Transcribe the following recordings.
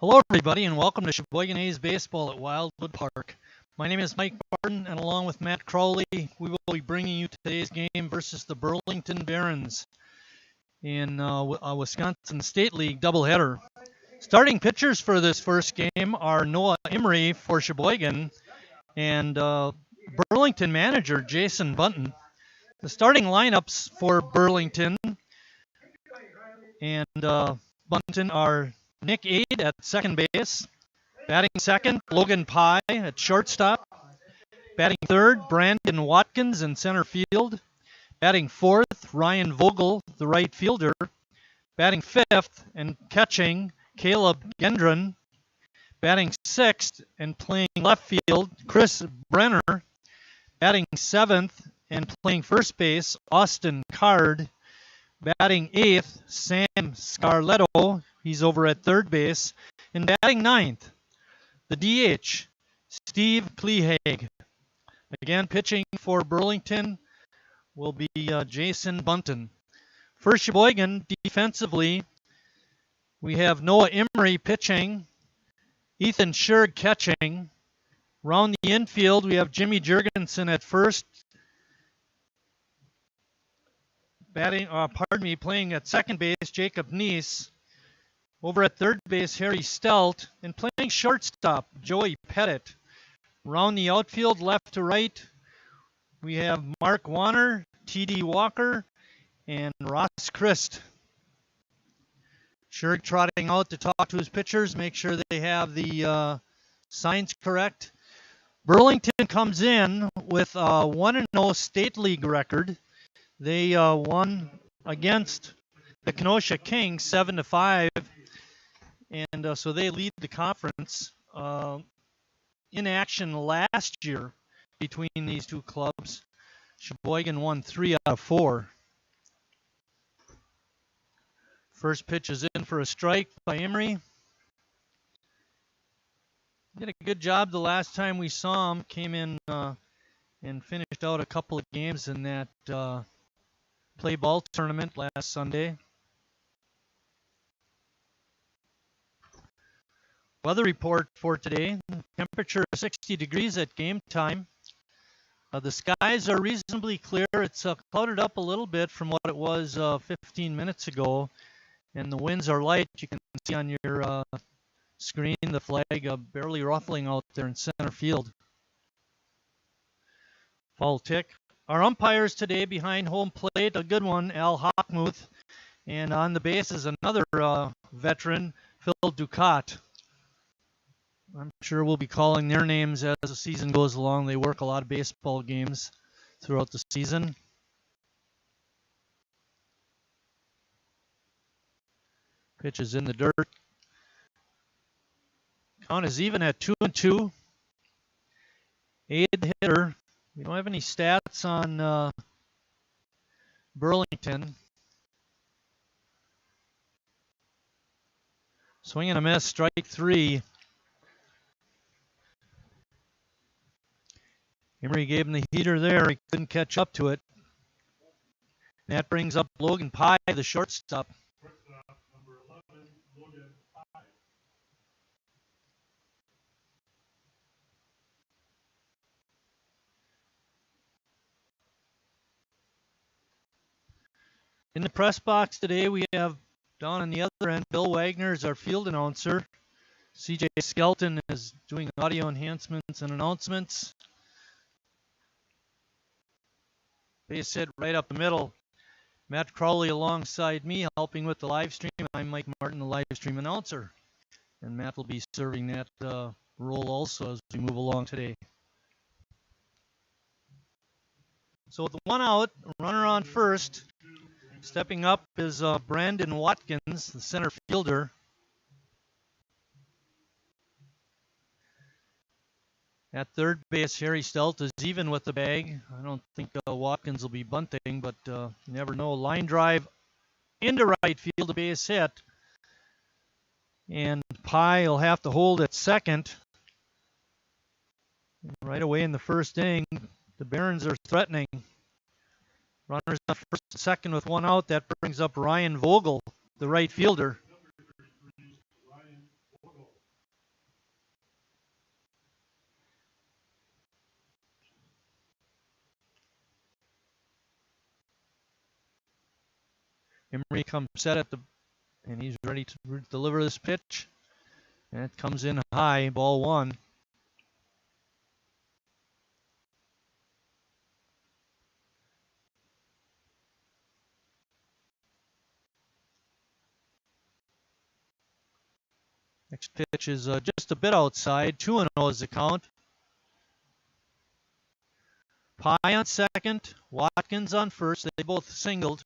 Hello, everybody, and welcome to Sheboygan A's Baseball at Wildwood Park. My name is Mike Barton, and along with Matt Crowley, we will be bringing you today's game versus the Burlington Barons in a Wisconsin State League doubleheader. Starting pitchers for this first game are Noah Emery for Sheboygan and Burlington manager Jason Bunton. The starting lineups for Burlington and Bunton are Nick Aid at second base. Batting second, Logan Pye at shortstop. Batting third, Brandon Watkins in center field. Batting fourth, Ryan Vogel, the right fielder. Batting fifth and catching, Caleb Gendron. Batting sixth and playing left field, Chris Brenner. Batting seventh and playing first base, Austin Card. Batting eighth, Sam Scarletto. He's over at third base. And batting ninth, the DH, Steve Kleehage. Again, pitching for Burlington will be Jason Bunton. For Sheboygan, defensively, we have Noah Emery pitching, Ethan Scherg catching. Around the infield, we have Jimmy Jurgensen at first. Playing at second base, Jacob Neese. Over at third base, Harry Stelt. And playing shortstop, Joey Pettit. Around the outfield, left to right, we have Mark Warner, T.D. Walker, and Ross Christ. Scherg trotting out to talk to his pitchers, make sure they have the signs correct. Burlington comes in with a 1-0 State League record. They won against the Kenosha Kings 7-5, and so they lead the conference. In action last year between these two clubs, Sheboygan won 3 out of 4. First pitch is in for a strike by Emery. Did a good job the last time we saw him. Came in and finished out a couple of games in that play ball tournament last Sunday. Weather report for today. Temperature 60 degrees at game time. The skies are reasonably clear. It's clouded up a little bit from what it was 15 minutes ago. And the winds are light. You can see on your screen the flag barely ruffling out there in center field. Foul tick. Our umpires today behind home plate, a good one, Al Hockmuth. And on the base is another veteran, Phil Ducat. I'm sure we'll be calling their names as the season goes along. They work a lot of baseball games throughout the season. Pitch is in the dirt. Count is even at 2-2. Aid the hitter. We don't have any stats on Burlington. Swing and a miss, strike 3. Emery gave him the heater there. He couldn't catch up to it. And that brings up Logan Pye, the shortstop. Number 11, Logan Pye. In the press box today, we have down on the other end, Bill Wagner is our field announcer. CJ Skelton is doing audio enhancements and announcements. Base hit right up the middle. Matt Crowley alongside me, helping with the live stream. I'm Mike Martin, the live stream announcer. And Matt will be serving that role also as we move along today. So with the one out, runner on first. Stepping up is Brandon Watkins, the center fielder. At third base, Harry Stelt is even with the bag. I don't think Watkins will be bunting, but you never know. Line drive into right field, a base hit. And Pye will have to hold at second. Right away in the first inning, the Barons are threatening. Runners on first and second with one out. That brings up Ryan Vogel, the right fielder. Ryan Vogel. Emery comes set and he's ready to deliver this pitch. And it comes in high, ball one. Next pitch is just a bit outside. 2-0 is the count. Pye on second, Watkins on first. They both singled.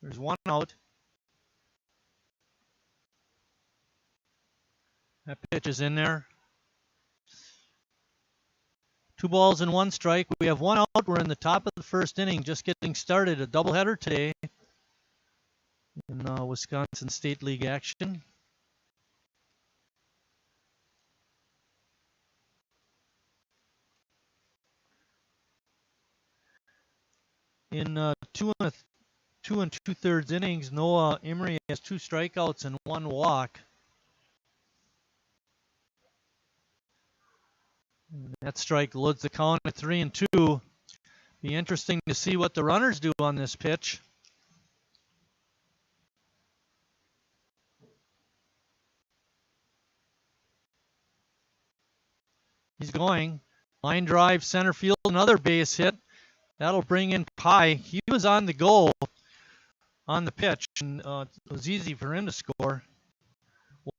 There's one out. That pitch is in there. 2 balls and 1 strike. We have 1 out. We're in the top of the first inning, just getting started. A doubleheader today in Wisconsin State League action. In 2 2/3 innings, Noah Emery has 2 strikeouts and 1 walk. And that strike loads the count at 3-2. Be interesting to see what the runners do on this pitch. He's going. Line drive, center field, another base hit. That'll bring in Pye. He was on the go on the pitch, and it was easy for him to score.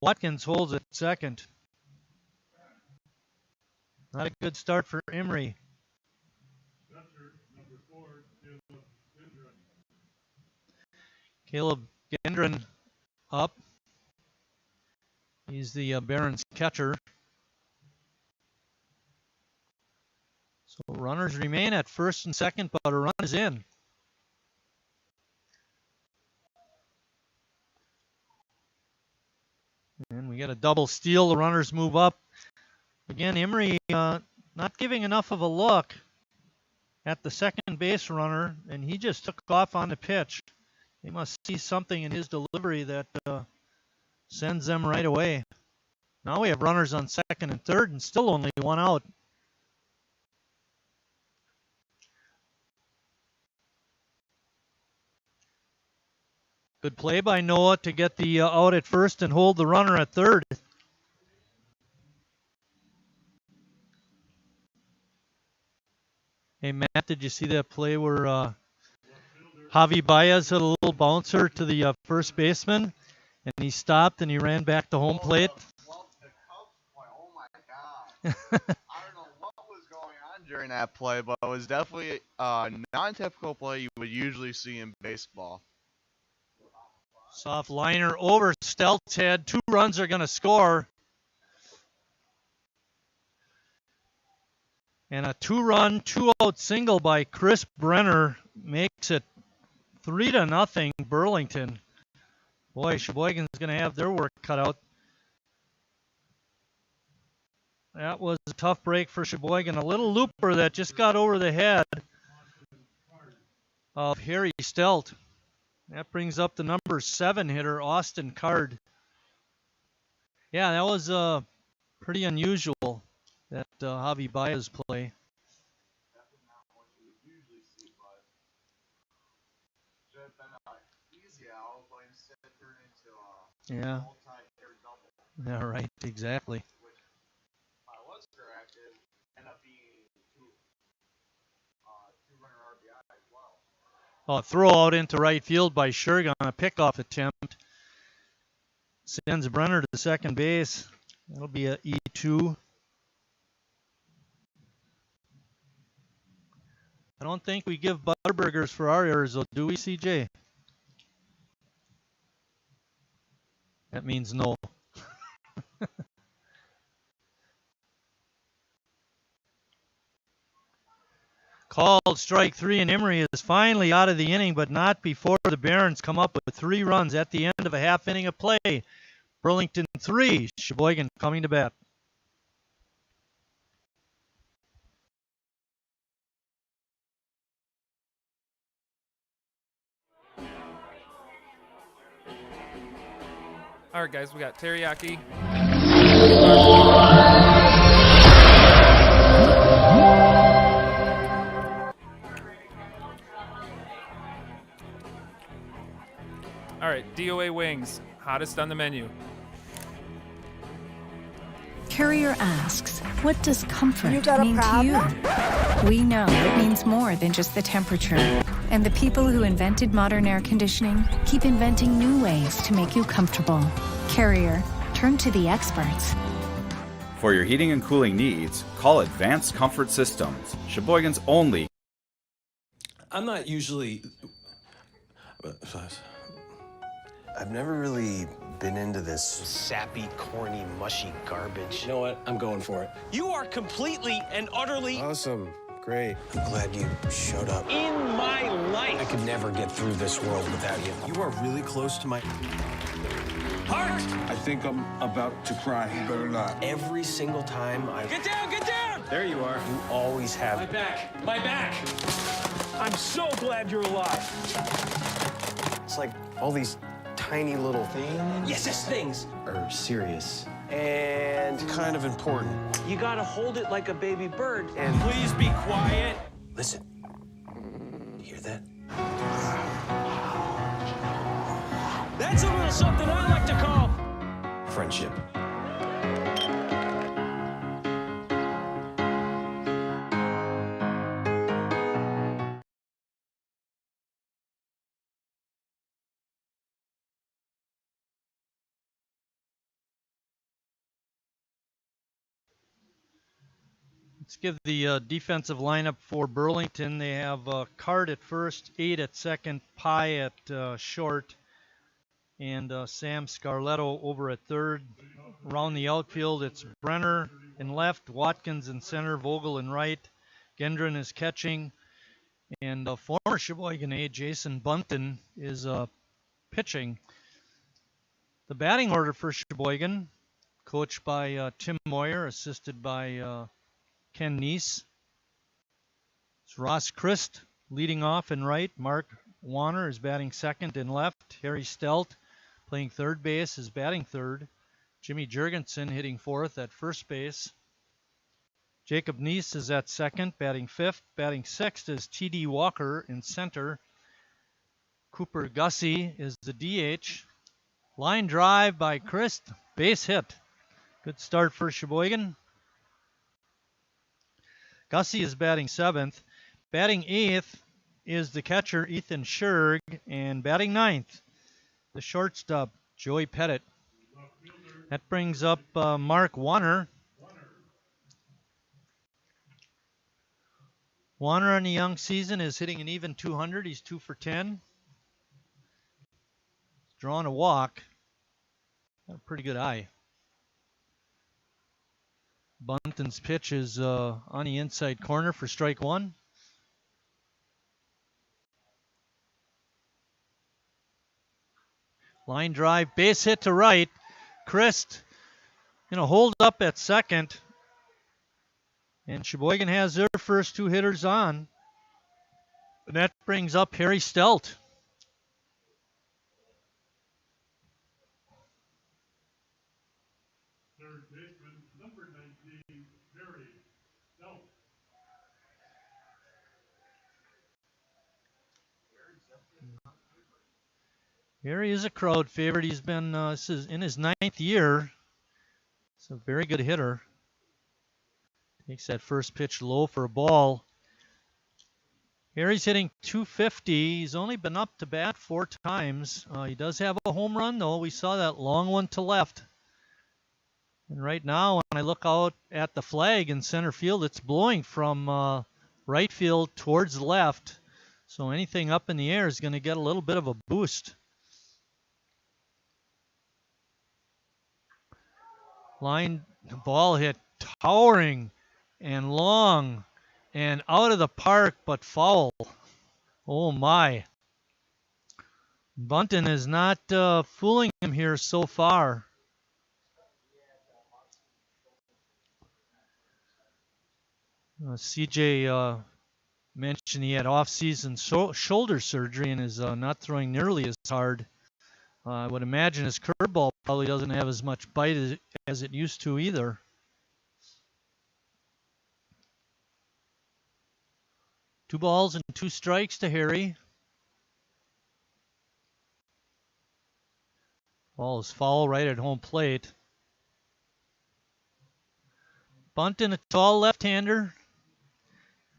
Watkins holds at second. Not a good start for Emery. Number 4, Caleb Gendron up. He's the Barons catcher. So runners remain at first and second, but a run is in. And we get a double steal. The runners move up. Again, Emery not giving enough of a look at the second base runner, and he just took off on the pitch. They must see something in his delivery that sends them right away. Now we have runners on second and third, and still only 1 out. Good play by Noah to get the out at first and hold the runner at third. Hey, Matt, did you see that play where Javi Baez had a little bouncer to the first baseman, and he stopped and he ran back to home plate? Oh my God. I don't know what was going on during that play, but it was definitely a non-typical play you would usually see in baseball. Soft liner over Stelt's head. 2 runs are going to score. And a 2-run, 2-out single by Chris Brenner makes it 3-0 Burlington. Boy, Sheboygan's going to have their work cut out. That was a tough break for Sheboygan. A little looper that just got over the head of Harry Stelt. That brings up the number 7 hitter, Austin Card. Yeah, that was pretty unusual, that Javi Baez play. Yeah. Yeah, right, exactly. Oh, throw out into right field by Sherg on a pickoff attempt. Sends Brenner to second base. That'll be a E2. I don't think we give Butterburgers for our errors, though, do we, CJ? That means no. Called strike 3, and Emery is finally out of the inning, but not before the Barons come up with 3 runs at the end of a half inning of play. Burlington 3, Sheboygan coming to bat. All right, guys, we got teriyaki. Broadway wings, hottest on the menu. Carrier asks, what does comfort You got a mean to you? We know it means more than just the temperature. And the people who invented modern air conditioning keep inventing new ways to make you comfortable. Carrier, turn to the experts. For your heating and cooling needs, call Advanced Comfort Systems, Sheboygan's only. I'm not usually... I've never really been into this sappy, corny, mushy garbage. You know what? I'm going for it. You are completely and utterly... Awesome. Great. I'm glad you showed up. in my life. I could never get through this world without you. You are really close to my... Heart! I think I'm about to cry. You better not. Every single time I... Get down, get down! There you are. You always have... My back, my back! I'm so glad you're alive. It's like all these tiny little things... Yes, things. ...are serious. And kind of important. You gotta hold it like a baby bird. And... Please be quiet. Listen. You hear that? That's a little something I like to call... Friendship. Let's give the defensive lineup for Burlington. They have Card at first, 8 at second, Pye at short, and Sam Scarletto over at third. Around the outfield, it's Brenner in left, Watkins in center, Vogel in right. Gendron is catching, and former Sheboygan A, Jason Bunton, is pitching. The batting order for Sheboygan, coached by Tim Moyer, assisted by Ken Neese. It's Ross Christ leading off in right. Mark Warner is batting second in left. Harry Stelt playing third base is batting third. Jimmy Jurgensen hitting fourth at first base. Jacob Neese is at second, batting fifth. Batting sixth is T.D. Walker in center. Cooper Gussie is the DH. Line drive by Christ, base hit. Good start for Sheboygan. Gussie is batting seventh. Batting eighth is the catcher, Ethan Scherg. And batting ninth, the shortstop, Joey Pettit. That brings up Mark Warner. Warner in the young season is hitting an even 200. He's 2 for 10. Drawing a walk. Got a pretty good eye. Bunton's pitch is on the inside corner for strike one. Line drive, base hit to right. Christ, hold up at second. And Sheboygan has their first two hitters on. And that brings up Harry Stelt. Third baseman, number 19, Harry Stelt. Harry is a crowd favorite. He's been in his 9th year. He's a very good hitter. Takes that first pitch low for a ball. Harry's hitting 250. He's only been up to bat 4 times. He does have a home run, though. We saw that long one to left. And right now, when I look out at the flag in center field, it's blowing from right field towards left. So anything up in the air is going to get a little bit of a boost. Line ball hit towering and long and out of the park, but foul. Oh my. Bunton is not fooling him here so far. CJ mentioned he had off-season shoulder surgery and is not throwing nearly as hard. I would imagine his curveball probably doesn't have as much bite as it used to either. Two balls and 2 strikes to Harry. Ball is foul right at home plate. Bunton, a tall left-hander.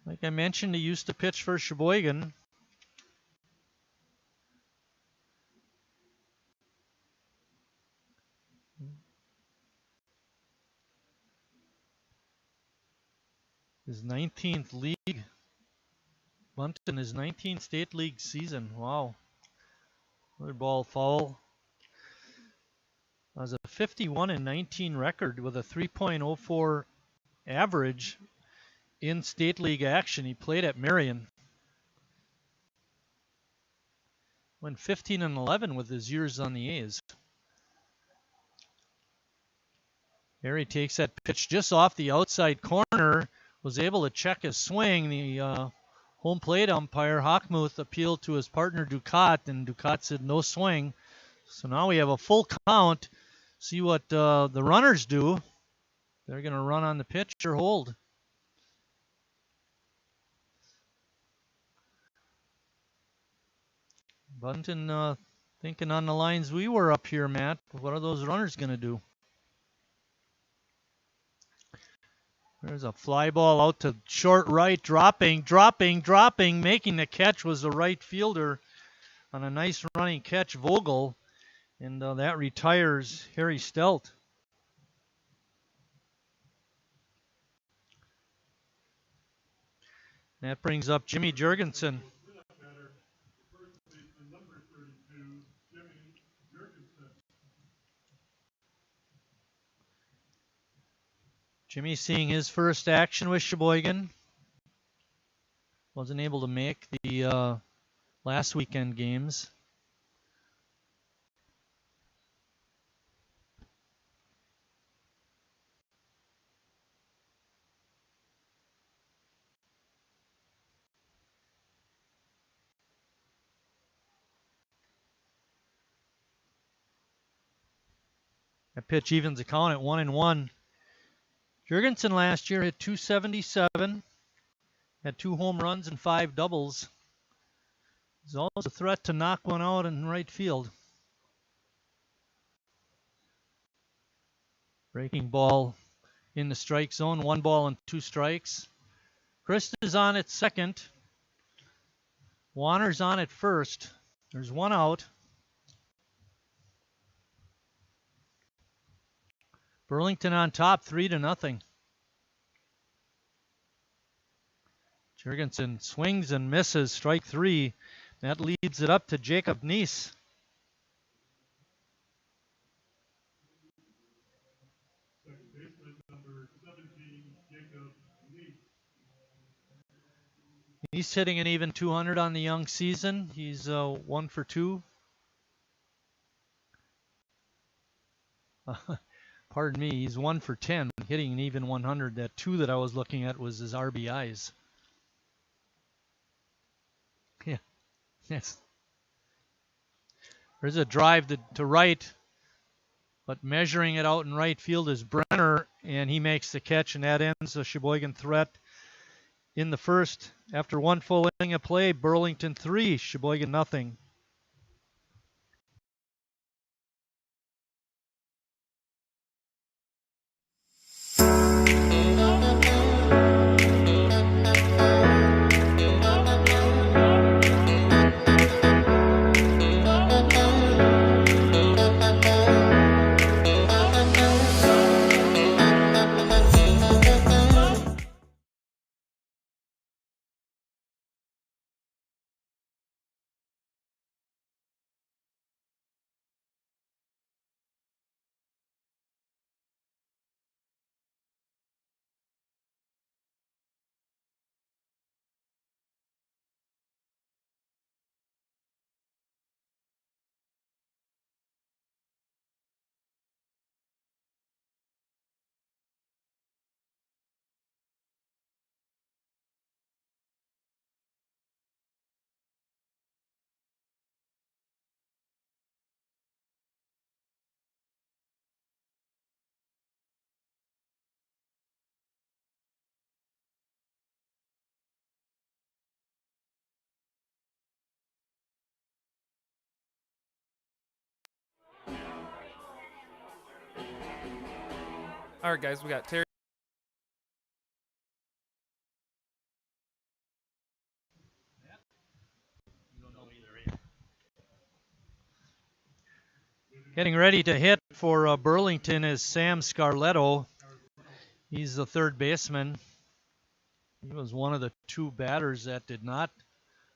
Like I mentioned, he used to pitch for Sheboygan. His 19th league. Bunton, his 19th state league season. Wow. Another ball foul. Has a 51-19 record with a 3.04 average in state league action. He played at Marion. Went 15-11 with his years on the A's. Harry takes that pitch just off the outside corner. Was able to check his swing. The home plate umpire, Hockmuth, appealed to his partner Ducat, and Ducat said no swing. So now we have a full count. See what the runners do. They're going to run on the pitch or hold. Bunton thinking on the lines we were up here, Matt. What are those runners going to do? There's a fly ball out to short right, dropping. Making the catch was the right fielder on a nice running catch, Vogel. And that retires Harry Stelt. That brings up Jimmy Jurgensen. Jimmy seeing his first action with Sheboygan. Wasn't able to make the last weekend games. That pitch evens the count at 1-1. Jurgensen last year hit .277, had 2 home runs and 5 doubles. He's always a threat to knock one out in right field. Breaking ball in the strike zone, 1 ball and 2 strikes. Christ is on at second. Warner's on at first. There's 1 out. Burlington on top, 3-0. Jurgensen swings and misses, strike 3. That leads it up to Jacob Neese. Second baseman, number 17, Jacob Neese. He's hitting an even 200 on the young season. He's 1 for 2. Pardon me, he's 1 for 10, hitting an even 100. That 2 that I was looking at was his RBIs. Yeah, yes. There's a drive to right, but measuring it out in right field is Brenner, and he makes the catch, and that ends the Sheboygan threat in the first. After 1 full inning of play, Burlington 3, Sheboygan nothing. All right, guys, we got Terry. Getting ready to hit for Burlington is Sam Scarletto. He's the third baseman. He was one of the two batters that did not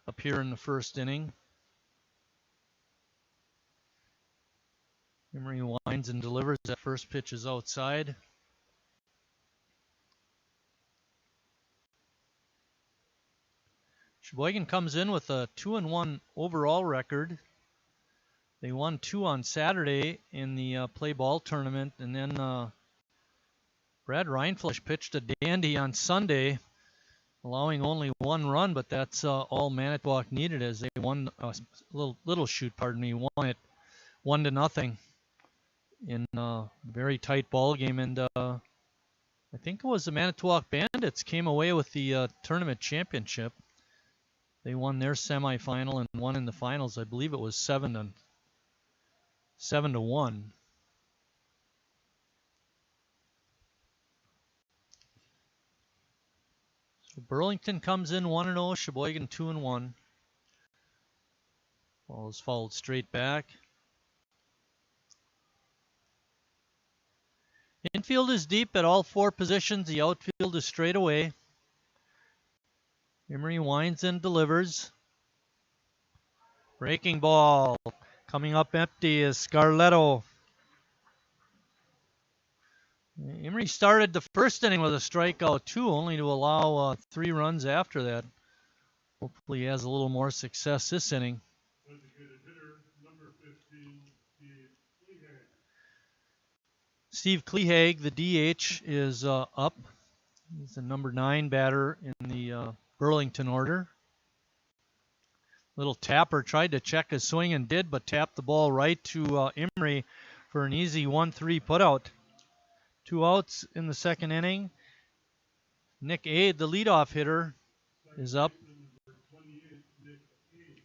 appear in the first inning. Emery winds and delivers. That first pitch is outside. Sheboygan comes in with a 2-1 overall record. They won 2 on Saturday in the play ball tournament, and then Brad Reinfleisch pitched a dandy on Sunday, allowing only 1 run, but that's all Manitowoc needed as they won Little Shoot, won it 1-0 in a very tight ball game, and I think it was the Manitowoc Bandits came away with the tournament championship. They won their semifinal and won in the finals. I believe it was 7-1. So Burlington comes in 1-0, Sheboygan 2-1. Ball is fouled straight back. Infield is deep at all 4 positions. The outfield is straight away. Emery winds and delivers. Breaking ball. Coming up empty is Scarletto. Emery started the first inning with a strikeout too, only to allow 3 runs after that. Hopefully he has a little more success this inning. Designated hitter, number 15, Steve Steve Clehag. Clehag, the DH, is up. He's the number 9 batter in the Burlington order. Little tapper tried to check his swing and did, but tapped the ball right to Emery for an easy 1-3 putout. 2 outs in the second inning. Nick Ade, the leadoff hitter, is up. Number 28, Nick Ade.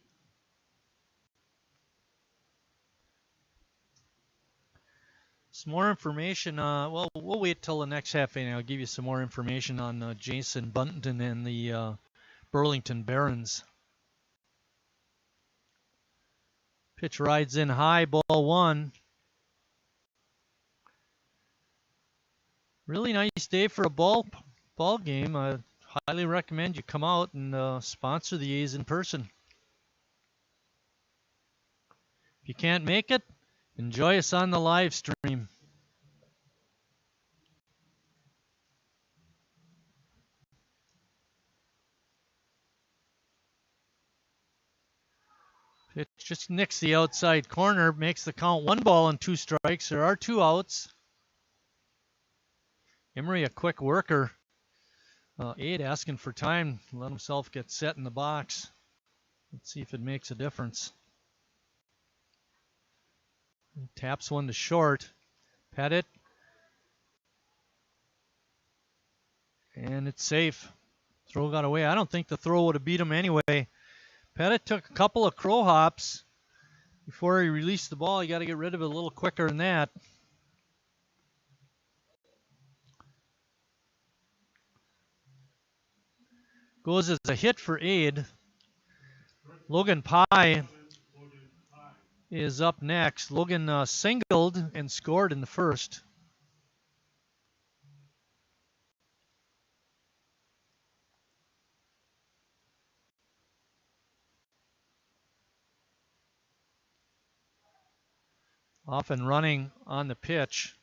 Some more information. Well, we'll wait till the next half inning. I'll give you some more information on Jason Bunton and the Burlington Barons. Pitch rides in high, ball 1. Really nice day for a ball game. I highly recommend you come out and sponsor the A's in person. If you can't make it, enjoy us on the live stream. Pitch just nicks the outside corner, makes the count 1-2 strikes. There are 2 outs. Emery, a quick worker. Ade asking for time, let himself get set in the box. Let's see if it makes a difference. Taps one to short. Pettit. And it's safe. Throw got away. I don't think the throw would have beat him anyway. Pettit took a couple of crow hops before he released the ball. You got to get rid of it a little quicker than that. Goes as a hit for Ade. Logan Pye is up next. Logan singled and scored in the first. Off and running on the pitch.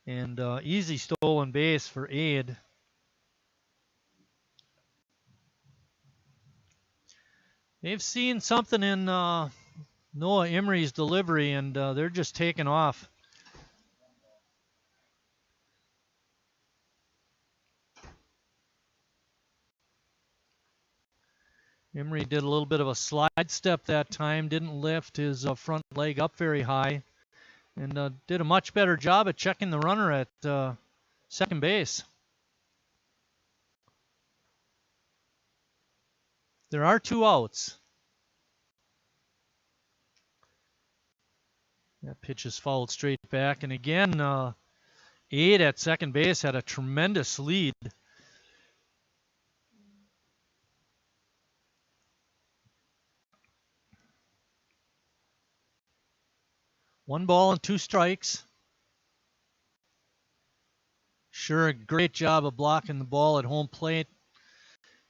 And easy stolen base for Ade. They've seen something in Noah Emery's delivery, and they're just taking off. Emery did a little bit of a slide step that time, didn't lift his front leg up very high, and did a much better job at checking the runner at second base. There are 2 outs. That pitch is fouled straight back, and again, Aid at second base had a tremendous lead. One ball and two strikes. Sure, a great job of blocking the ball at home plate.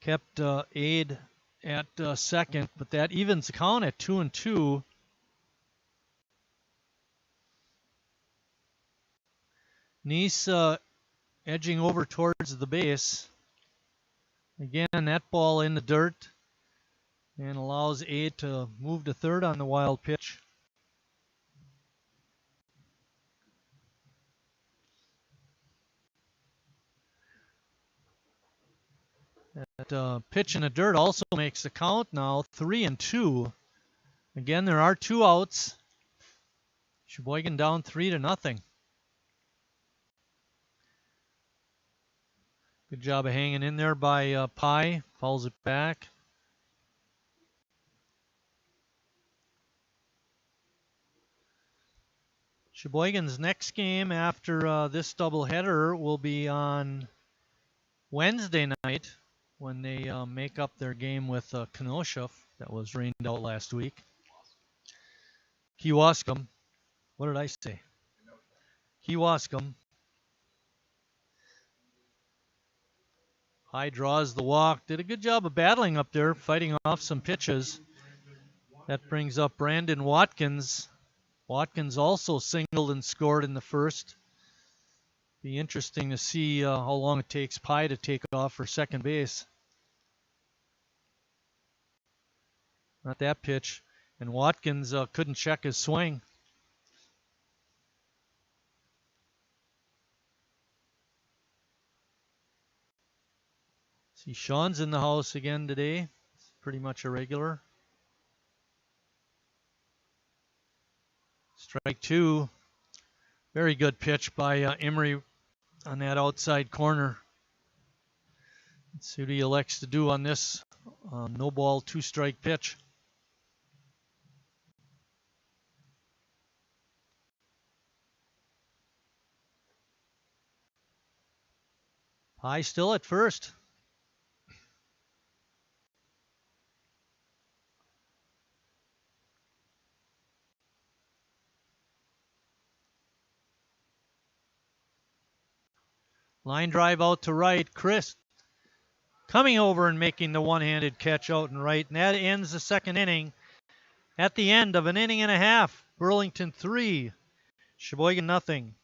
Kept Aid at second, but that evens the count at 2-2. Nice edging over towards the base. Again, that ball in the dirt and allows Aid to move to third on the wild pitch. That pitch in the dirt also makes the count now 3-2. Again, there are two outs. Sheboygan down 3-0. Good job of hanging in there by Pye. Fouls it back. Sheboygan's next game after this doubleheader will be on Wednesday night when they make up their game with Kenosha that was rained out last week. Kewaskum. What did I say? Kewaskum. High draws the walk. Did a good job of battling up there, fighting off some pitches. That brings up Brandon Watkins. Watkins also singled and scored in the first. Be interesting to see how long it takes Pye to take off for second base. Not that pitch. And Watkins couldn't check his swing. See, Sean's in the house again today. It's pretty much a regular. Strike two. Very good pitch by Emery on that outside corner. Let's see what he elects to do on this no ball, two strike pitch. Pye still at first. Line drive out to right. Chris coming over and making the one-handed catch out and right. And that ends the second inning. At the end of an inning and a half, Burlington 3, Sheboygan nothing.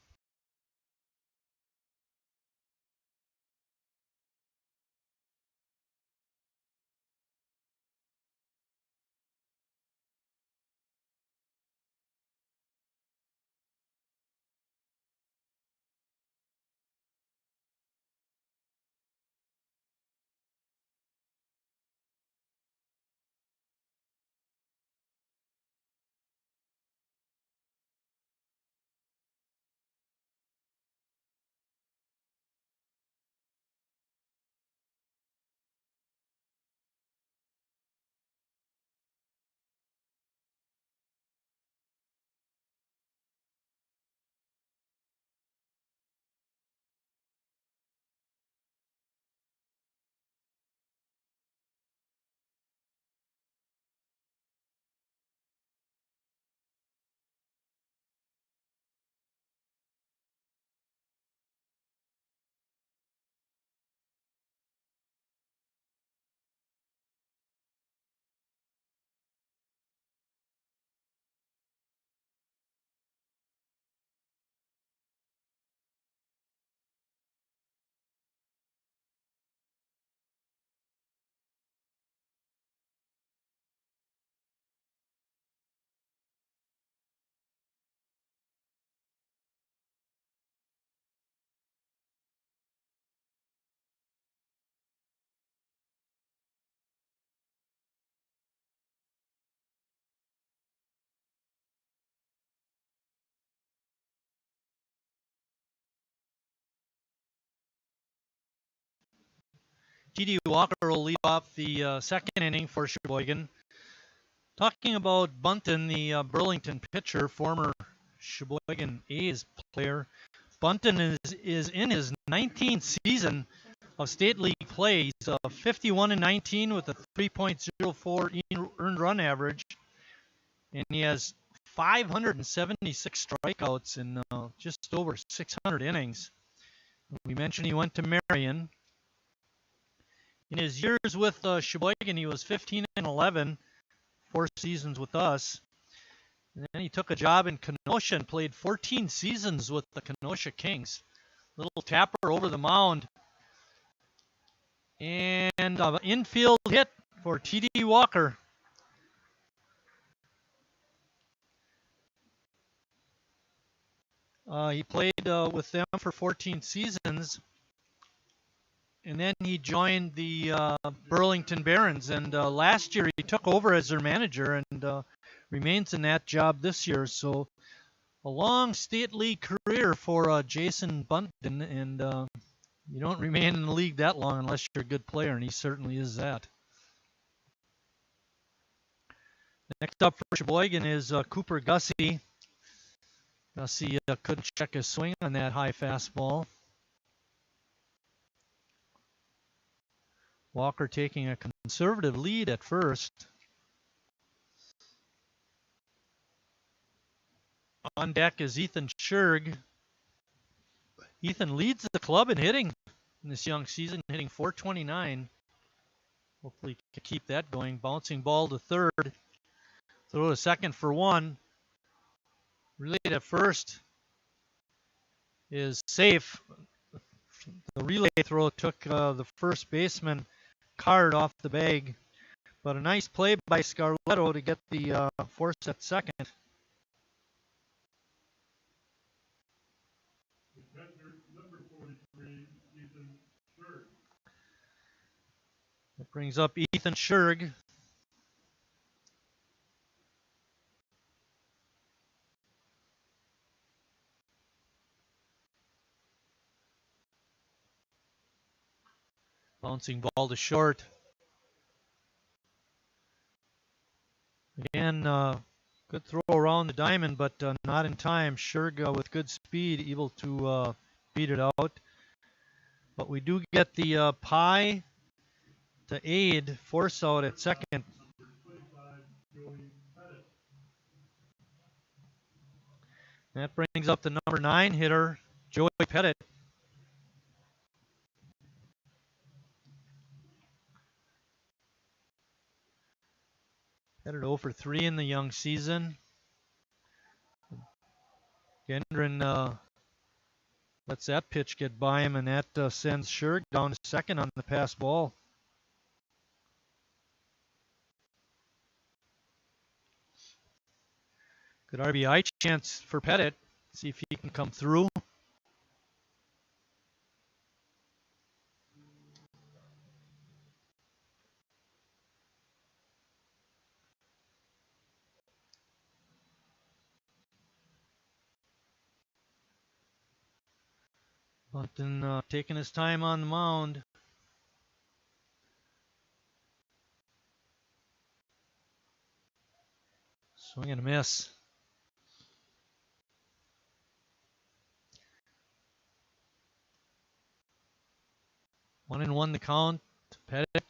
T.D. Walker will lead off the second inning for Sheboygan. Talking about Bunton, the Burlington pitcher, former Sheboygan A's player, Bunton is in his 19th season of state league play. He's 51-19 with a 3.04 earned run average, and he has 576 strikeouts in just over 600 innings. We mentioned he went to Marion. In his years with Sheboygan, he was 15-11, 4 seasons with us. And then he took a job in Kenosha and played 14 seasons with the Kenosha Kings. Little tapper over the mound. And an infield hit for T.D. Walker. He played with them for 14 seasons. And then he joined the Burlington Barons. And last year he took over as their manager and remains in that job this year. So a long state league career for Jason Bunton. And you don't remain in the league that long unless you're a good player, and he certainly is that. Next up for Sheboygan is Cooper Gussie. Gussie couldn't check his swing on that high fastball. Walker taking a conservative lead at first. On deck is Ethan Scherg. Ethan leads the club in hitting in this young season, hitting .429. Hopefully he can keep that going. Bouncing ball to third. Throw to second for one. Relay to first is safe. The relay throw took the first baseman card off the bag. But a nice play by Scarletto to get the force at second. Number 43, Ethan Scherg. That brings up Ethan Scherg. Bouncing ball to short. Again, good throw around the diamond, but not in time. Scherg with good speed, able to beat it out. But we do get the pie to aid force out at second. That brings up the number 9 hitter, Joey Pettit. Pettit 0 for 3 in the young season. Gendron lets that pitch get by him, and that sends Scherg down to second on the pass ball. Good RBI chance for Pettit. See if he can come through. Bunton taking his time on the mound. Swing and a miss. One and one the count. Pettit.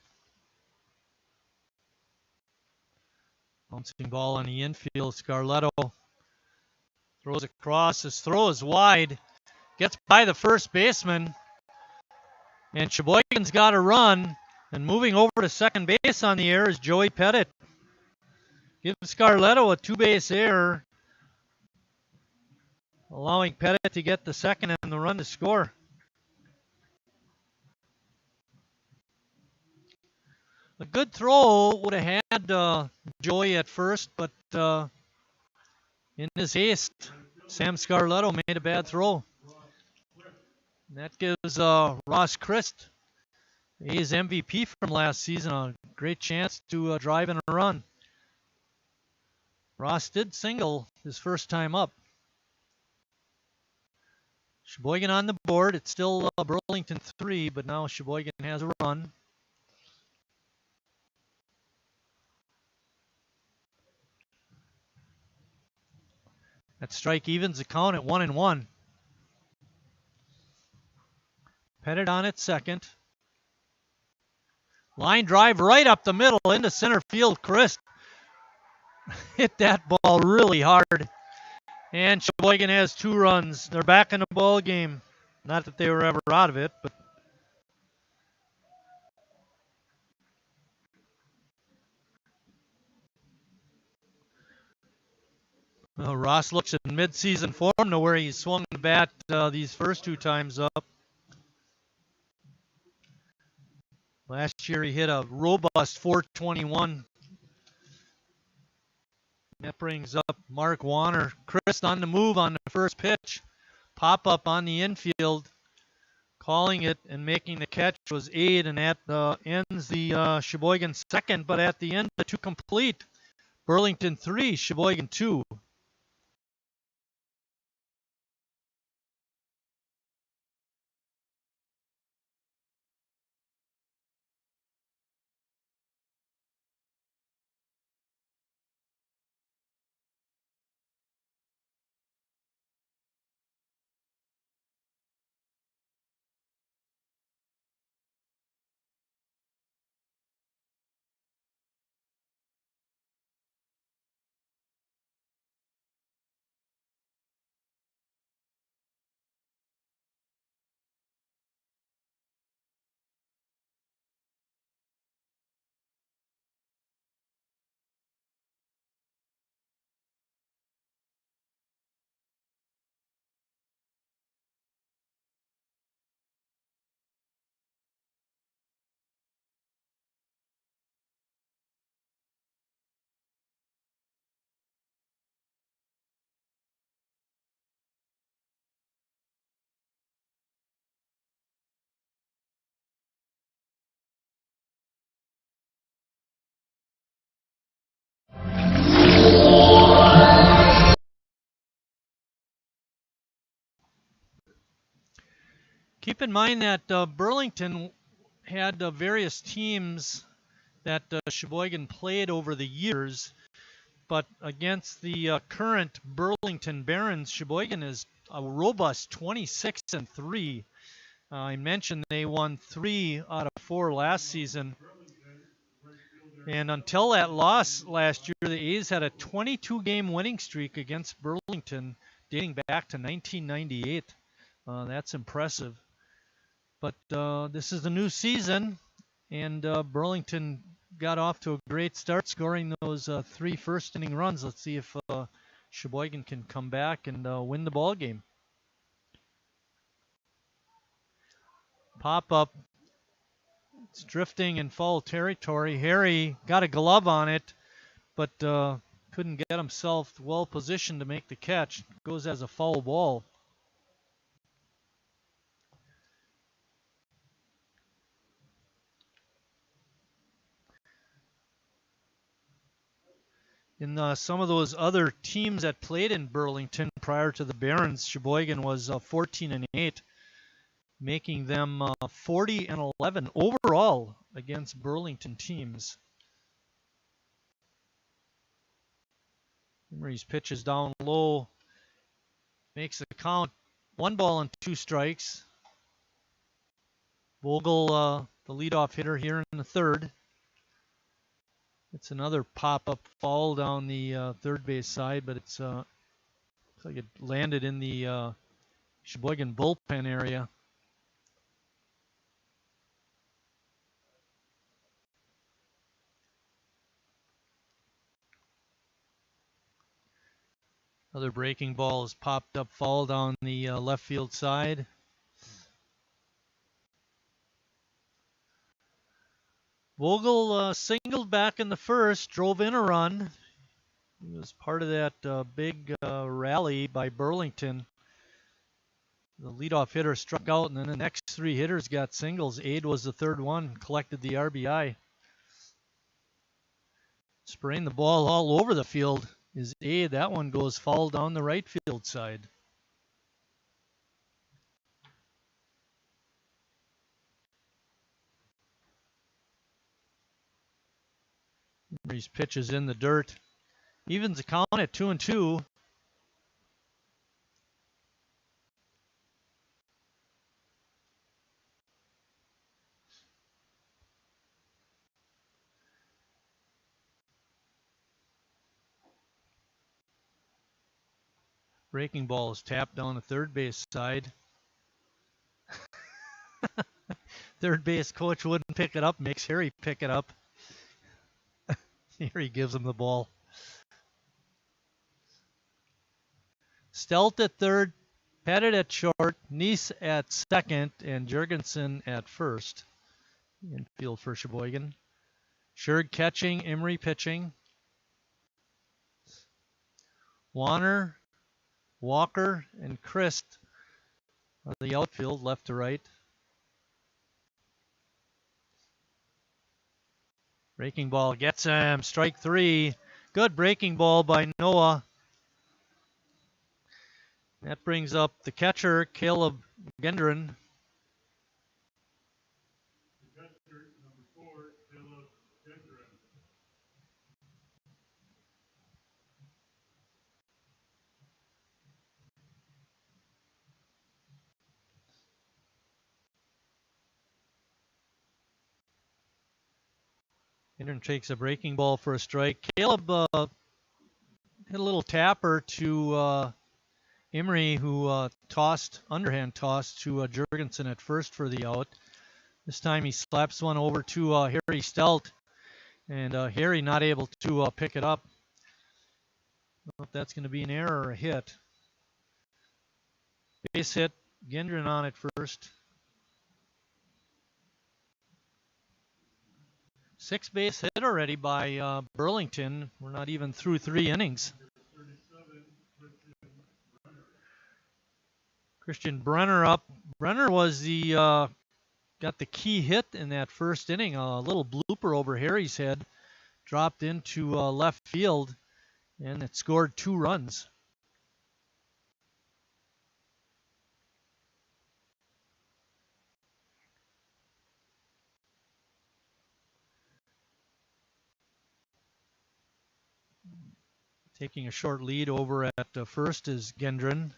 Bouncing ball on the infield. Scarletto throws across. His throw is wide. Gets by the first baseman. And Sheboygan's got a run. And moving over to second base on the air is Joey Pettit. Gives Scarletto a two-base error, allowing Pettit to get the second and the run to score. A good throw would have had Joey at first, but in his haste, Sam Scarletto made a bad throw. And that gives Ross Christ, his MVP from last season, a great chance to drive in a run. Ross did single his first time up. Sheboygan on the board. It's still Burlington 3, but now Sheboygan has a run. That strike evens the count at 1 and 1. Pettit on at second. Line drive right up the middle into center field. Chris hit that ball really hard. And Sheboygan has 2 runs. They're back in the ball game. Not that they were ever out of it, but Ross looks at midseason form to where he swung the bat these first 2 times up. Last year he hit a robust 421. That brings up Mark Warner. Chris on the move on the first pitch. Pop up on the infield. Calling it and making the catch was Aid, and that ends the Sheboygan second. But at the end, the 2 complete. Burlington 3, Sheboygan 2. Keep in mind that Burlington had various teams that Sheboygan played over the years, but against the current Burlington Barons, Sheboygan is a robust 26-3. I mentioned they won 3 out of 4 last season. And until that loss last year, the A's had a 22-game winning streak against Burlington dating back to 1998. That's impressive. But this is the new season, and Burlington got off to a great start, scoring those 3 first-inning runs. Let's see if Sheboygan can come back and win the ball game. Pop-up. It's drifting in foul territory. Harry got a glove on it, but couldn't get himself well positioned to make the catch. Goes as a foul ball. In some of those other teams that played in Burlington prior to the Barons, Sheboygan was 14-8, making them 40-11 overall against Burlington teams. Emery's pitches down low, makes the count 1 ball and 2 strikes. Vogel, the leadoff hitter here in the third. It's another pop-up foul down the third base side, but it's looks like it landed in the Sheboygan bullpen area. Another breaking ball is popped up foul down the left field side. Vogel singled back in the first, drove in a run. He was part of that big rally by Burlington. The leadoff hitter struck out, and then the next 3 hitters got singles. Aid was the third one, collected the RBI. Spraying the ball all over the field is Aid. That one goes foul down the right field side. Emery's pitch is in the dirt. Evens the count at 2-2. Breaking ball is tapped down the third base side. Third base coach wouldn't pick it up, makes Harry pick it up. Harry gives him the ball. Stelt at third, Pettit at short, Neese at second, and Jurgensen at first. Infield for Sheboygan. Scherg catching, Emery pitching. Warner, Walker, and Christ are the outfield, left to right. Breaking ball gets him, strike three. Good breaking ball by Noah. That brings up the catcher, Caleb Gendron. The catcher, number 4, Caleb Gendron. Gendron takes a breaking ball for a strike. Caleb hit a little tapper to Emery, who underhand tossed to Jurgensen at first for the out. This time he slaps one over to Harry Stelt, and Harry not able to pick it up. I don't know if that's going to be an error or a hit. Base hit, Gendron on at first. 6 base hit already by Burlington. We're not even through 3 innings. 37, Christian Brenner up. Brenner was the got the key hit in that first inning. A little blooper over Harry's head, dropped into left field, and it scored 2 runs. Taking a short lead over at first is Gendron.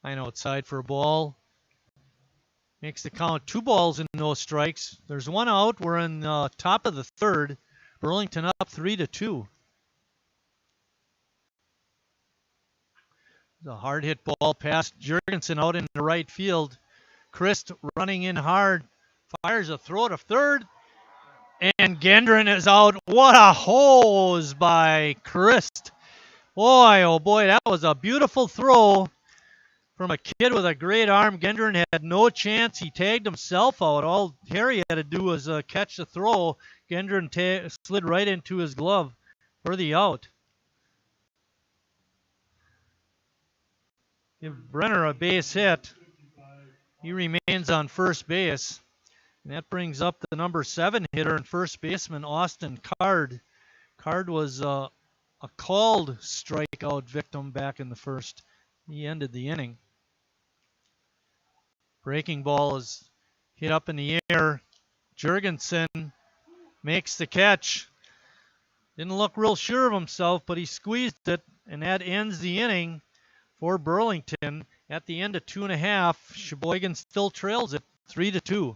Line outside for a ball. Makes the count 2 balls and no strikes. There's 1 out. We're in top of the third. Burlington up 3-2. The hard hit ball past Jurgensen out into right field. Christ running in hard. Fires a throw to third. And Gendron is out. What a hose by Christ. Boy, oh boy, that was a beautiful throw from a kid with a great arm. Gendron had no chance. He tagged himself out. All Harry had to do was catch the throw. Gendron slid right into his glove for the out. Give Brenner a base hit. He remains on first base. And that brings up the number 7 hitter and first baseman, Austin Card. Card was a called strikeout victim back in the first. He ended the inning. Breaking ball is hit up in the air. Jurgensen makes the catch. Didn't look real sure of himself, but he squeezed it, and that ends the inning for Burlington. At the end of 2.5, Sheboygan still trails it 3-2.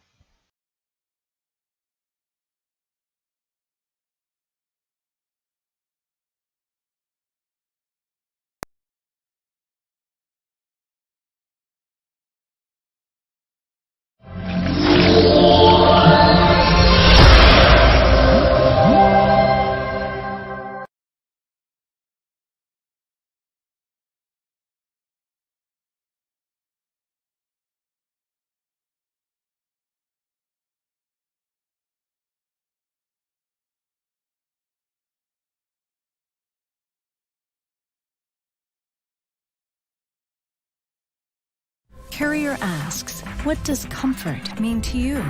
Carrier asks, what does comfort mean to you?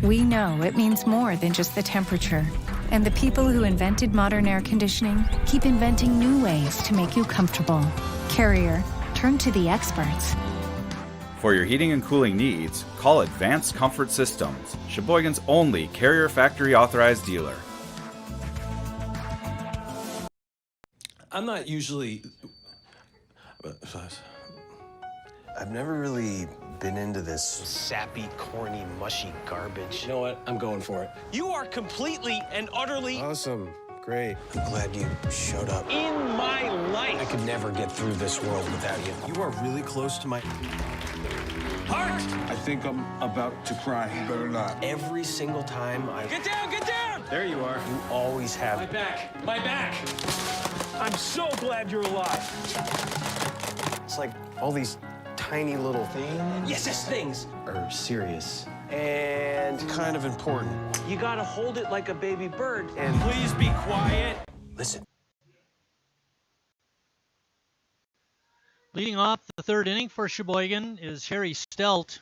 We know it means more than just the temperature. And the people who invented modern air conditioning keep inventing new ways to make you comfortable. Carrier, turn to the experts. For your heating and cooling needs, call Advanced Comfort Systems, Sheboygan's only Carrier factory authorized dealer. I'm not usually... I've never really been into this sappy, corny, mushy garbage. You know what? I'm going for it. You are completely and utterly Awesome. Great. I'm glad you showed up. in my I life. could never get through this world without you. You are really close to my... Heart! I think I'm about to cry. You better not. Every single time I... Get down, get down! There you are. You always have... My back, my back. I'm so glad you're alive. It's like all these tiny little things... Yes, things. ...are serious and kind of important. You gotta hold it like a baby bird. And... Please be quiet. Listen. Leading off the third inning for Sheboygan is Harry Stelt.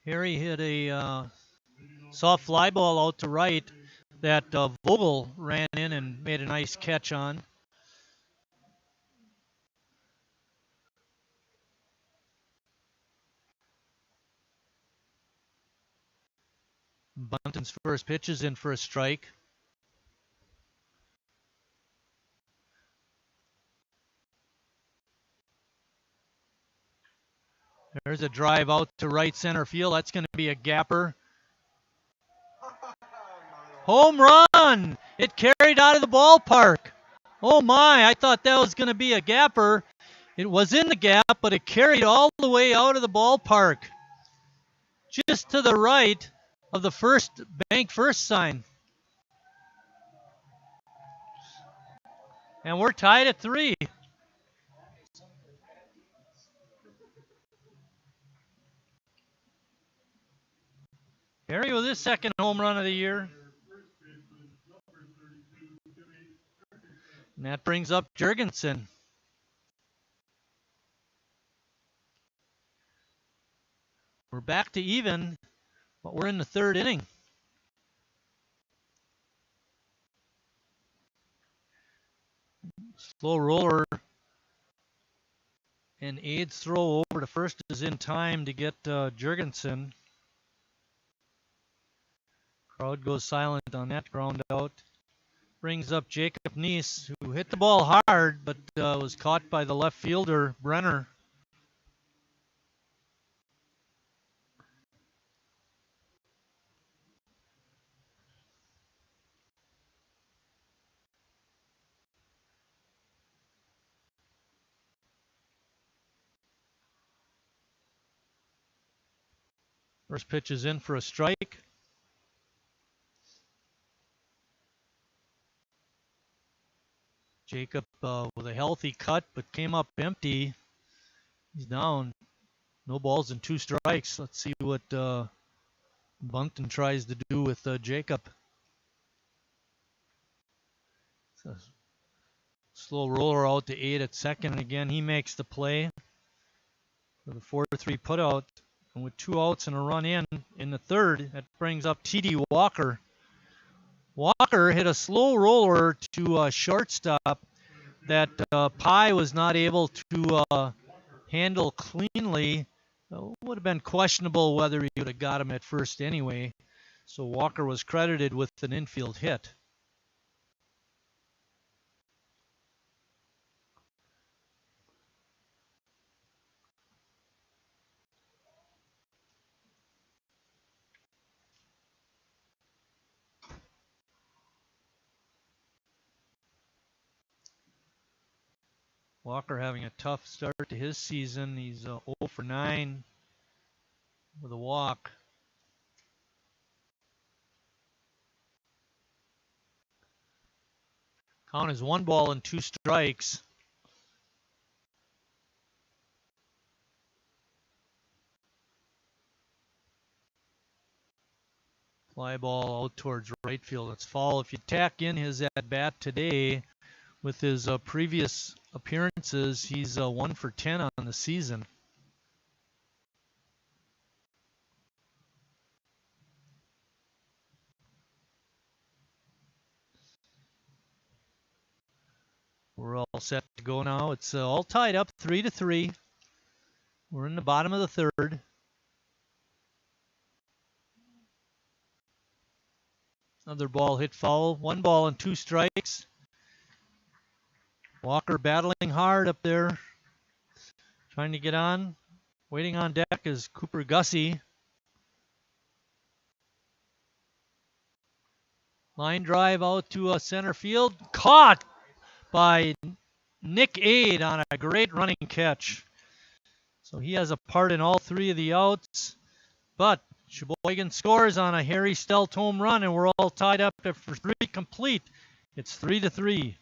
Harry hit a soft fly ball out to right that Vogel ran in and made a nice catch on. Bunton's first pitch is in for a strike. There's a drive out to right center field. That's going to be a gapper. Home run! It carried out of the ballpark. Oh my, I thought that was going to be a gapper. It was in the gap, but it carried all the way out of the ballpark. Just to the right of the first bank first sign. And we're tied at 3. Harry with his second home run of the year. And that brings up Jurgensen. We're back to even, but we're in the third inning. Slow roller. And Ade's throw over to first is in time to get Jurgensen. Crowd goes silent on that ground out. Brings up Jacob Neese, who hit the ball hard, but was caught by the left fielder, Brenner. First pitch is in for a strike. Jacob with a healthy cut, but came up empty. He's down. No balls and 2 strikes. Let's see what Bunton tries to do with Jacob. Slow roller out to 8 at second, and again he makes the play for the 4-3 putout. And with 2 outs and a run in the third, that brings up T.D. Walker. Walker hit a slow roller to shortstop that Pye was not able to handle cleanly. Would have been questionable whether he would have got him at first anyway. So Walker was credited with an infield hit. Walker having a tough start to his season. He's 0 for 9 with a walk. Count is 1 ball and 2 strikes. Fly ball out towards right field. It's foul. If you tack in his at bat today with his previous appearances, he's 1 for 10 on the season. We're all set to go now. It's all tied up 3-3. We're in the bottom of the third. Another ball hit foul. 1 ball and 2 strikes. Walker battling hard up there, trying to get on. Waiting on deck is Cooper Gussie. Line drive out to center field. Caught by Nick Aid on a great running catch. So he has a part in all three of the outs. But Sheboygan scores on a Harry Stelt home run, and we're all tied up for 3 complete. It's 3-3.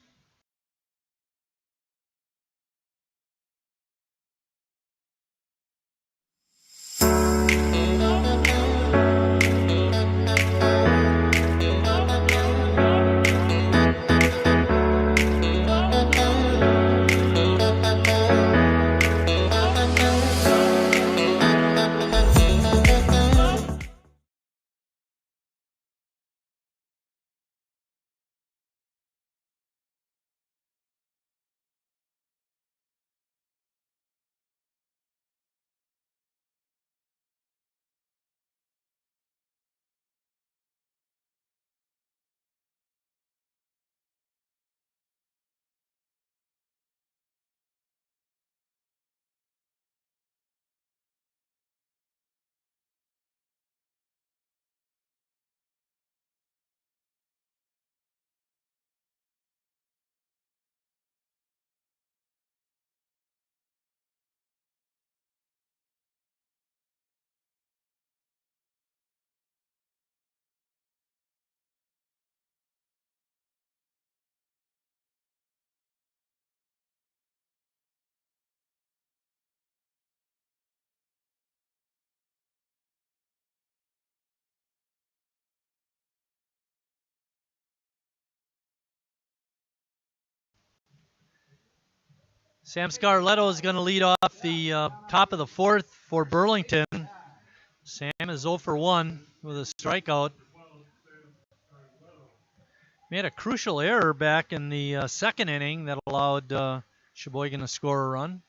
Sam Scarletto is going to lead off the top of the fourth for Burlington. Sam is 0 for 1 with a strikeout. Made a crucial error back in the second inning that allowed Sheboygan to score a run.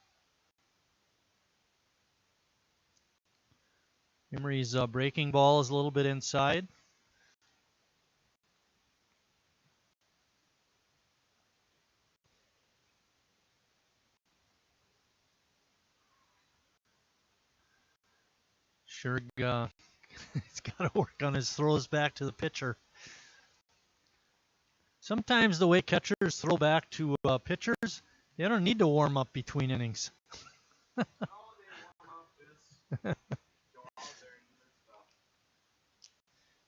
Emery's breaking ball is a little bit inside. Sure, he's got to work on his throws back to the pitcher. Sometimes the way catchers throw back to pitchers, they don't need to warm up between innings.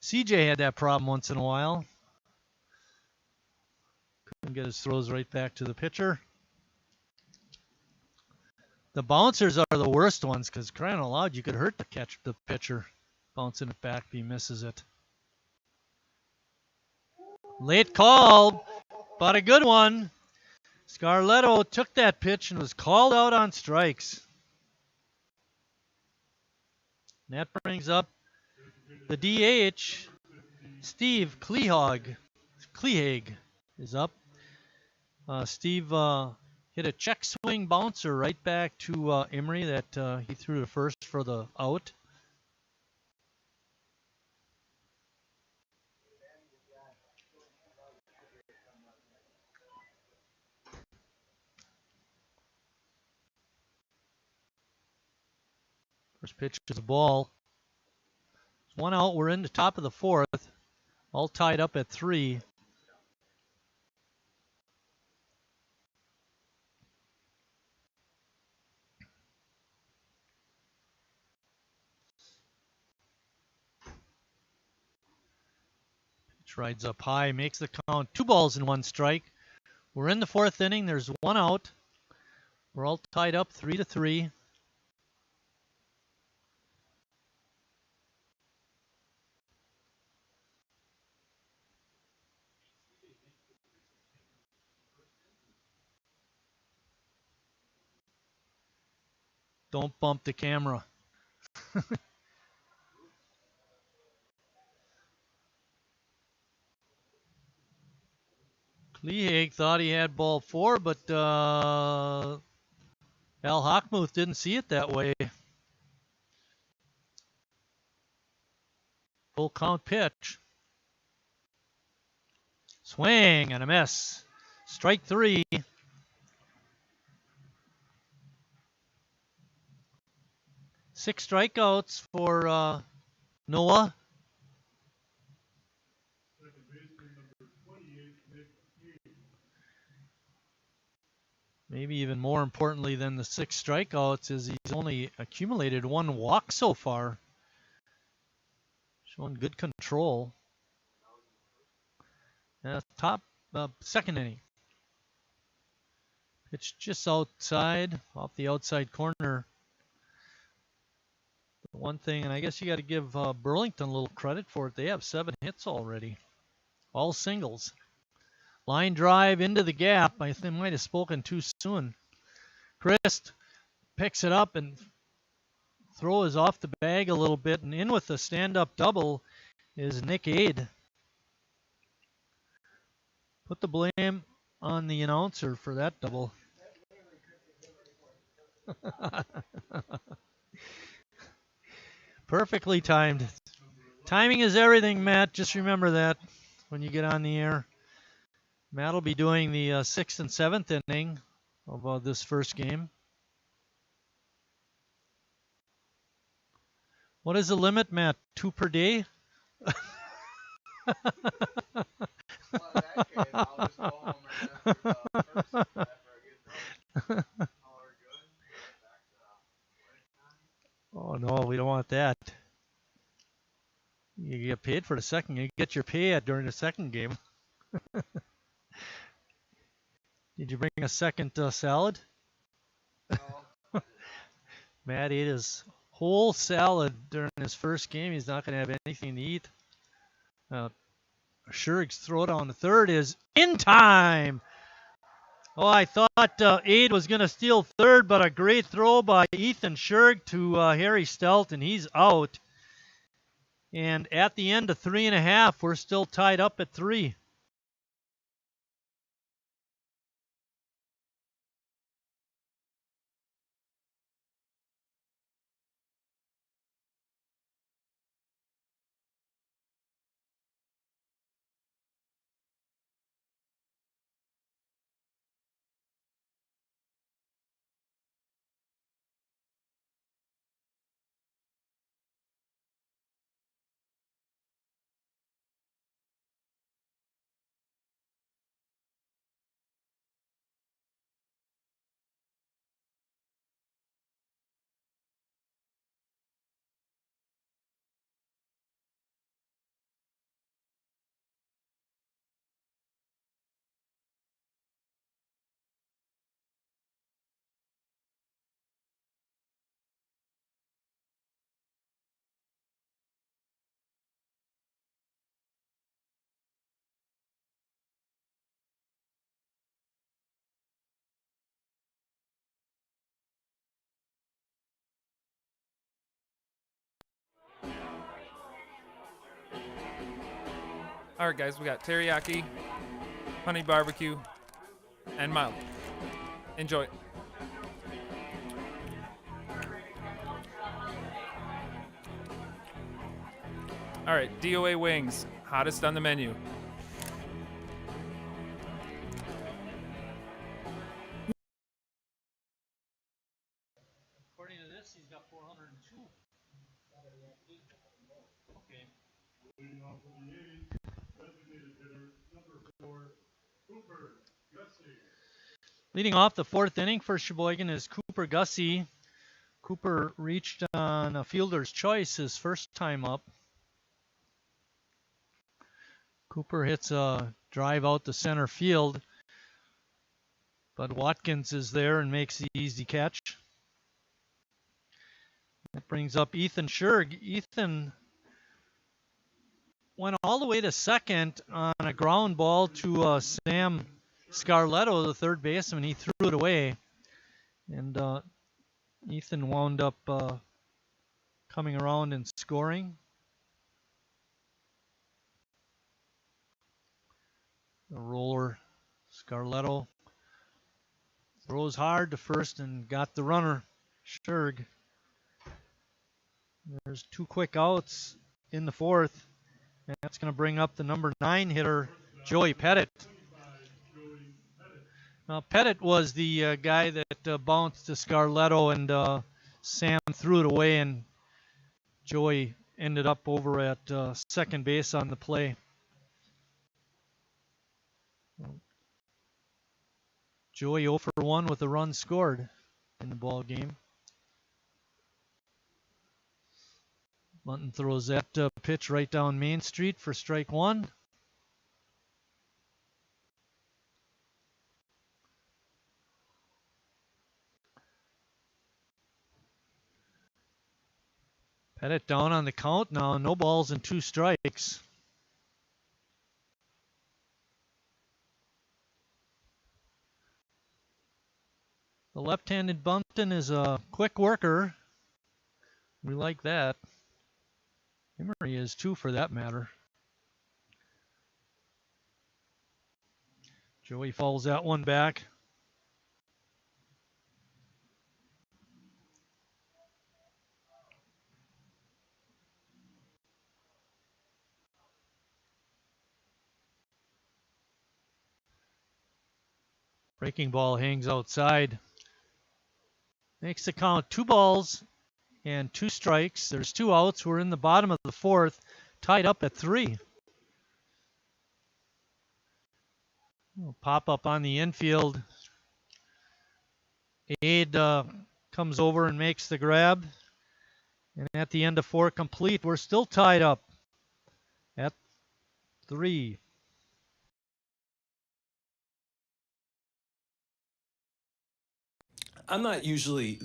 CJ had that problem once in a while. Couldn't get his throws right back to the pitcher. The bouncers are the worst ones because crying out loud, you could hurt the pitcher. Bouncing it back, he misses it. Late call, but a good one. Scarletto took that pitch and was called out on strikes. And that brings up the DH, Steve Klehag is up. Steve hit a check swing bouncer right back to Emery that he threw to first for the out. First pitch is a ball. One out. We're in the top of the fourth. All tied up at 3. Pitch rides up high, makes the count. 2 balls and 1 strike. We're in the fourth inning. There's 1 out. We're all tied up 3-3. Don't bump the camera. Klehag thought he had ball 4, but Al Hockmuth didn't see it that way. Full count pitch. Swing and a miss. Strike 3. 6 strikeouts for Noah. Second baseman number 28, Nick Aid. Maybe even more importantly than the 6 strikeouts is he's only accumulated 1 walk so far. Showing good control. Top second inning. Pitch just outside, off the outside corner. One thing, and I guess you got to give Burlington a little credit for it. They have 7 hits already, all singles. Line drive into the gap. I think I might have spoken too soon. Christ picks it up and throws off the bag a little bit, and in with the stand-up double is Nick Aid. Put the blame on the announcer for that double. Perfectly timed. Timing is everything, Matt. Just remember that when you get on the air. Matt will be doing the 6th and 7th inning of this first game. What is the limit, Matt? 2 per day? Well, in that case, I'll just go home right after the first, after I get done. Oh, we're good. Back to Oh, no, we don't want that. You get paid for the second. You get your pay during the second game. Did you bring a second salad? no. Matt ate his whole salad during his first game. He's not going to have anything to eat. Sherg's throw down the third is in time. Oh, I thought Aid was going to steal third, but a great throw by Ethan Sherg to Harry Stelt, and he's out. And at the end of 3.5, we're still tied up at 3. All right, guys, we got teriyaki, honey barbecue, and mild. Enjoy. All right, DOA wings, hottest on the menu. According to this, he's got 402. Okay. Leading off with the A's, designated hitter number 4, Cooper Gussie. Leading off the 4th inning for Sheboygan is Cooper Gussie. Cooper reached on a fielder's choice his first time up. Cooper hits a drive out to center field, but Watkins is there and makes the easy catch. That brings up Ethan Sherg. Ethan went all the way to second on a ground ball to Sam Scarletto, the third baseman. He threw it away, and Ethan wound up coming around and scoring. A roller, Scarletto throws hard to first and got the runner, Sherg. There's 2 quick outs in the 4th, and that's going to bring up the number 9 hitter, Joey Pettit. Pettit was the guy that bounced to Scarletto and Sam threw it away, and Joey ended up over at second base on the play. Joey 0 for 1 with a run scored in the ball game. Munton throws that pitch right down Main Street for strike one. Pettit down on the count now. No balls and 2 strikes. The left-handed Bumpton is a quick worker. We like that. Emery is too, for that matter. Joey fouls that one back. Breaking ball hangs outside. Makes the count 2 balls and 2 strikes. There's 2 outs. We're in the bottom of the 4th, tied up at 3. We'll pop up on the infield. Aid comes over and makes the grab. And at the end of 4 complete, we're still tied up at 3. I'm not usually...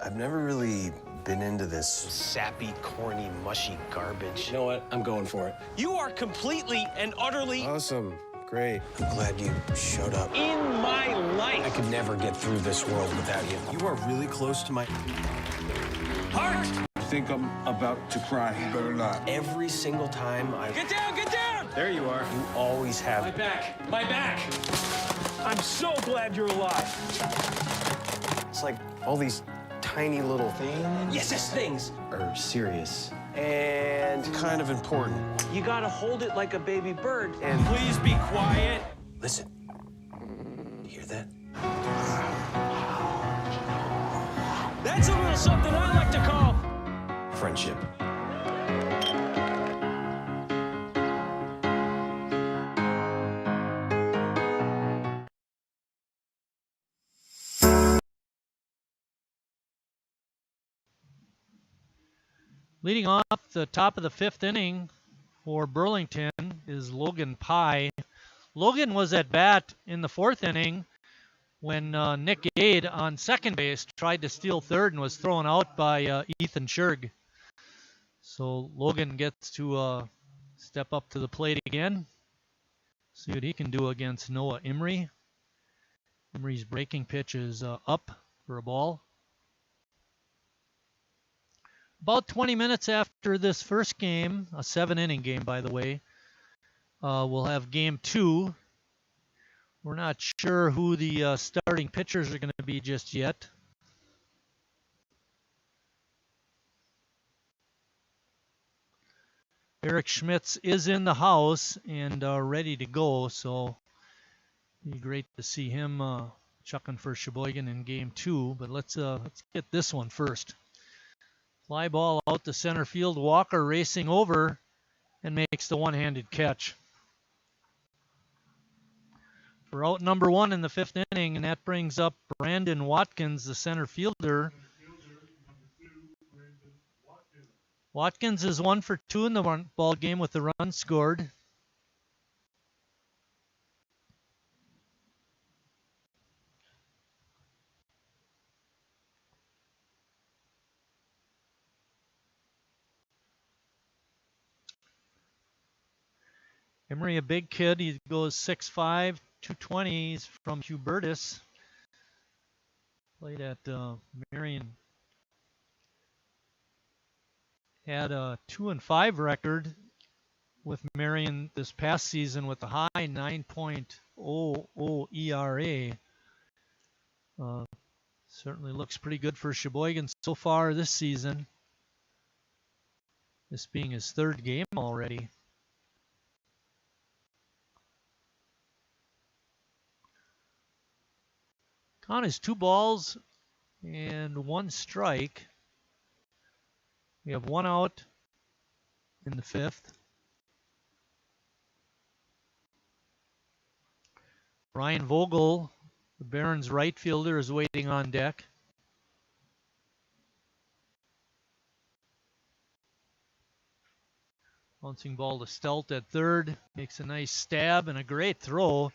I've never really been into this sappy, corny, mushy garbage. You know what? I'm going for it. You are completely and utterly Awesome. Great. I'm glad you showed up. in my life. I could never get through this world without you. You are really close to my... Heart! I think I'm about to cry. You better not. Every single time I... Get down, get down! There you are. You always have... My back, my back. I'm so glad you're alive. It's like all these tiny little things... Yes, things. ...are serious and kind of important. You gotta hold it like a baby bird. And... Please be quiet. Listen. You hear that? That's a little something I like to call Friendship. Leading off the top of the 5th inning for Burlington is Logan Pye. Logan was at bat in the 4th inning when Nick Aid on second base tried to steal third and was thrown out by Ethan Scherg. So Logan gets to step up to the plate again. See what he can do against Noah Emery. Emery's breaking pitch is up for a ball. About 20 minutes after this first game, a 7-inning game, by the way, we'll have game 2. We're not sure who the starting pitchers are going to be just yet. Eric Schmitz is in the house and ready to go, so it'd be great to see him chucking for Sheboygan in game 2. But let's get this one first. Fly ball out to center field. Walker racing over and makes the one-handed catch. For out number 1 in the 5th inning, and that brings up Brandon Watkins, the center fielder. Watkins is 1 for 2 in the ball game with the run scored. Emery, a big kid. He goes 6'5", 220. He's from Hubertus. Played at Marion. Had a 2-5 record with Marion this past season with a high 9.00 ERA. Certainly looks pretty good for Sheboygan so far this season. This being his 3rd game already. Count is 2 balls and 1 strike. We have 1 out in the 5th. Ryan Vogel, the Barons right fielder, is waiting on deck. Bouncing ball to Stelt at third. Makes a nice stab and a great throw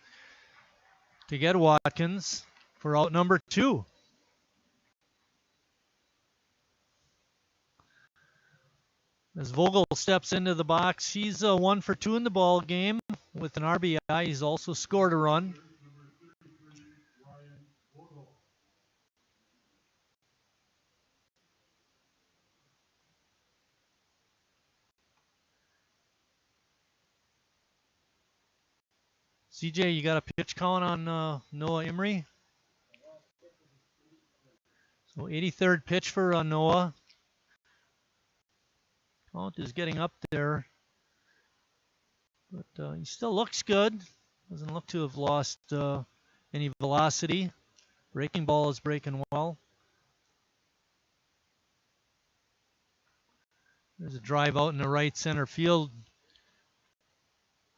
to get Watkins for out number 2. As Vogel steps into the box, he's 1 for 2 in the ball game with an RBI. He's also scored a run. CJ, you got a pitch count on Noah Emery? So 83rd pitch for Noah. Count is getting up there, but he still looks good. Doesn't look to have lost any velocity. Breaking ball is breaking well. There's a drive out in the right center field.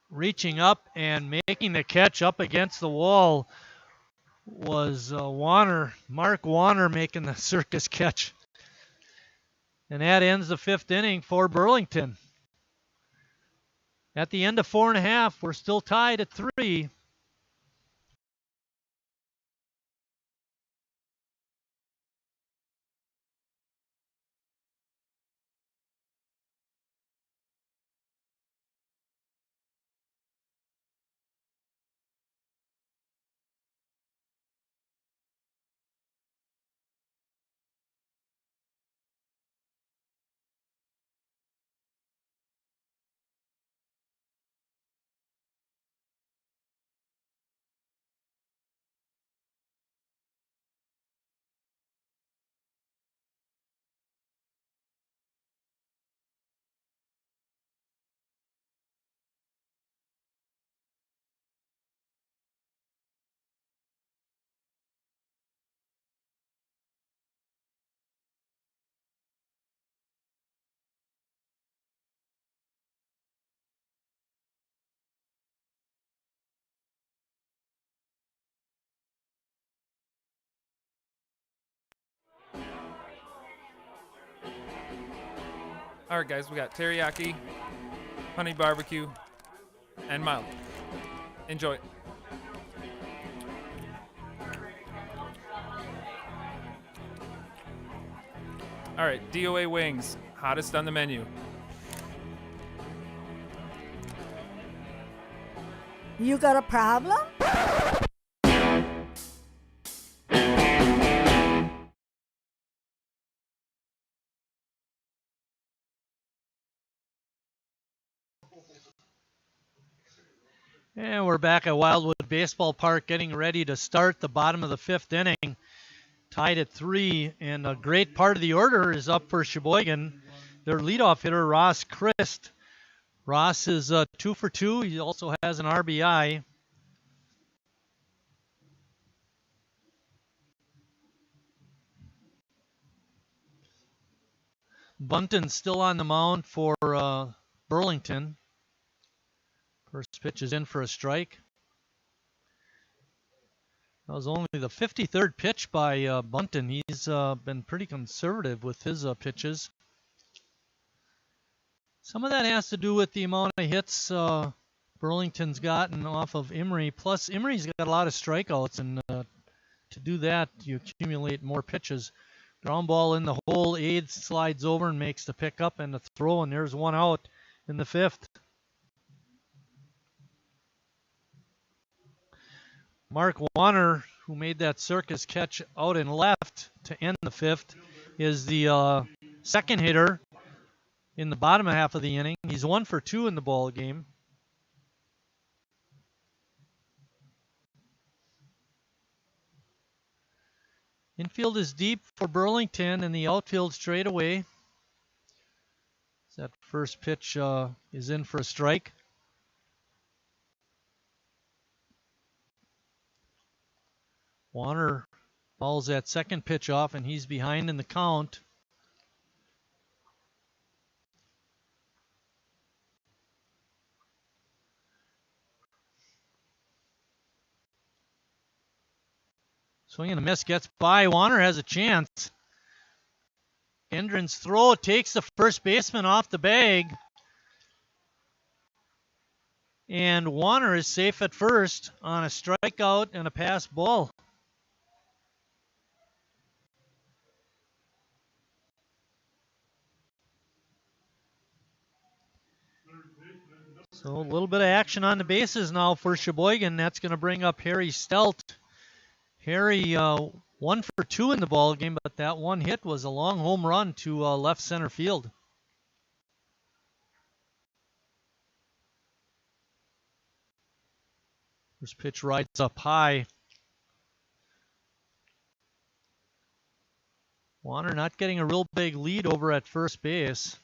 Reaching up and making the catch up against the wall was Mark Warner making the circus catch. And that ends the 5th inning for Burlington. At the end of 4 1/2, we're still tied at 3. All right, guys, we got teriyaki, honey barbecue, and mild. Enjoy. All right, DOA wings, hottest on the menu. You got a problem? And we're back at Wildwood Baseball Park getting ready to start the bottom of the 5th inning. Tied at 3, and a great part of the order is up for Sheboygan. Their leadoff hitter, Ross Christ. Ross is 2 for 2. He also has an RBI. Bunton's still on the mound for Burlington. First pitch is in for a strike. That was only the 53rd pitch by Bunton. He's been pretty conservative with his pitches. Some of that has to do with the amount of hits Burlington's gotten off of Emery. Plus, Emery's got a lot of strikeouts, and to do that, you accumulate more pitches. Ground ball in the hole. Aide slides over and makes the pickup and the throw, and there's 1 out in the 5th. Mark Warner, who made that circus catch out and left to end the 5th, is the second hitter in the bottom half of the inning. He's 1 for 2 in the ball game. Infield is deep for Burlington, and the outfield straight away. That first pitch is in for a strike. Warner Fouls that second pitch off, and he's behind in the count. Swing and a miss, gets by. Warner has a chance. Gendron's throw takes the first baseman off the bag. And Warner is safe at first on a strikeout and a pass ball. So a little bit of action on the bases now for Sheboygan. That's going to bring up Harry Stelt. Harry 1 for 2 in the ball game, but that one hit was a long home run to left center field. First pitch rides up high. Warner not getting a real big lead over at first base.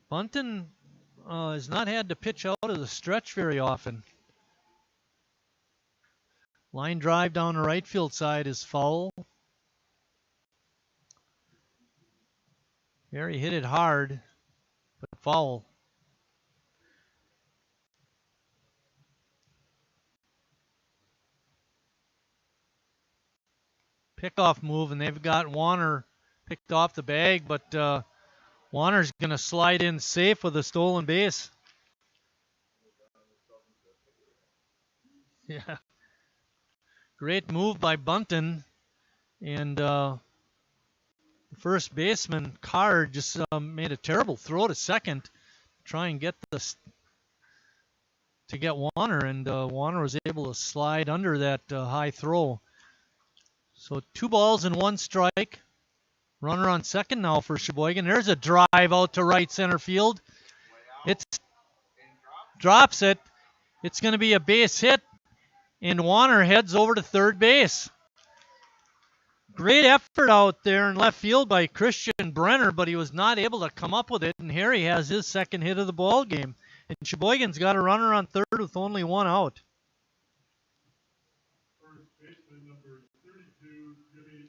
Bunton has not had to pitch out of the stretch very often. Line drive down the right field side is foul. Harry hit it hard, but foul. Pickoff move, and they've got Warner picked off the bag, but Warner's going to slide in safe with a stolen base. Yeah. Great move by Bunton. And the first baseman, Carr, just made a terrible throw to second. Try and get this to get Warner, and Warner was able to slide under that high throw. So 2 balls and 1 strike. Runner on second now for Sheboygan. There's a drive out to right center field. It drops it. It's going to be a base hit, and Warner heads over to third base. Great effort out there in left field by Christian Brenner, but he was not able to come up with it, and Harry has his second hit of the ball game. And Sheboygan's got a runner on third with only 1 out. First baseman number 32, Jimmy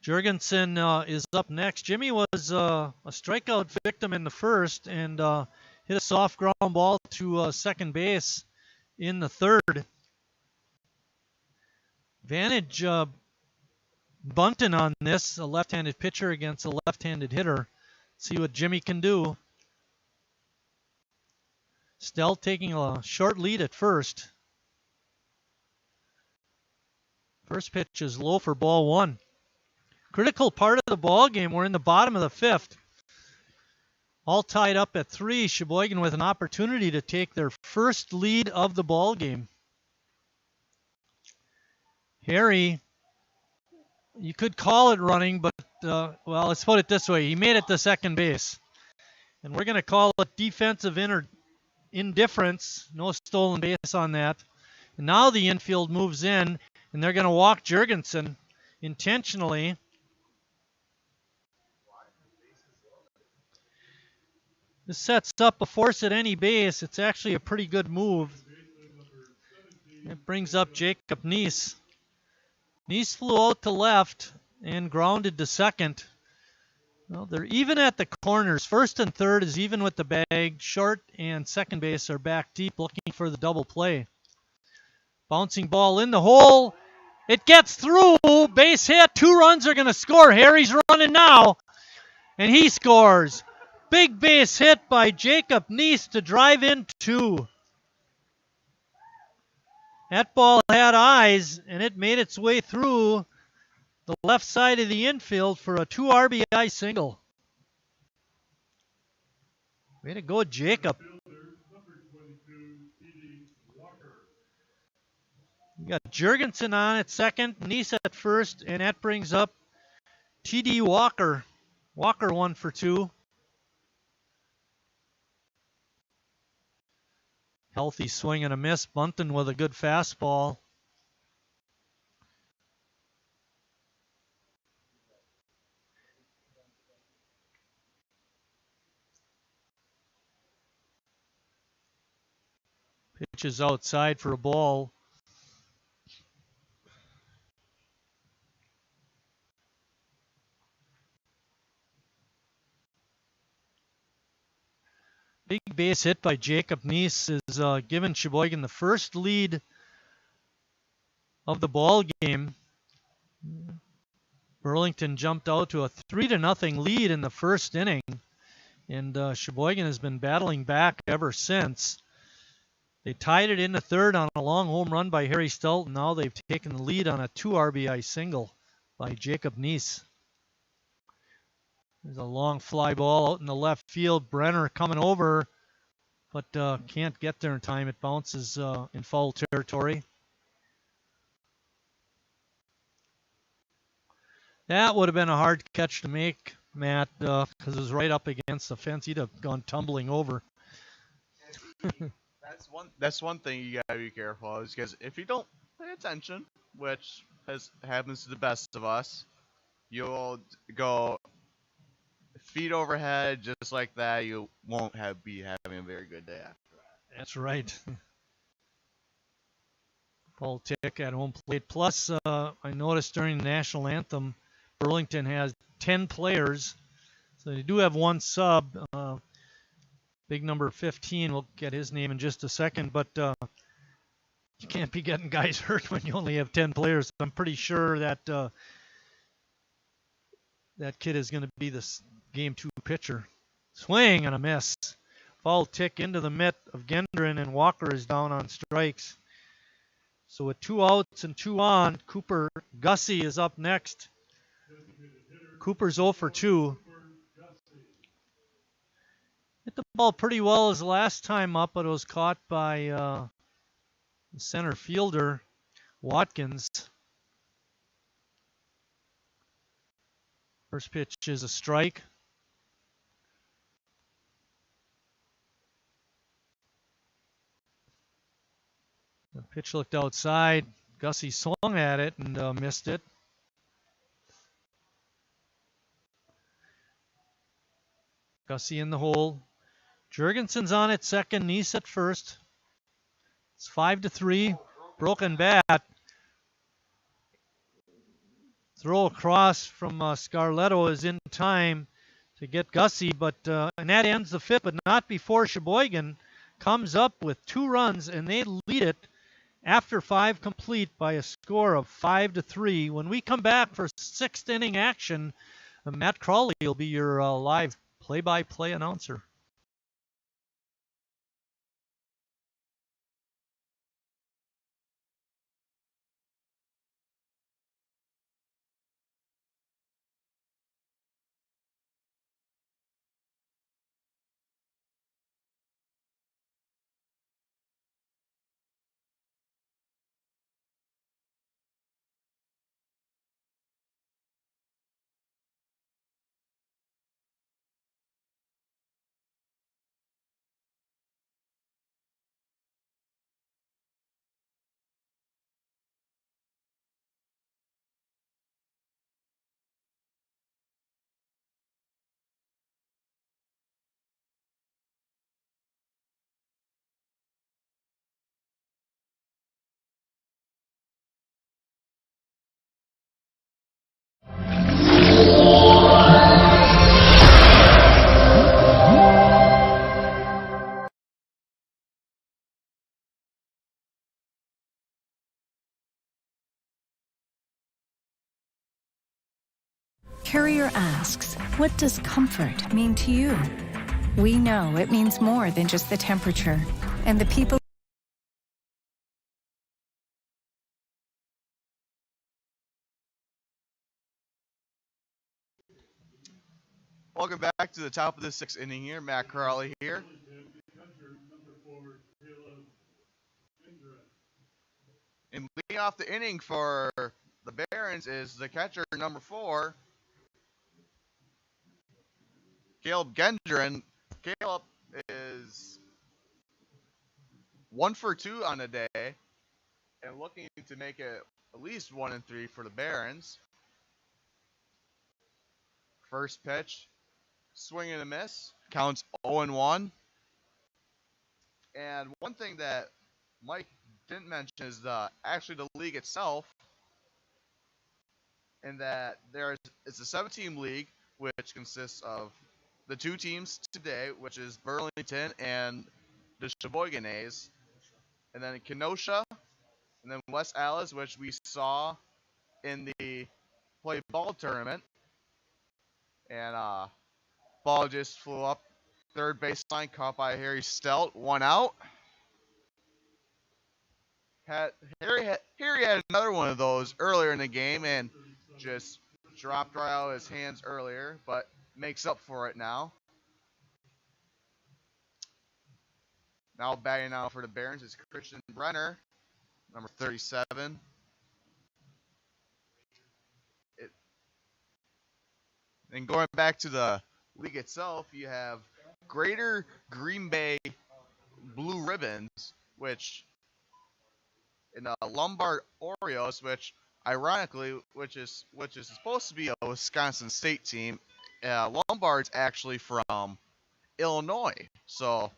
Jurgensen is up next. Jimmy was a strikeout victim in the first and hit a soft ground ball to second base in the third. Advantage Bunton on this, a left-handed pitcher against a left-handed hitter. See what Jimmy can do. Stelt taking a short lead at first. First pitch is low for ball 1. Critical part of the ball game. We're in the bottom of the 5th. All tied up at 3. Sheboygan with an opportunity to take their first lead of the ball game. Harry, you could call it running, but, well, let's put it this way. He made it to second base. And we're going to call it defensive indifference. No stolen base on that. And now the infield moves in, and they're going to walk Jurgensen intentionally. This sets up a force at any base. It's actually a pretty good move. It brings up Jacob Neese. Neese flew out to left and grounded to second. Well, they're even at the corners. First and third is even with the bag. Short and second base are back deep looking for the double play. Bouncing ball in the hole. It gets through. Base hit. 2 runs are going to score. Harry's running now. And he scores. Big base hit by Jacob Neese to drive in 2. That ball had eyes, and it made its way through the left side of the infield for a 2 RBI single. Way to go, Jacob. You got Jurgensen on at second, Neese at first, and that brings up T.D. Walker. Walker 1 for 2. Healthy swing and a miss. Bunton with a good fastball. Pitch is outside for a ball. Big base hit by Jacob Neese is giving Sheboygan the first lead of the ball game. Burlington jumped out to a 3-0 lead in the first inning, and Sheboygan has been battling back ever since. They tied it in the third on a long home run by Harry Stout, and now they've taken the lead on a 2 RBI single by Jacob Neese. There's a long fly ball out in the left field. Brenner coming over, but can't get there in time. It bounces in foul territory. That would have been a hard catch to make, Matt, because it was right up against the fence. He'd have gone tumbling over. That's one thing you gotta be careful of, is because if you don't pay attention, which happens to the best of us, you'll go feet overhead just like that. You won't be having a very good day after that. That's right. Full tick at home plate. Plus, I noticed during the national anthem, Burlington has 10 players, so they do have one sub. Big number 15, we'll get his name in just a second, but you can't be getting guys hurt when you only have 10 players. I'm pretty sure that that kid is going to be the game 2 pitcher. Swing and a miss. Foul tick into the mitt of Gendron, and Walker is down on strikes. So with 2 outs and 2 on, Cooper Gussie is up next. Cooper's 0 for 2. Hit the ball pretty well his last time up, but it was caught by the center fielder, Watkins. First pitch is a strike. The pitch looked outside. Gussie swung at it and missed it. Gussie in the hole. Jurgensen's on at second, Neese at first. It's 5-3. Broken bat. Throw across from Scarletto is in time to get Gussie, but and that ends the fifth, but not before Sheboygan comes up with 2 runs, and they lead it after 5 complete by a score of 5-3. When we come back for 6th inning action, Matt Crawley will be your live play-by-play announcer. Carrier asks, what does comfort mean to you? We know it means more than just the temperature and the people. Welcome back to the top of the 6th inning here. Matt Crawley here. And leading off the inning for the Barons is the catcher, number 4, Caleb Gendron. Caleb is 1 for 2 on the day and looking to make it at least 1-3 for the Barons. First pitch, swing and a miss, counts 0-1. And one thing that Mike didn't mention is actually the league itself, in that it's a 7-team league which consists of the 2 teams today, which is Burlington and the Sheboygan A's, and then Kenosha, and then West Allis, which we saw in the play ball tournament, and ball just flew up third baseline, caught by Harry Stelt, 1 out. Harry had another one of those earlier in the game and just dropped right out of his hands earlier, but makes up for it now. Now batting now for the Barons is Christian Brenner, number 37. And going back to the league itself, you have Greater Green Bay Blue Ribbons, which in the Lombard Orioles, which ironically, which is supposed to be a Wisconsin State team. Lombard's actually from Illinois, so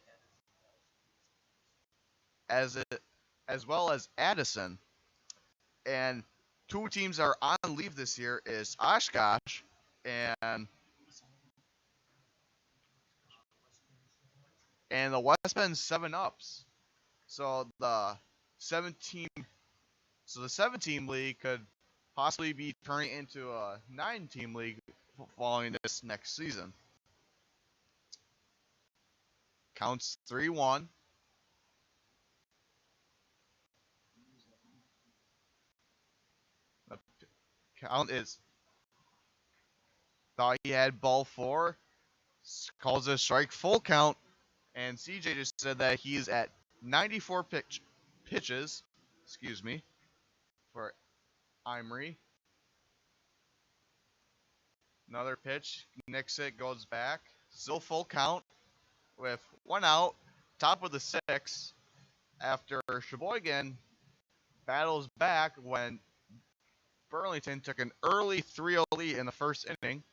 as well as Addison, and 2 teams that are on leave this year is Oshkosh and the West Bend 7-Ups. So the 7-team league could possibly be turning into a 9-team league following this next season. Counts 3-1. The count is thought he had ball 4, calls it a strike, full count, and CJ just said that he is at 94 pitches, for Emery. Another pitch, nicks it, goes back, still full count with 1 out, top of the 6th, after Sheboygan battles back when Burlington took an early 3-0 lead in the first inning.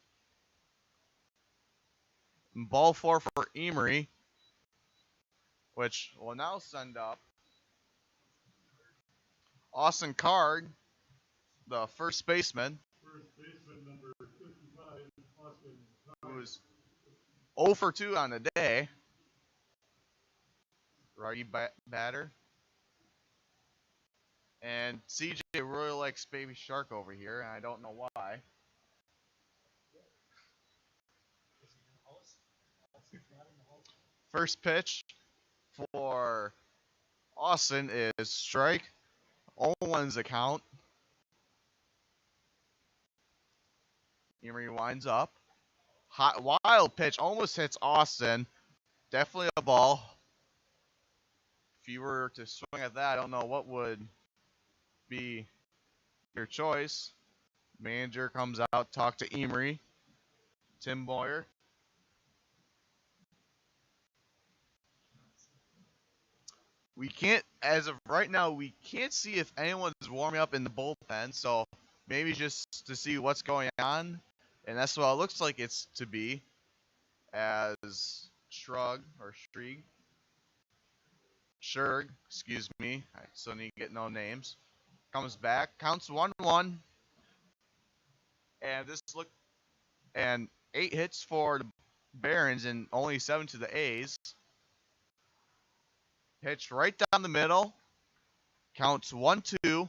Ball 4 for Emery, which will now send up Austin Card, the first baseman, Number 55, Austin Card. who's 0 for 2 on the day. Righty batter. And CJ really likes Baby Shark over here, and I don't know why. First pitch for Austin is strike. 0-1's the count. Emery winds up. Hot wild pitch almost hits Austin. Definitely a ball. If you were to swing at that, I don't know what would be your choice. Manager comes out, talk to Emery. Tim Boyer. We can't, as of right now, we can't see if anyone's warming up in the bullpen, so maybe just to see what's going on. And that's what it looks like it's to be, as Shrug, excuse me, I still need to get no names, comes back, counts 1-1, and 8 hits for the Barons and only 7 to the A's. Pitch right down the middle, counts 1-2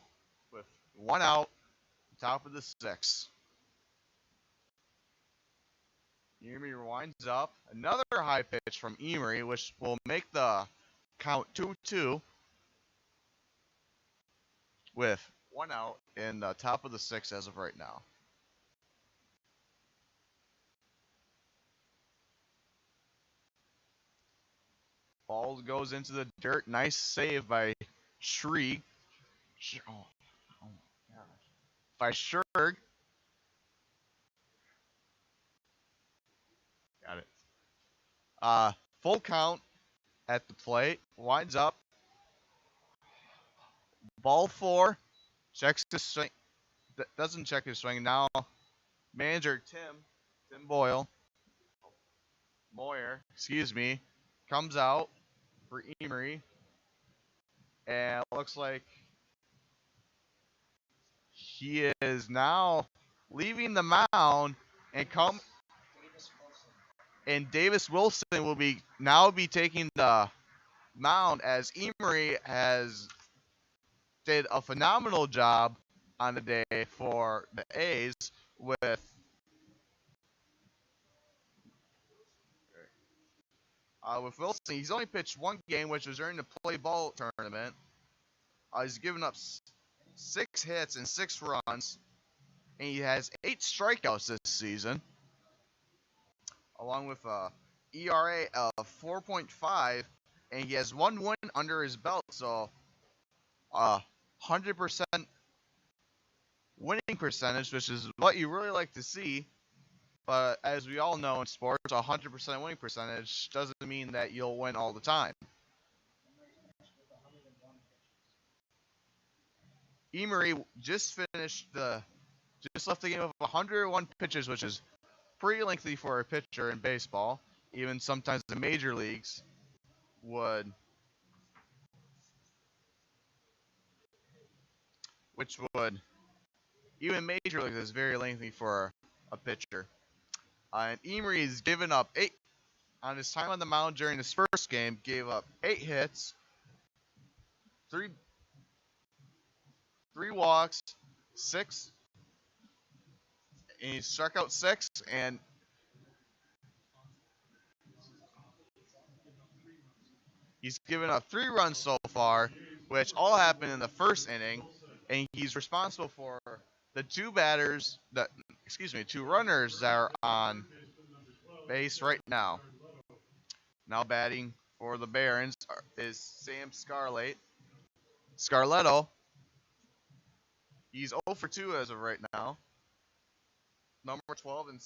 with 1 out, top of the 6th. Emery winds up. Another high pitch from Emery, which will make the count 2-2 with 1 out in the top of the 6th as of right now. Ball goes into the dirt. Nice save by Shrieg. Oh my gosh. By Scherg. Got it. Full count at the plate. Winds up. Ball 4. Checks his swing. Doesn't check his swing. Now, manager Tim Moyer, comes out for Emery. And it looks like he is now leaving the mound and Davis Wilson will be taking the mound as Emery has did a phenomenal job on the day for the A's with Wilson. He's only pitched one game, which was during the play ball tournament. He's given up 6 hits and 6 runs, and he has 8 strikeouts this season, along with a ERA of 4.5, and he has 1 win under his belt. So, 100% winning percentage, which is what you really like to see. But as we all know in sports, 100% winning percentage doesn't mean that you'll win all the time. Emery just left the game with 101 pitches, which is pretty lengthy for a pitcher in baseball. Even sometimes the major leagues would, even major leagues is very lengthy for a pitcher. And Emery has given up 8 on his time on the mound during his first game. Gave up 8 hits, 3 walks, 6, and he struck out 6, and he's given up 3 runs so far, which all happened in the first inning, and he's responsible for the 2 runners that are on base right now. Now batting for the Barons is Sam Scarletto. He's 0 for 2 as of right now. Number 12, and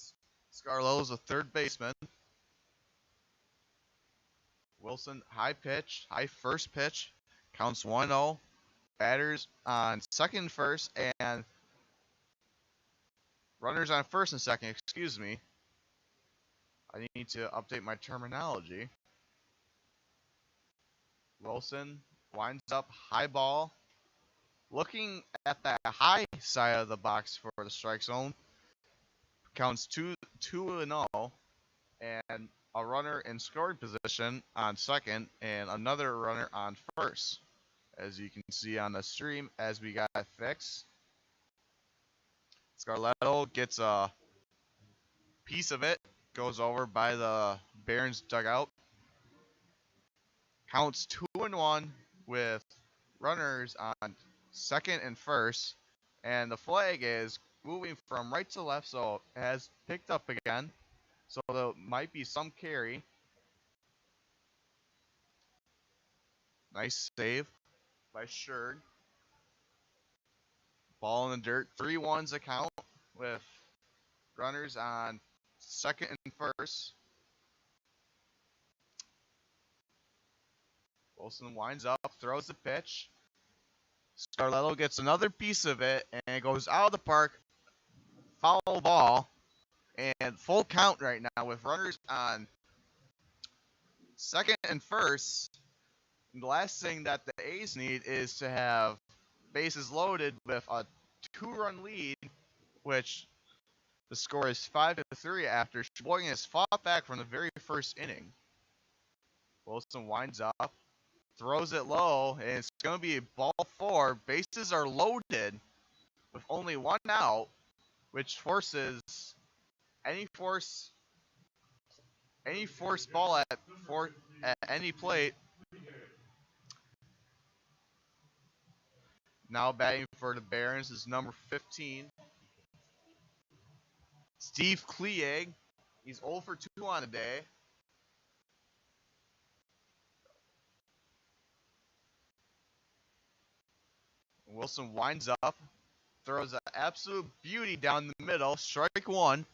Scarletto is a third baseman. Wilson, high first pitch, counts 1-0. Batters on second, first, and runners on first and second, excuse me. I need to update my terminology. Wilson winds up high ball, looking at the high side of the box for the strike zone. Counts 2-0, and a runner in scoring position on second, and another runner on first. As you can see on the stream, as we got fixed. Scarletto gets a piece of it, goes over by the Barons dugout. Counts 2-1 with runners on second and first, and the flag is moving from right to left, so it has picked up again. So there might be some carry. Nice save by Sherd. Ball in the dirt. 3-1's a count with runners on second and first. Wilson winds up, throws the pitch. Scarletto gets another piece of it, and it goes out of the park. Foul ball, and full count right now with runners on second and first. And the last thing that the A's need is to have bases loaded with a 2-run lead, which the score is 5-3 after Sheboygan has fought back from the very first inning. Wilson winds up, throws it low, and it's going to be a ball 4. Bases are loaded with only 1 out, which forces any force ball at any plate. Now batting for the Barons is number 15, Steve Klieg. He's 0 for 2 on the day. Wilson winds up, throws an absolute beauty down the middle, strike 1.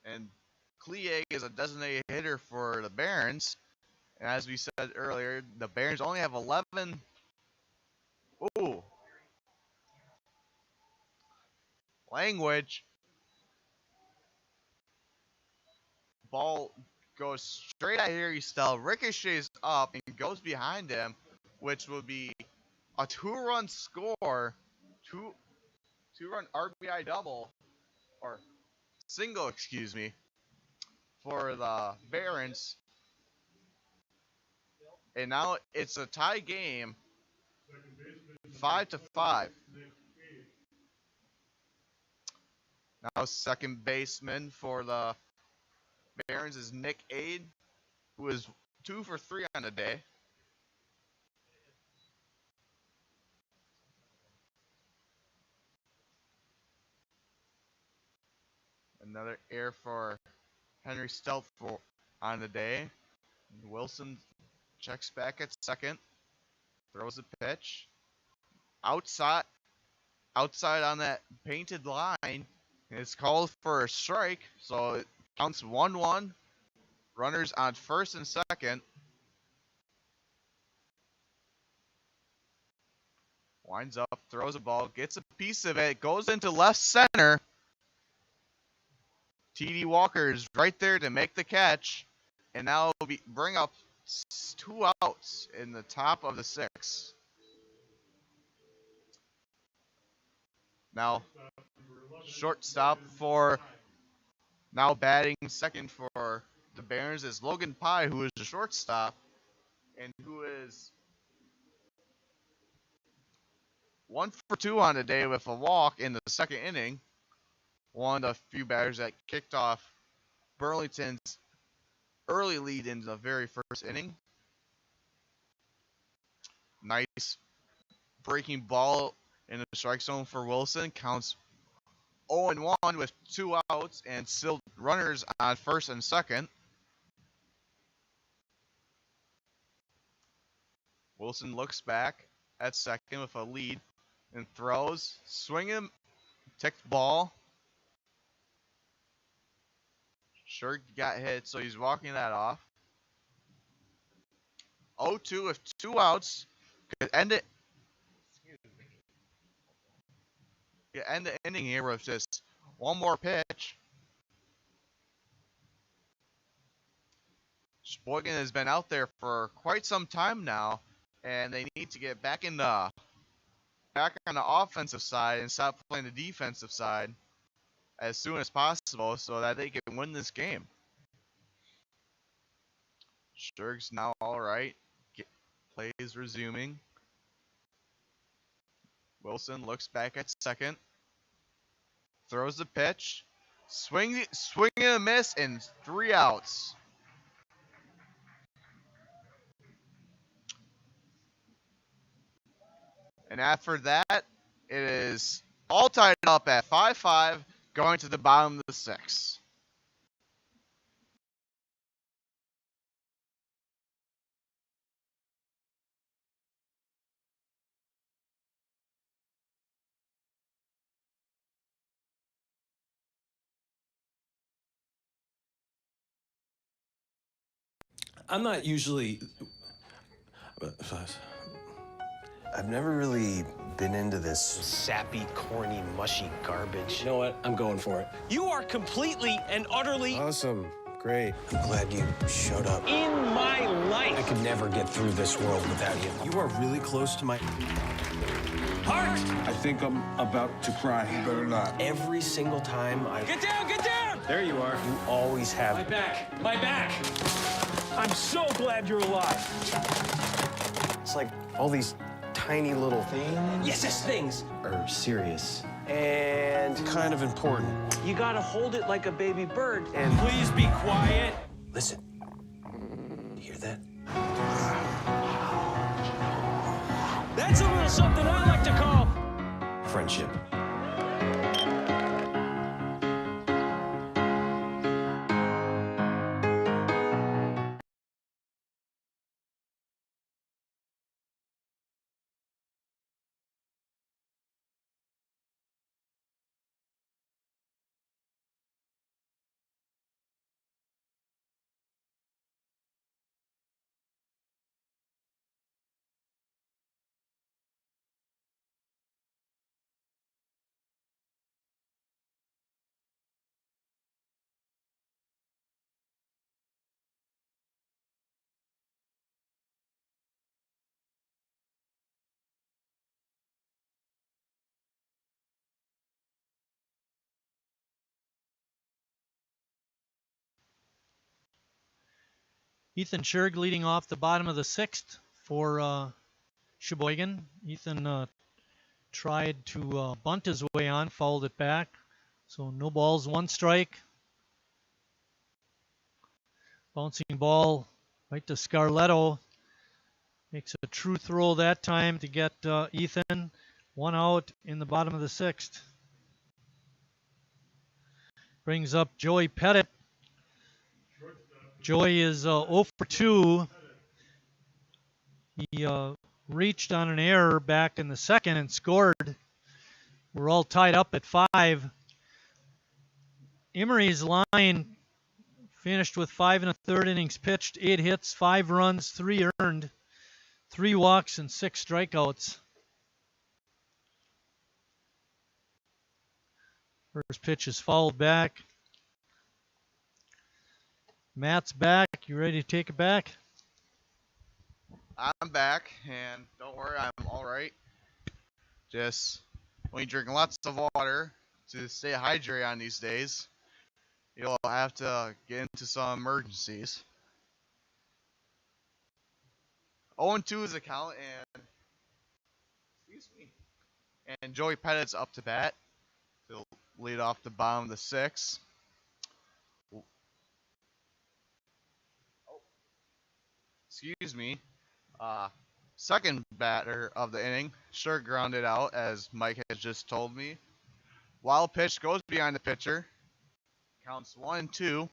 And Klieg is a designated hitter for the Barons. And as we said earlier, the Barons only have 11. Ooh. Language. Ball goes straight at Harry Stell, ricochets up, and goes behind him, which will be a two-run score, two-run RBI double, or single, excuse me, for the Barons. And now it's a tie game, 5-5. Now second baseman for the Barons is Nick Ade, who is 2 for 3 on the day. Another air for Henry Stelf on the day. Wilson checks back at second, throws a pitch. Outside on that painted line, it's called for a strike, so it counts 1-1. Runners on first and second. Winds up, throws a ball, gets a piece of it, goes into left center. T.D. Walker is right there to make the catch, and now bring up 2 outs in the top of the 6th. Now, shortstop for, now batting second for the Barons is Logan Pye, who is the shortstop, and who is 1 for 2 on the day with a walk in the second inning. One of the few batters that kicked off Burlington's early lead in the very first inning. Nice breaking ball in the strike zone for Wilson. Counts 0-1 with 2 outs and still runners on first and second. Wilson looks back at second with a lead and throws, swinging, ticked ball. Sure got hit, so he's walking that off. 0-2 with 2 outs. Could end it. Could end the inning here with just one more pitch. Sheboygan has been out there for quite some time now, and they need to get back on the offensive side and stop playing the defensive side as soon as possible so that they can win this game. Sturg's now all right. Play is resuming. Wilson looks back at second. Throws the pitch. Swing and a miss, and 3 outs. And after that, it is all tied up at 5-5, going to the bottom of the 6th. I'm not usually... I've never really been into this sappy, corny, mushy garbage. You know what? I'm going for it. You are completely and utterly Awesome. Great. I'm glad you showed up. in my life. I could never get through this world without you. You are really close to my... Heart! I think I'm about to cry. You better not. Every single time I... Get down, get down! There you are. You always have... My back, my back. I'm so glad you're alive. It's like all these tiny little things... Yes, things. ...are serious and kind of important. You gotta hold it like a baby bird. And... Please be quiet. Listen. You hear that? That's a little something I like to call Friendship. Ethan Scherg leading off the bottom of the 6th for Sheboygan. Ethan tried to bunt his way on, fouled it back. So no balls, 1 strike. Bouncing ball right to Scarletto. Makes a true throw that time to get Ethan. 1 out in the bottom of the 6th. Brings up Joey Pettit. Joey is 0 for 2. He reached on an error back in the 2nd and scored. We're all tied up at 5. Emery's line finished with 5 1/3 innings pitched, 8 hits, 5 runs, 3 earned, 3 walks, and 6 strikeouts. First pitch is fouled back. Matt's back. You ready to take it back? I'm back, and don't worry, I'm all right. Just when you drink lots of water to stay hydrated on these days, you'll have to get into some emergencies. 0-2 is the count, and excuse me. And Joey Pettit's up to bat to lead off the bottom of the 6th. Excuse me. Second batter of the inning, sure grounded out, as Mike has just told me. Wild pitch goes behind the pitcher. Counts 1-2.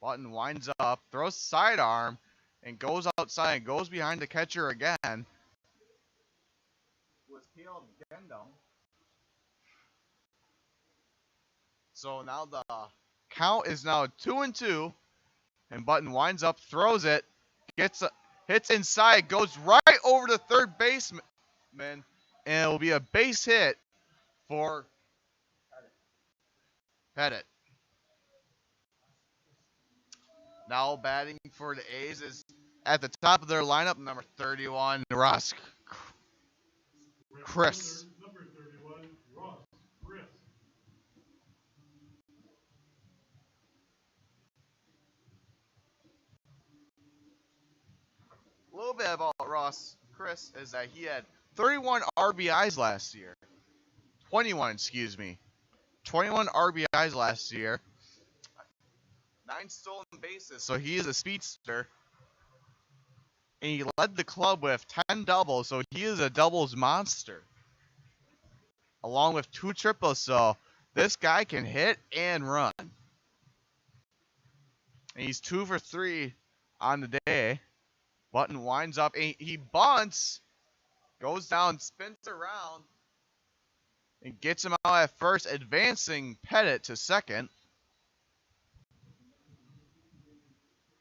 Button winds up, throws sidearm, and goes outside and goes behind the catcher again. Was Caleb Gendum. So now the count is now 2-2, and Button winds up, throws it, hits inside, goes right over the third baseman, and it will be a base hit for Pettit. Now batting for the A's is at the top of their lineup, number 31, Ross Chris. Number 31, Ross Chris. A little bit about Ross Chris is that he had 31 RBIs last year. 21, excuse me. 21 RBIs last year. 9 stolen bases, so he is a speedster. And he led the club with 10 doubles, so he is a doubles monster. Along with 2 triples, so this guy can hit and run. And he's 2 for 3 on the day. Button winds up, and he bunts, goes down, spins around, and gets him out at first, advancing Pettit to second.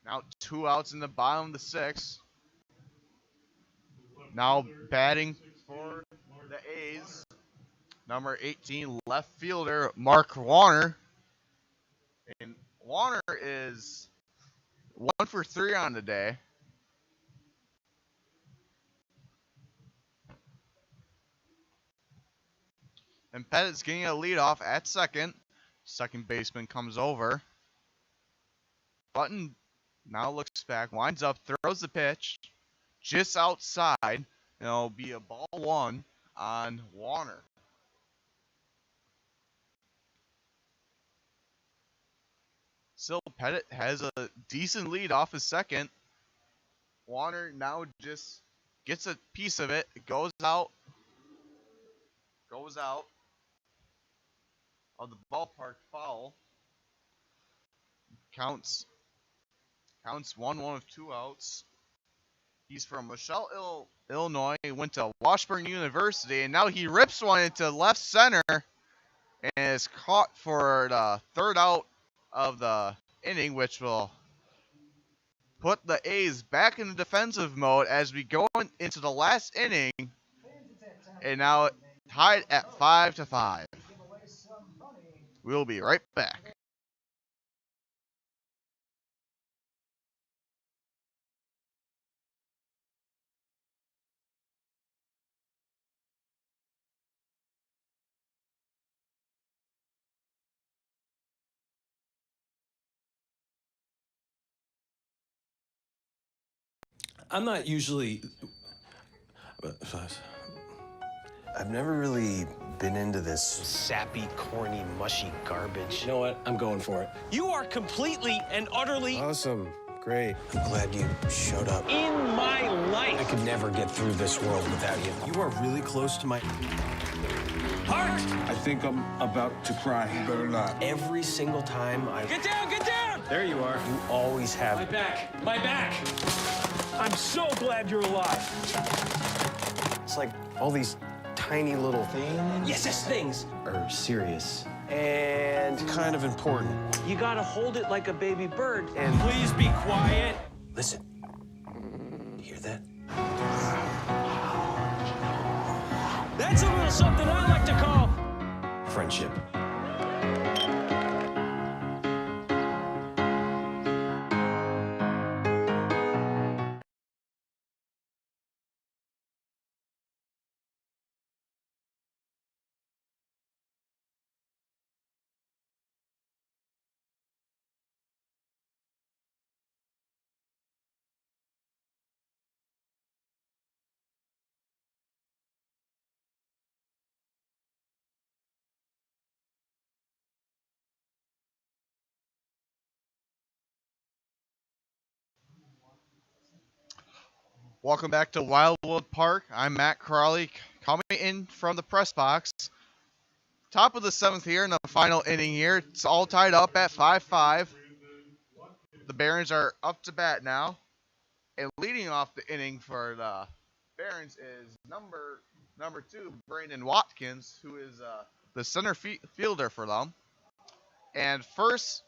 Now 2 outs in the bottom of the 6th. Now batting for the A's, number 18, left fielder Mark Warner. And Warner is 1 for 3 on the day. And Pettit's getting a leadoff at second. Second baseman comes over. Button now looks back, winds up, throws the pitch just outside, and it'll be a ball 1 on Warner. Still, Pettit has a decent lead off his second. Warner now just gets a piece of it, goes out of the ballpark, foul. Counts 1-1 with 2 outs. He's from Michelle, Illinois. He went to Washburn University, and now he rips one into left center and is caught for the 3rd out of the inning, which will put the A's back in the defensive mode as we go into the last inning, and now tied at 5-5. We'll be right back. I'm not usually. I've never really been into this sappy, corny, mushy garbage. You know what? I'm going for it. You are completely and utterly awesome. Great. I'm glad you showed up. In my life. I could never get through this world without you. You are really close to my heart. I think I'm about to cry. You better not. Every single time I Get down! Get down! There you are. You always have My back! My back! I'm so glad you're alive. It's like all these tiny little things. Yes, things are serious and kind of important. You gotta hold it like a baby bird. And Please be quiet. listen, you hear that? That's a little something I like to call Friendship. Welcome back to Wildwood Park. I'm Matt Crawley, coming in from the press box. Top of the 7th here in the final inning here. It's all tied up at 5-5. The Barons are up to bat now. And leading off the inning for the Barons is number 2, Brandon Watkins, who is the center fielder for them. And first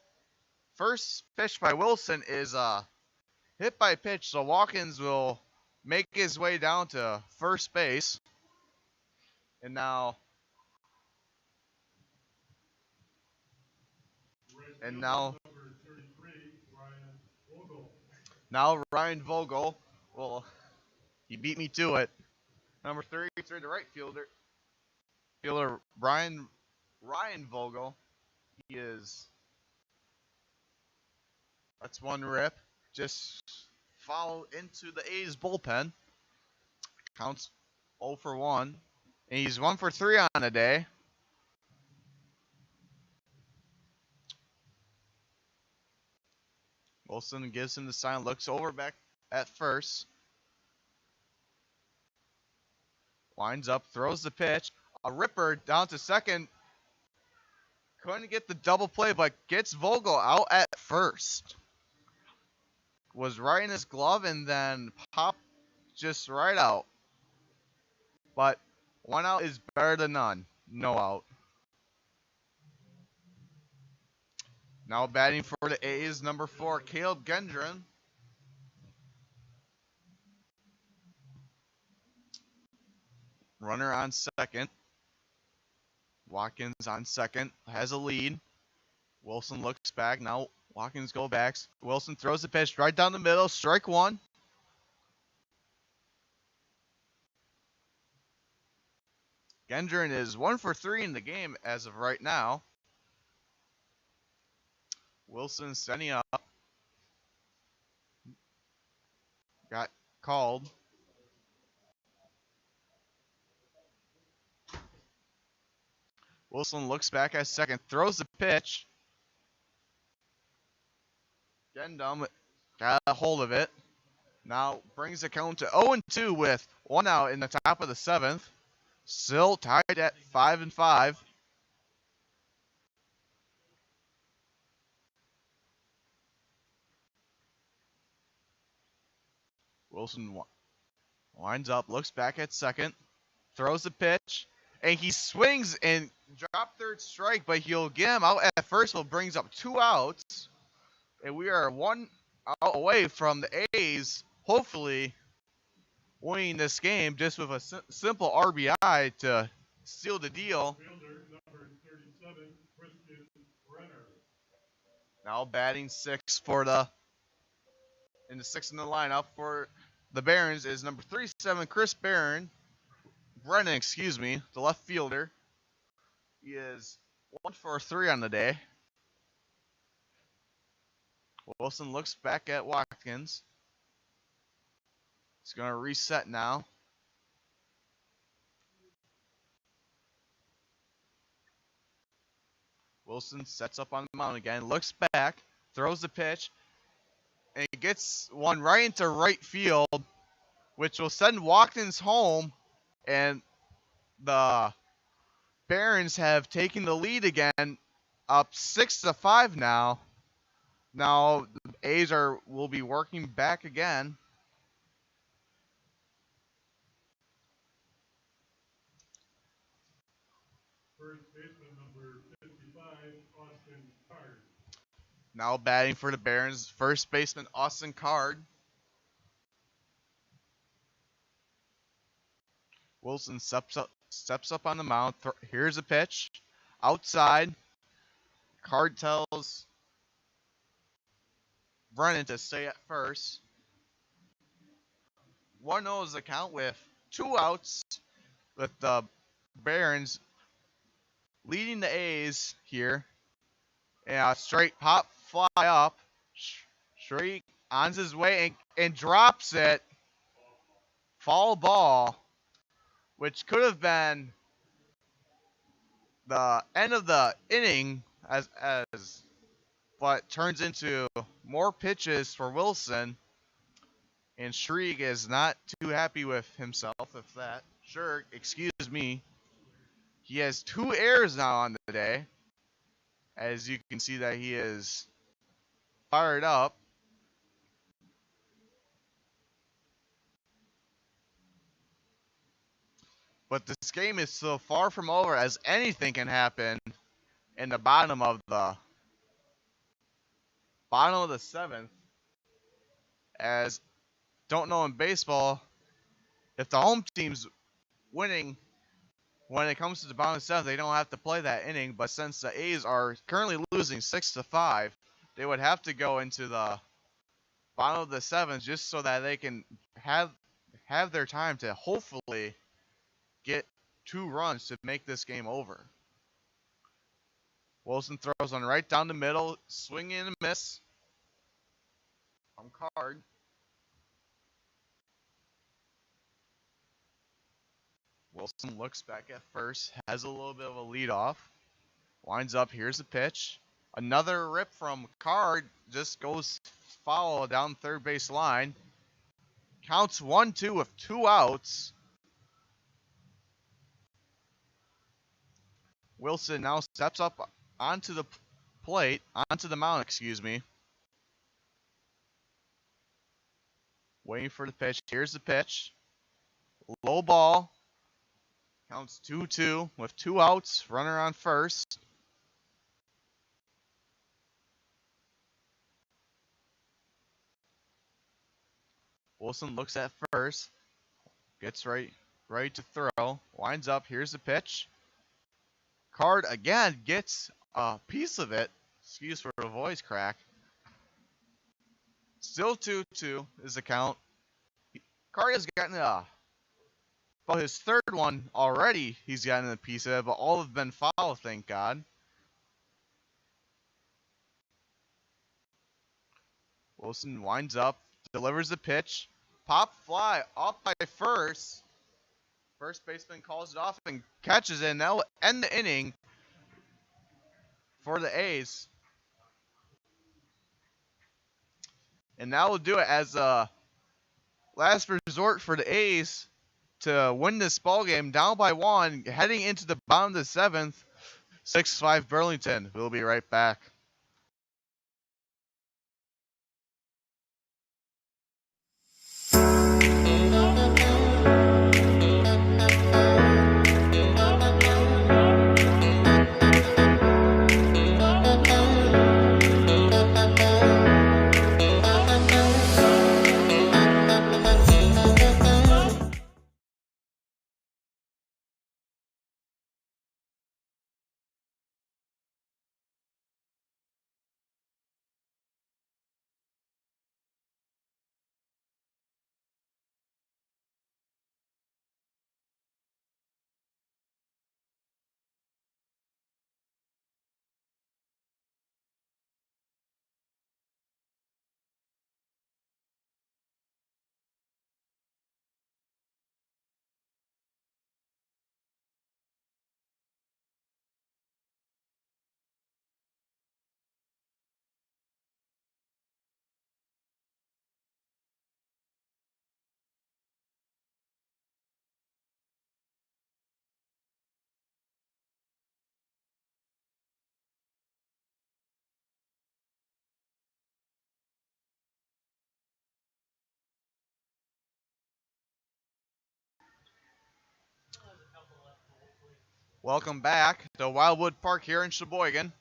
pitch by Wilson is hit by pitch, so Watkins will make his way down to first base. And now Ryan Vogel, well, he beat me to it. Number 3, the right fielder. Ryan Vogel. That's one rip. Just follow into the A's bullpen. Counts 0 for 1. And he's 1 for 3 on the day. Wilson gives him the sign, looks over back at first. Winds up, throws the pitch. A ripper down to second. Couldn't get the double play, but gets Vogel out at first. Was right in his glove and then popped just right out. But 1 out is better than none. No out. Now batting for the A's, number 4, Caleb Gendron. Runner on second. Watkins on second. Has a lead. Wilson looks back. Now Watkins go back. Wilson throws the pitch right down the middle. Strike 1. Gendron is 1 for 3 in the game as of right now. Wilson setting up. Got called. Wilson looks back at second. Throws the pitch. Gendron got a hold of it. Now brings the count to 0-2 with 1 out in the top of the 7th. Still tied at 5-5. Wilson winds up, looks back at second, throws the pitch, and he swings and drop third strike, but he'll get him out at first, which brings up 2 outs. And we are 1 out away from the A's, hopefully winning this game just with a simple RBI to seal the deal. Now batting 6 in the 6th in the lineup for the Barons is number 37, Brennan, the left fielder. He is 1 for 3 on the day. Wilson looks back at Watkins. It's going to reset now. Wilson sets up on the mound again, looks back, throws the pitch, and gets one right into right field, which will send Watkins home, and the Barons have taken the lead again, up 6-5 now. Now the A's will be working back again. First baseman number 55, Austin Card. Now batting for the Barons, first baseman Austin Card. Wilson steps up on the mound. Here's a pitch. Outside. Card tells Brennan to stay at first. 1-0 is the count with 2 outs, with the Barons leading the A's here. And a straight pop fly up. Shriek on his way and drops it. Foul ball, which could have been the end of the inning, but turns into more pitches for Wilson. And Shriek is not too happy with himself with that. Sure, excuse me. He has 2 errors now on the day. As you can see that he is fired up. But this game is so far from over, as anything can happen in the bottom of the 7th. As don't know in baseball, if the home team's winning when it comes to the bottom of the 7th, they don't have to play that inning. But since the A's are currently losing 6-5, they would have to go into the bottom of the 7th just so that they can have their time to hopefully get 2 runs to make this game over. Wilson throws one right down the middle, swing and a miss from Card. Wilson looks back at first, has a little bit of a lead off, winds up, here's the pitch. Another rip from Card, just goes foul down third base line. Counts 1-2 with 2 outs. Wilson now steps up onto the mound, excuse me. Waiting for the pitch. Here's the pitch. Low ball. Counts 2-2 with 2 outs. Runner on first. Wilson looks at first. Gets right to throw. Winds up. Here's the pitch. Card again gets a piece of it. Excuse for the voice crack. Still 2-2 is the count. Card has gotten about his 3rd one already. He's gotten a piece of it, but all have been foul, thank God. Wilson winds up, delivers the pitch. Pop fly up by first. First baseman calls it off and catches it, and that will end the inning for the A's. And that will do it as a last resort for the A's to win this ball game, down by 1, heading into the bottom of the 7th. 6-5 Burlington. We'll be right back. Welcome back to Wildwood Park here in Sheboygan.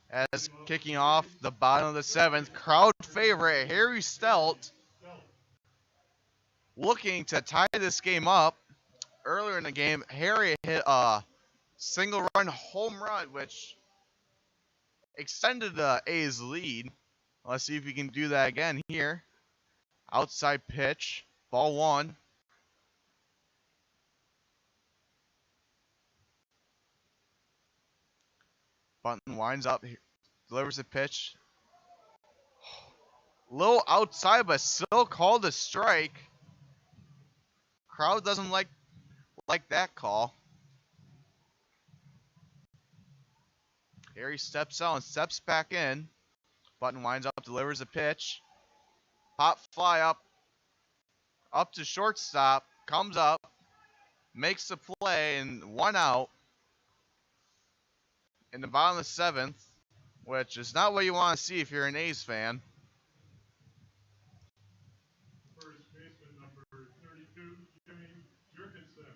As kicking off the bottom of the 7th, crowd favorite Harry Stelt looking to tie this game up. Earlier in the game, Harry hit a single run home run, which extended the A's lead. Let's see if we can do that again here. Outside pitch, ball 1. Bunton winds up, delivers a pitch. Little outside, but still called a strike. Crowd doesn't like that call. Harry steps out and steps back in. Button winds up, delivers a pitch. Pop fly up to shortstop, comes up, makes the play, and 1 out in the bottom of the 7th, which is not what you want to see if you're an A's fan. First baseman number 32, Jimmy Jurgensen.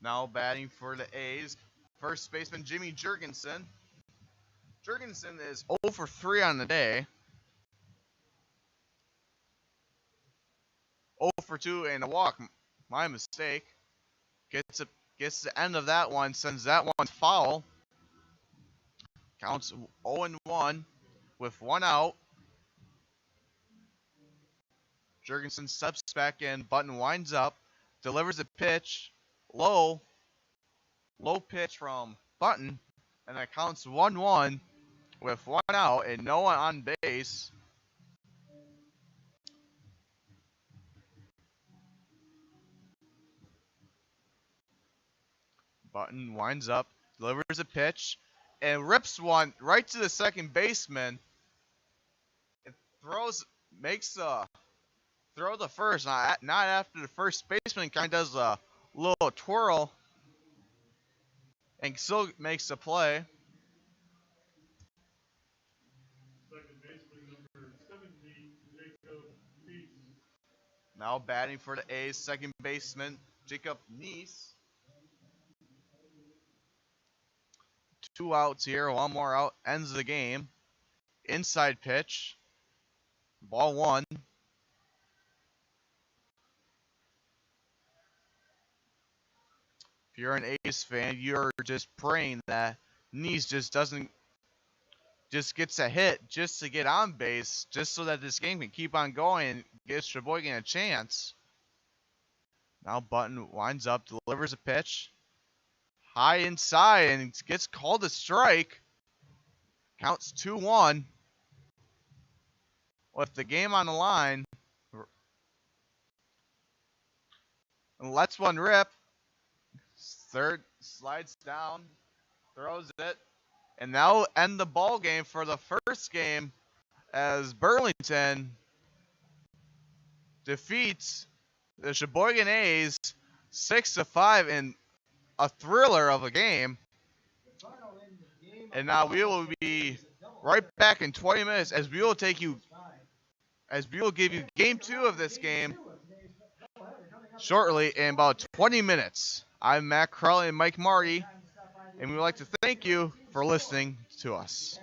Now batting for the A's, first baseman Jimmy Jurgensen. Jurgensen is 0 for 3 on the day. 0 for 2 and a walk. My mistake. Gets the end of that one, sends that one foul. Counts 0-1 with 1 out. Jurgensen steps back in. Button winds up, delivers a pitch. Low pitch from Button, and that counts 1-1 with 1 out and no one on base. Button winds up, delivers a pitch, and rips one right to the second baseman. It makes a throw the first, not after the first baseman kind of does a little twirl and still makes the play. Second baseman number 70, Jacob Neese. Now batting for the A's, second baseman Jacob Neese. 2 outs here, 1 more out, ends the game. Inside pitch, ball 1. If you're an A's fan, you're just praying that Neese just gets a hit just to get on base, just so that this game can keep on going and gives Sheboygan a chance. Now Button winds up, delivers a pitch. High inside and gets called a strike. Counts 2-1. With the game on the line. And lets one rip. Third slides down, throws it, and that'll end the ball game for the first game as Burlington defeats the Sheboygan A's 6-5 in a thriller of a game. And now we will be right back in 20 minutes as we will give you game 2 of this game shortly in about 20 minutes. I'm Matt Crowley and Mike Marty, and we would like to thank you for listening to us.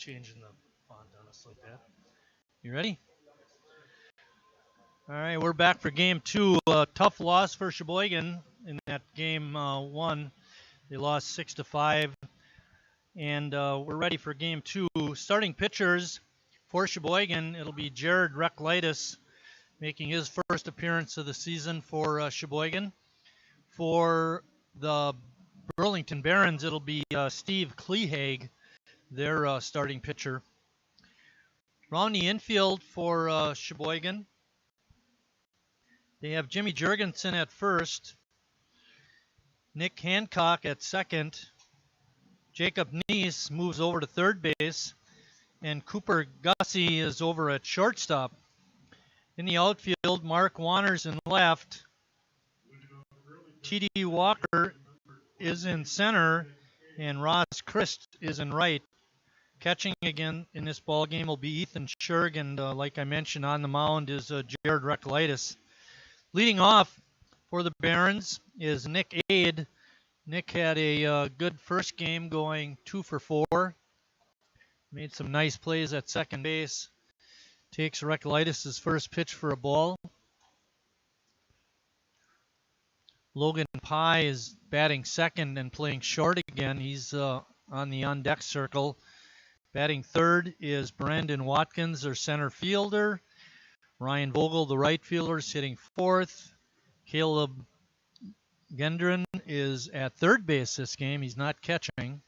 changing the font on us like that. You ready? All right, we're back for game 2. Tough loss for Sheboygan in that game 1. They lost 6-5. And we're ready for game 2. Starting pitchers for Sheboygan, it'll be Jared Reklitis making his first appearance of the season for Sheboygan. For the Burlington Barons, it'll be Steve Kleehage, their starting pitcher. Around the infield for Sheboygan, they have Jimmy Jurgensen at first, Nick Hancock at second, Jacob Neese moves over to third base, and Cooper Gussie is over at shortstop. In the outfield, Mark Wanners in left, T.D. Walker is in center, and Ross Christ is in right. Catching again in this ball game will be Ethan Scherg, and like I mentioned, on the mound is Jared Reklitis. Leading off for the Barons is Nick Aid. Nick had a good first game, going 2 for 4. Made some nice plays at second base. Takes Reklitis' first pitch for a ball. Logan Pye is batting second and playing short again. He's on the on-deck circle. Batting third is Brandon Watkins, their center fielder. Ryan Vogel, the right fielder, is hitting fourth. Caleb Gendron is at third base this game. He's not catching.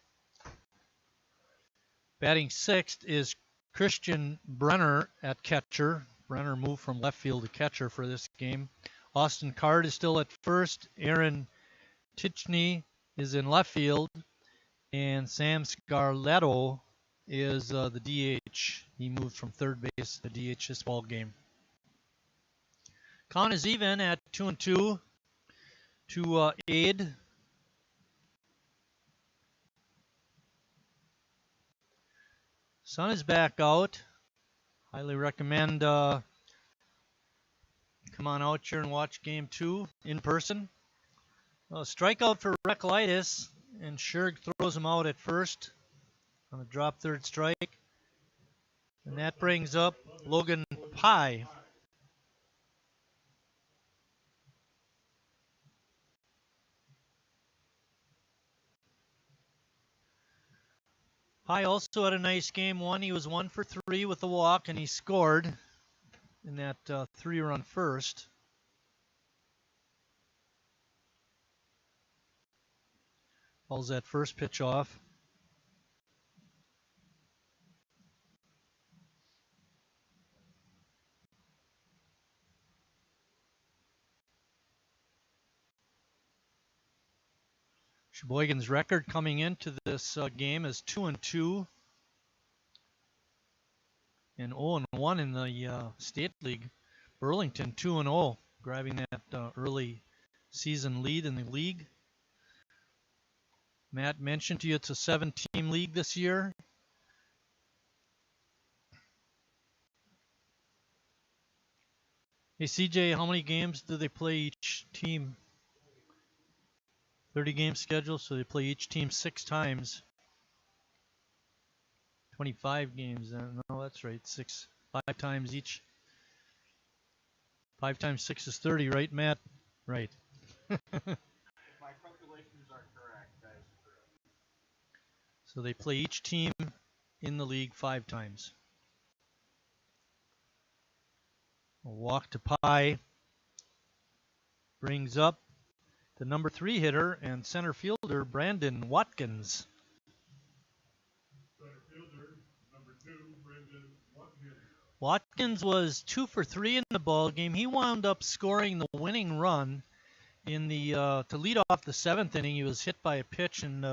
Batting sixth is Christian Brenner at catcher. Brenner moved from left field to catcher for this game. Austin Card is still at first. Aaron Tichney is in left field. And Sam Scarletto is the DH. He moved from third base to DH this ball game. Count is even at 2-2 to Aid. Sun is back out. Highly recommend come on out here and watch game 2 in person. Strikeout for Reklitis, and Scherg throws him out at first on a drop third strike. And that brings up Logan Pye. Pye also had a nice game 1. He was 1 for 3 with a walk, and he scored in that 3-run first. Fouls that first pitch off. Sheboygan's record coming into this game is 2-2 and 0-1 in the state league. Burlington 2-0, grabbing that early season lead in the league. Matt mentioned to you it's a 7-team league this year. Hey CJ, how many games do they play each team? 30 game schedule, so they play each team 6 times. 25 games. No, that's right. 5 times each. 5 times 6 is 30, right, Matt? Right. My calculations are correct. That is correct. So they play each team in the league 5 times. A walk to Pye. Brings up the number 3 hitter and center fielder, Brandon Watkins. Center fielder, number 2, Brandon Watkins. Watkins was 2 for 3 in the ball game. He wound up scoring the winning run in the to lead off the 7th inning. He was hit by a pitch and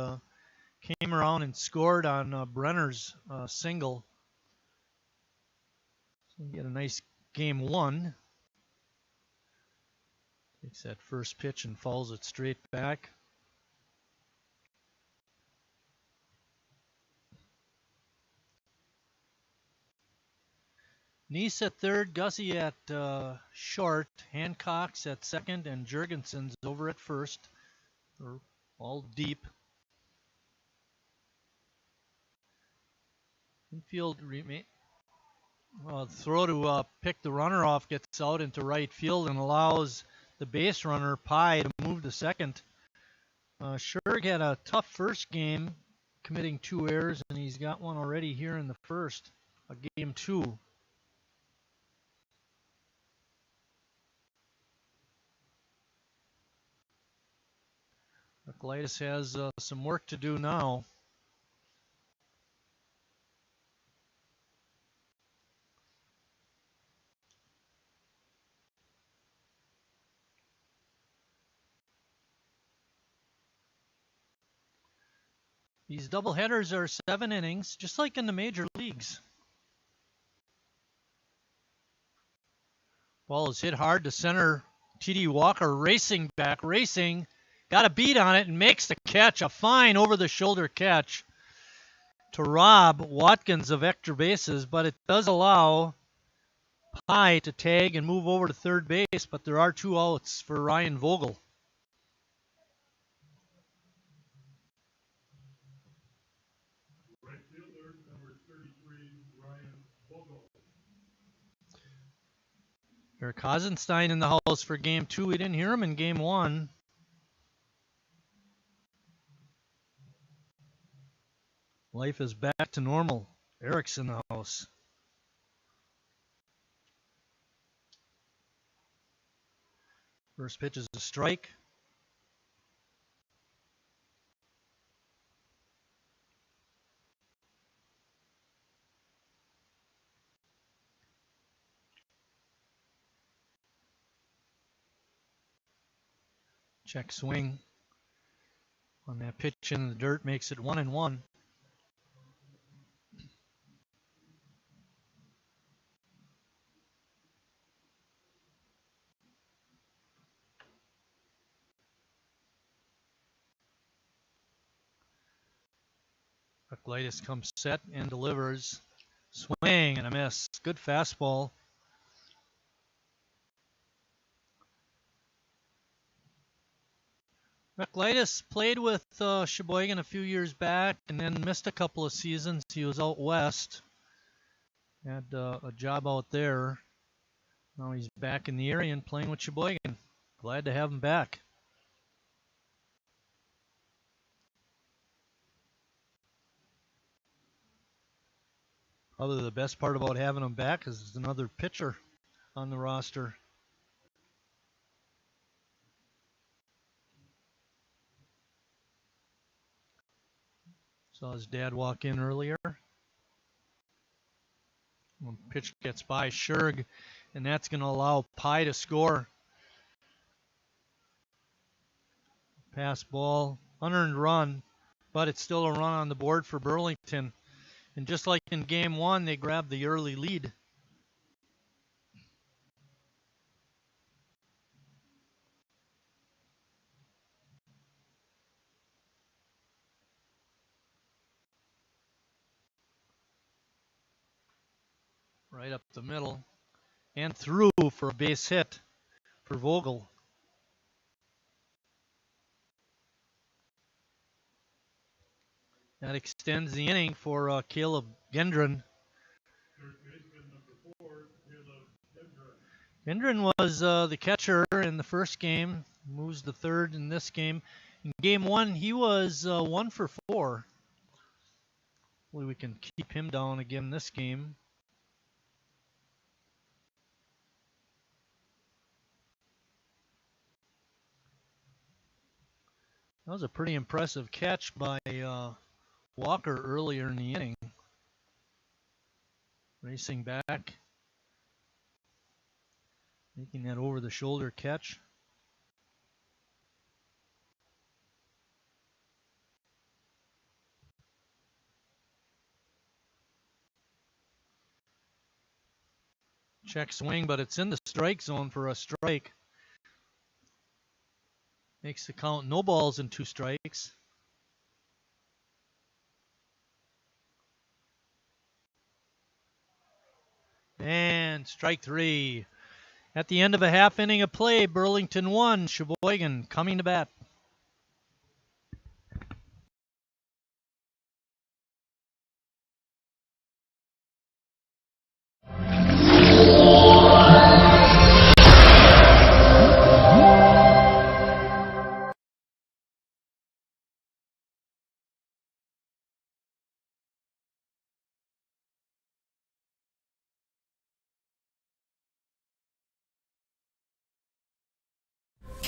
came around and scored on Brenner's single. So he had a nice game 1. Takes that first pitch and fouls it straight back. Neese at third, Gussie at short, Hancock's at second, and Jurgensen's over at first. They're all deep. Infield remain. Well, the throw to pick the runner off gets out into right field and allows the base runner, Pye, to move to second. Scherg had a tough first game, committing 2 errors, and he's got one already here in the first, game 2. Gladys has some work to do now. These doubleheaders are 7 innings, just like in the major leagues. Ball is hit hard to center. T.D. Walker racing back, got a beat on it and makes the catch, a fine over-the-shoulder catch to rob Watkins of extra bases, but it does allow Pye to tag and move over to third base, but there are 2 outs for Ryan Vogel. Right fielder, number 33, Ryan Vogel. Eric Hasenstein in the house for game 2. We didn't hear him in game 1. Life is back to normal. Eric's in the house. First pitch is a strike. Check swing on that pitch in the dirt makes it 1-1. Bucklitis comes set and delivers. Swing and a miss. Good fastball. Bucklitis played with Sheboygan a few years back and then missed a couple of seasons. He was out west. Had a job out there. Now he's back in the area and playing with Sheboygan. Glad to have him back. Probably the best part about having him back is there's another pitcher on the roster. Saw his dad walk in earlier. When pitch gets by Scherg, and that's going to allow Pye to score. Pass ball, unearned run, but it's still a run on the board for Burlington. And just like in game 1, they grabbed the early lead. Right up the middle and through for a base hit for Vogel. That extends the inning for Caleb Gendron. Third baseman, number 4, Caleb Gendron Gendron. was the catcher in the first game, moves to third in this game. In game 1, he was 1 for 4. Hopefully we can keep him down again this game. That was a pretty impressive catch by Walker earlier in the inning. Racing back, making that over-the-shoulder catch. Check swing, but it's in the strike zone for a strike. Makes the count no balls and 2 strikes. And strike 3. At the end of a half inning of play, Burlington 1, Sheboygan coming to bat.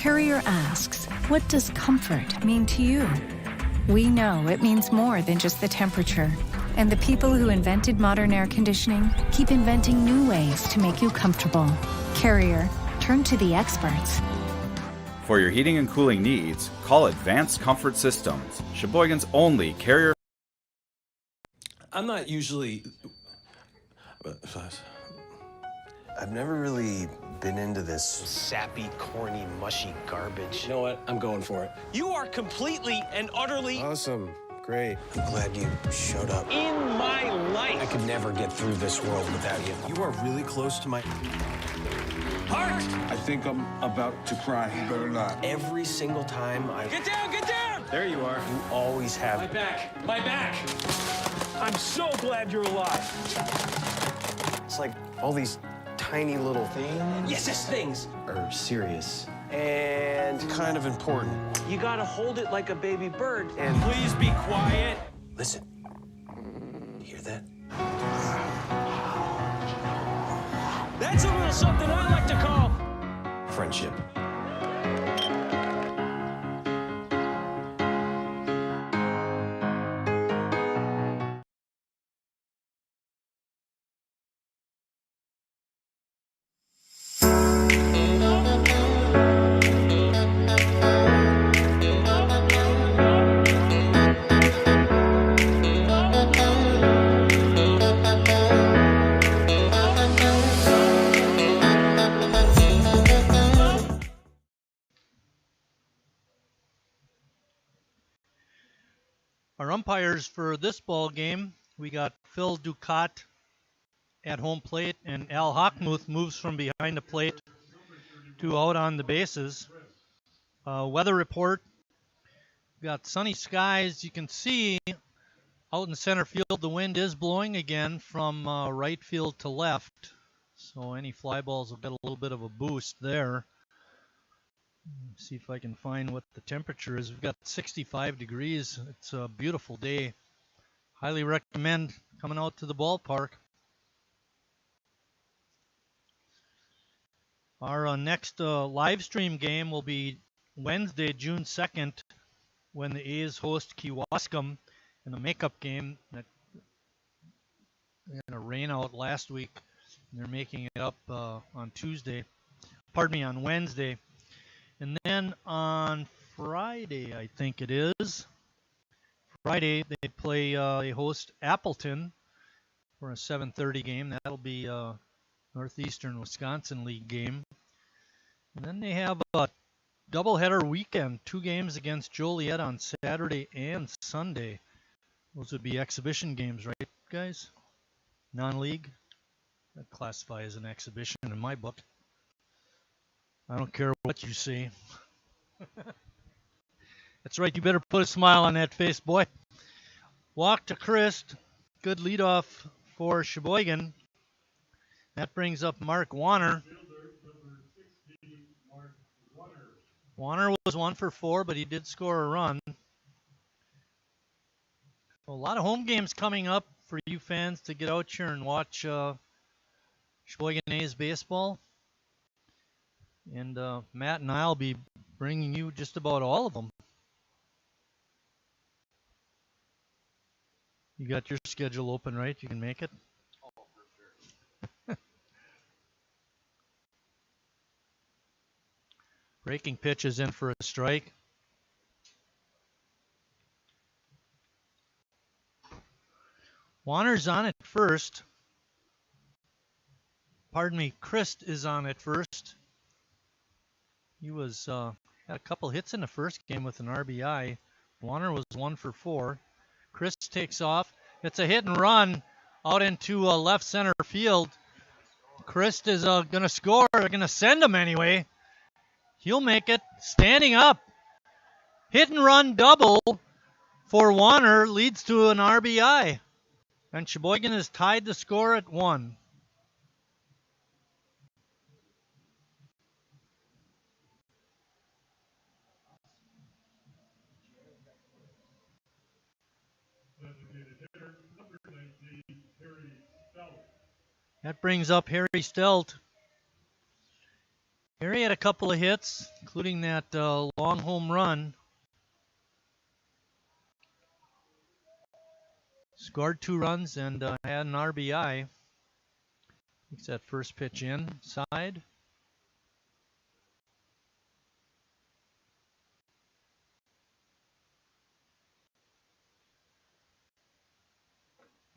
Carrier asks, what does comfort mean to you? We know it means more than just the temperature. And the people who invented modern air conditioning keep inventing new ways to make you comfortable. Carrier, turn to the experts. For your heating and cooling needs, call Advanced Comfort Systems, Sheboygan's only Carrier. I'm not usually... I've never really been into this sappy, corny, mushy garbage. You know what? I'm going for it. You are completely and utterly... Awesome. Great. I'm glad you showed up. In my life! I could never get through this world without you. You are really close to my... heart! I think I'm about to cry. You better not. Every single time I... Get down! Get down! There you are. You always have... My back! My back! I'm so glad you're alive. It's like all these tiny little things. Yes, things are serious and kind of important. You gotta hold it like a baby bird. And please be quiet. Listen, you hear that? That's a little something I like to call Friendship. Our umpires for this ball game, we got Phil Ducat at home plate, and Al Hockmuth moves from behind the plate to out on the bases. Weather report, we got sunny skies. You can see out in center field the wind is blowing again from right field to left, so any fly balls will get a little bit of a boost there. See if I can find what the temperature is. We've got 65 degrees. It's a beautiful day. Highly recommend coming out to the ballpark. Our next live stream game will be Wednesday, June 2nd, when the A's host Kewaskum in the makeup game. That they had a rain out last week. They're making it up on Wednesday. And then on Friday, I think it is. Friday, they host Appleton for a 7:30 game. That'll be a Northeastern Wisconsin League game. And then they have a doubleheader weekend, 2 games against Joliet on Saturday and Sunday. Those would be exhibition games, right, guys? Non-league? That classify as an exhibition in my book. I don't care what you say. That's right, you better put a smile on that face, boy. Walk to Christ. Good leadoff for Sheboygan. That brings up Mark Warner. Warner was 1 for 4, but he did score a run. A lot of home games coming up for you fans to get out here and watch Sheboygan A's baseball. And Matt and I will be bringing you just about all of them. You got your schedule open, right? You can make it? Oh, for sure. Breaking pitch is in for a strike. Warner's on at first. Pardon me, Christ is on at first. He was had a couple hits in the first game with an RBI. Warner was 1 for 4. Chris takes off. It's a hit and run out into left center field. Chris is going to score. They're going to send him anyway. He'll make it. Standing up. Hit and run double for Warner leads to an RBI. And Sheboygan has tied the score at 1. That brings up Harry Stelt. Harry had a couple of hits, including that long home run. Scored 2 runs and had an RBI. Takes that first pitch inside.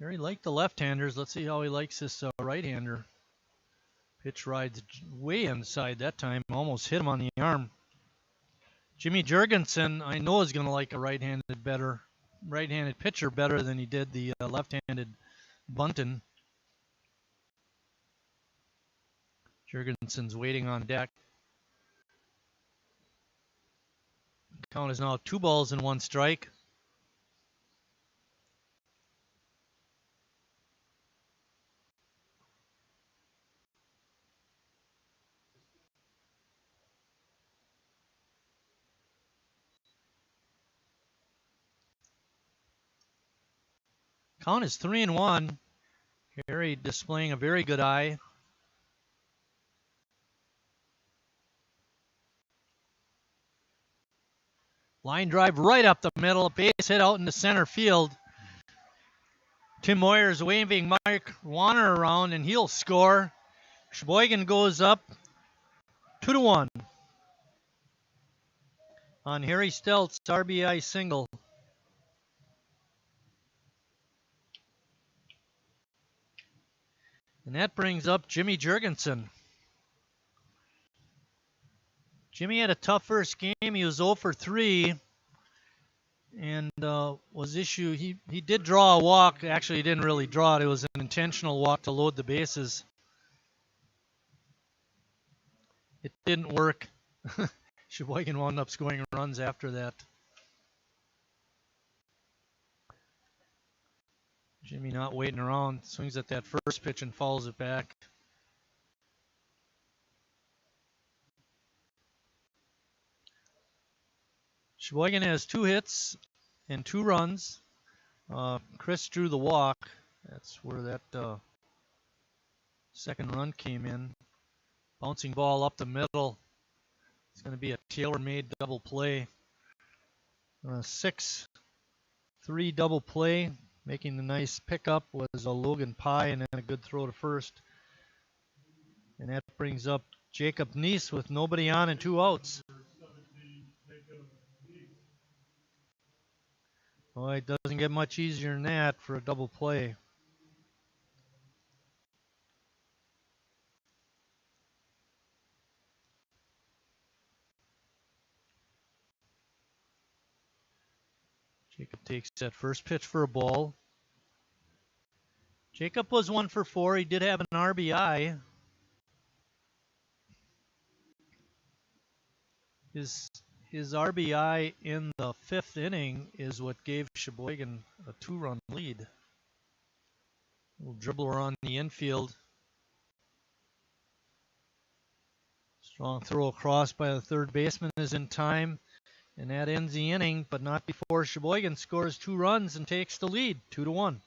Harry liked the left-handers. Let's see how he likes this right-hander. Pitch rides way inside that time. Almost hit him on the arm. Jimmy Jurgensen, I know, is going to like a right-handed pitcher better than he did the left-handed Bunton. Jurgensen's waiting on deck. Count is now 2 balls and 1 strike. Count is 3-1. Harry displaying a very good eye. Line drive right up the middle. Base hit out into center field. Tim Moyer's waving Mike Warner around, and he'll score. Sheboygan goes up 2-1 on Harry Steltz's RBI single. And that brings up Jimmy Jurgensen. Jimmy had a tough first game. He was 0 for 3 and was issued. He did draw a walk. Actually, he didn't really draw it. It was an intentional walk to load the bases. It didn't work. Sheboygan wound up scoring runs after that. Jimmy not waiting around. Swings at that first pitch and fouls it back. Sheboygan has 2 hits and 2 runs. Chris drew the walk. That's where that second run came in. Bouncing ball up the middle. It's going to be a tailor-made double play. 6-3 double play. Making the nice pickup was a Logan Pye, and then a good throw to first. And that brings up Jacob Neese with nobody on and 2 outs. Well, it doesn't get much easier than that for a double play. Jacob takes that first pitch for a ball. Jacob was 1 for 4. He did have an RBI. His RBI in the 5th inning is what gave Sheboygan a 2-run lead. A little dribbler on the infield. Strong throw across by the third baseman is in time. And that ends the inning, but not before Sheboygan scores 2 runs and takes the lead, 2-1.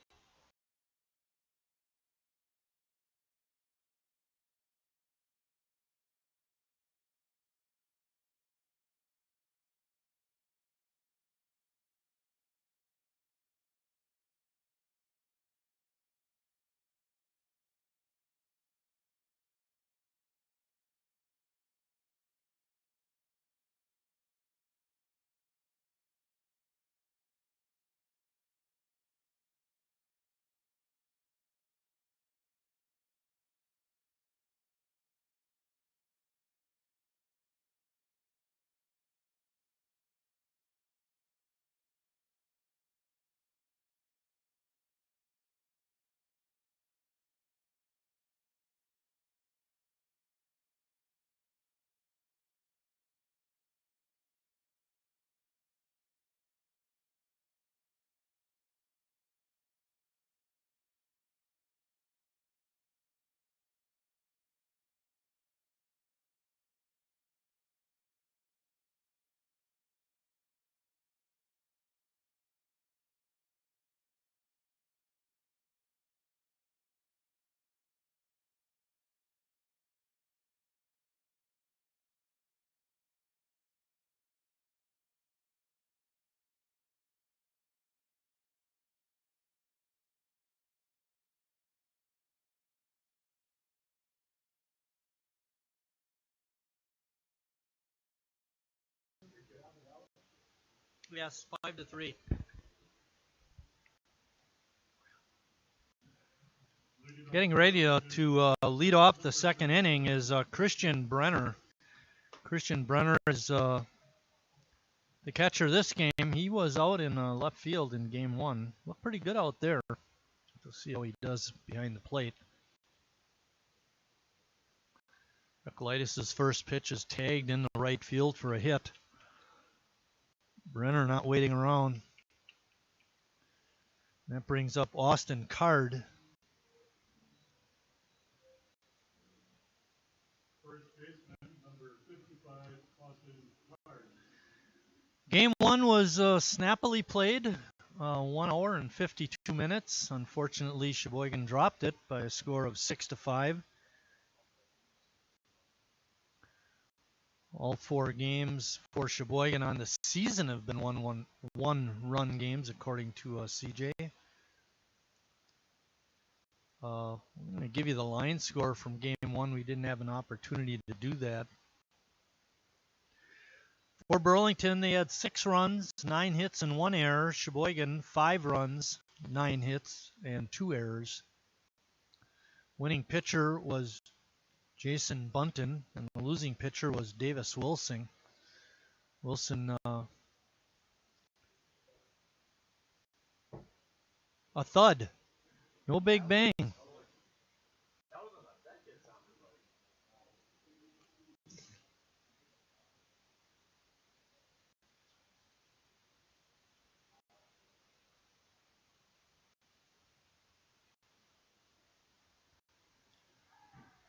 Yes, 5-3. Getting ready to lead off the second inning is Christian Brenner. Christian Brenner is the catcher this game. He was out in left field in game one. Looked pretty good out there. We'll see how he does behind the plate. Recolaitis' first pitch is tagged in the right field for a hit. Brenner not waiting around. That brings up Austin Card. First baseman, number 55, Austin Card. Game one was snappily played, 1 hour and 52 minutes. Unfortunately, Sheboygan dropped it by a score of 6-5. All 4 games for Sheboygan on the season have been one-run games, according to CJ. I'm going to give you the line score from game one. We didn't have an opportunity to do that. For Burlington, they had 6 runs, 9 hits, and 1 error. Sheboygan, 5 runs, 9 hits, and 2 errors. Winning pitcher was Jason Bunton, and the losing pitcher was Davis Wilson. Wilson, a thud. No big bang.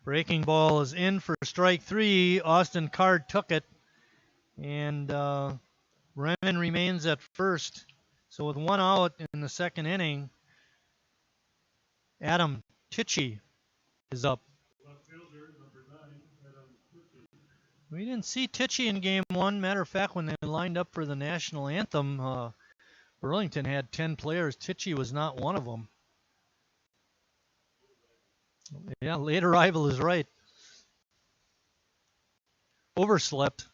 Breaking ball is in for strike 3. Austin Card took it, and Brennan remains at first. So with 1 out in the second inning, Adam Tichy is up. Left fielder, number 9, Adam Tichy. We didn't see Tichy in game one. Matter of fact, when they lined up for the national anthem, Burlington had 10 players. Tichy was not one of them. Yeah, late arrival is right. Overslept.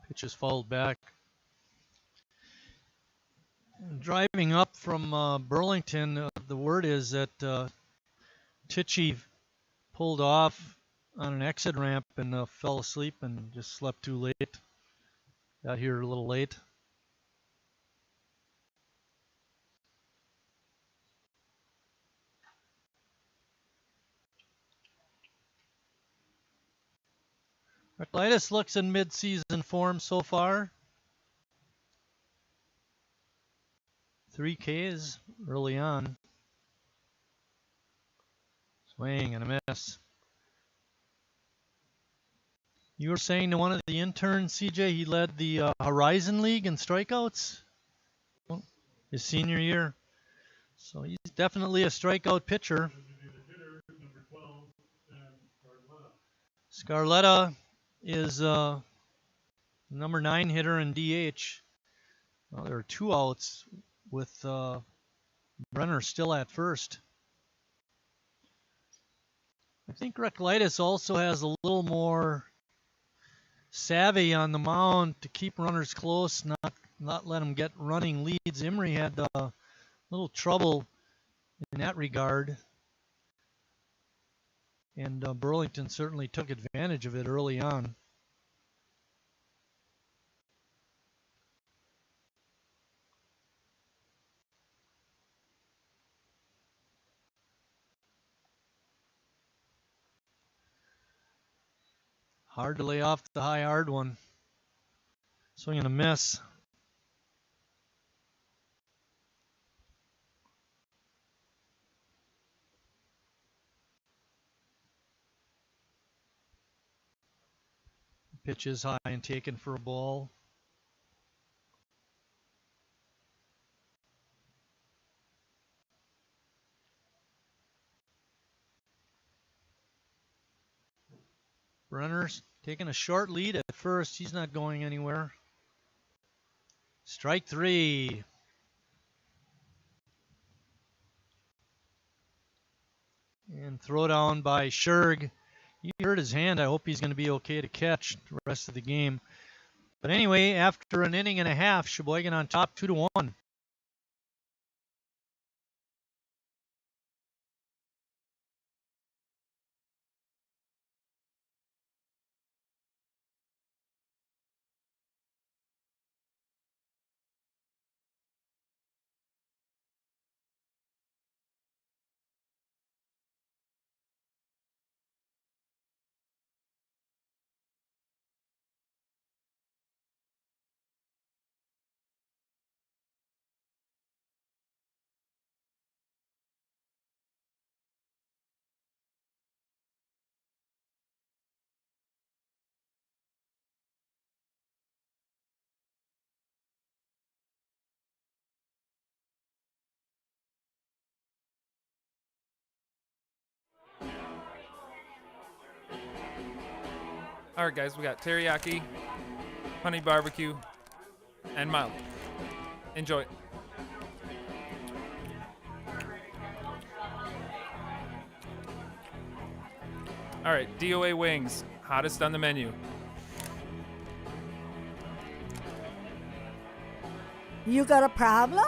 Pitch is fouled back. Driving up from Burlington, the word is that Tichy pulled off on an exit ramp and fell asleep and just slept too late. Got here a little late. Recolaitis looks in mid-season form so far. 3 Ks early on. Swing and a miss. You were saying to one of the interns, CJ, he led the Horizon League in strikeouts his senior year. So he's definitely a strikeout pitcher. Hitter, number 12, Sam Scarletta is number 9 hitter in DH. Well, there are 2 outs with Brenner still at first. I think Recolaitis also has a little more savvy on the mound to keep runners close, not let them get running leads. Emery had a little trouble in that regard, and Burlington certainly took advantage of it early on. Hard to lay off the high hard one. Swing and a miss. Pitch is high and taken for a ball. Brenner's taking a short lead at first. He's not going anywhere. Strike 3. And throw down by Scherg. He hurt his hand. I hope he's going to be okay to catch the rest of the game. But anyway, after an inning and a half, Sheboygan on top 2-1. All right, guys, we got teriyaki, honey barbecue, and mild. Enjoy. All right, DOA wings, hottest on the menu. You got a problem?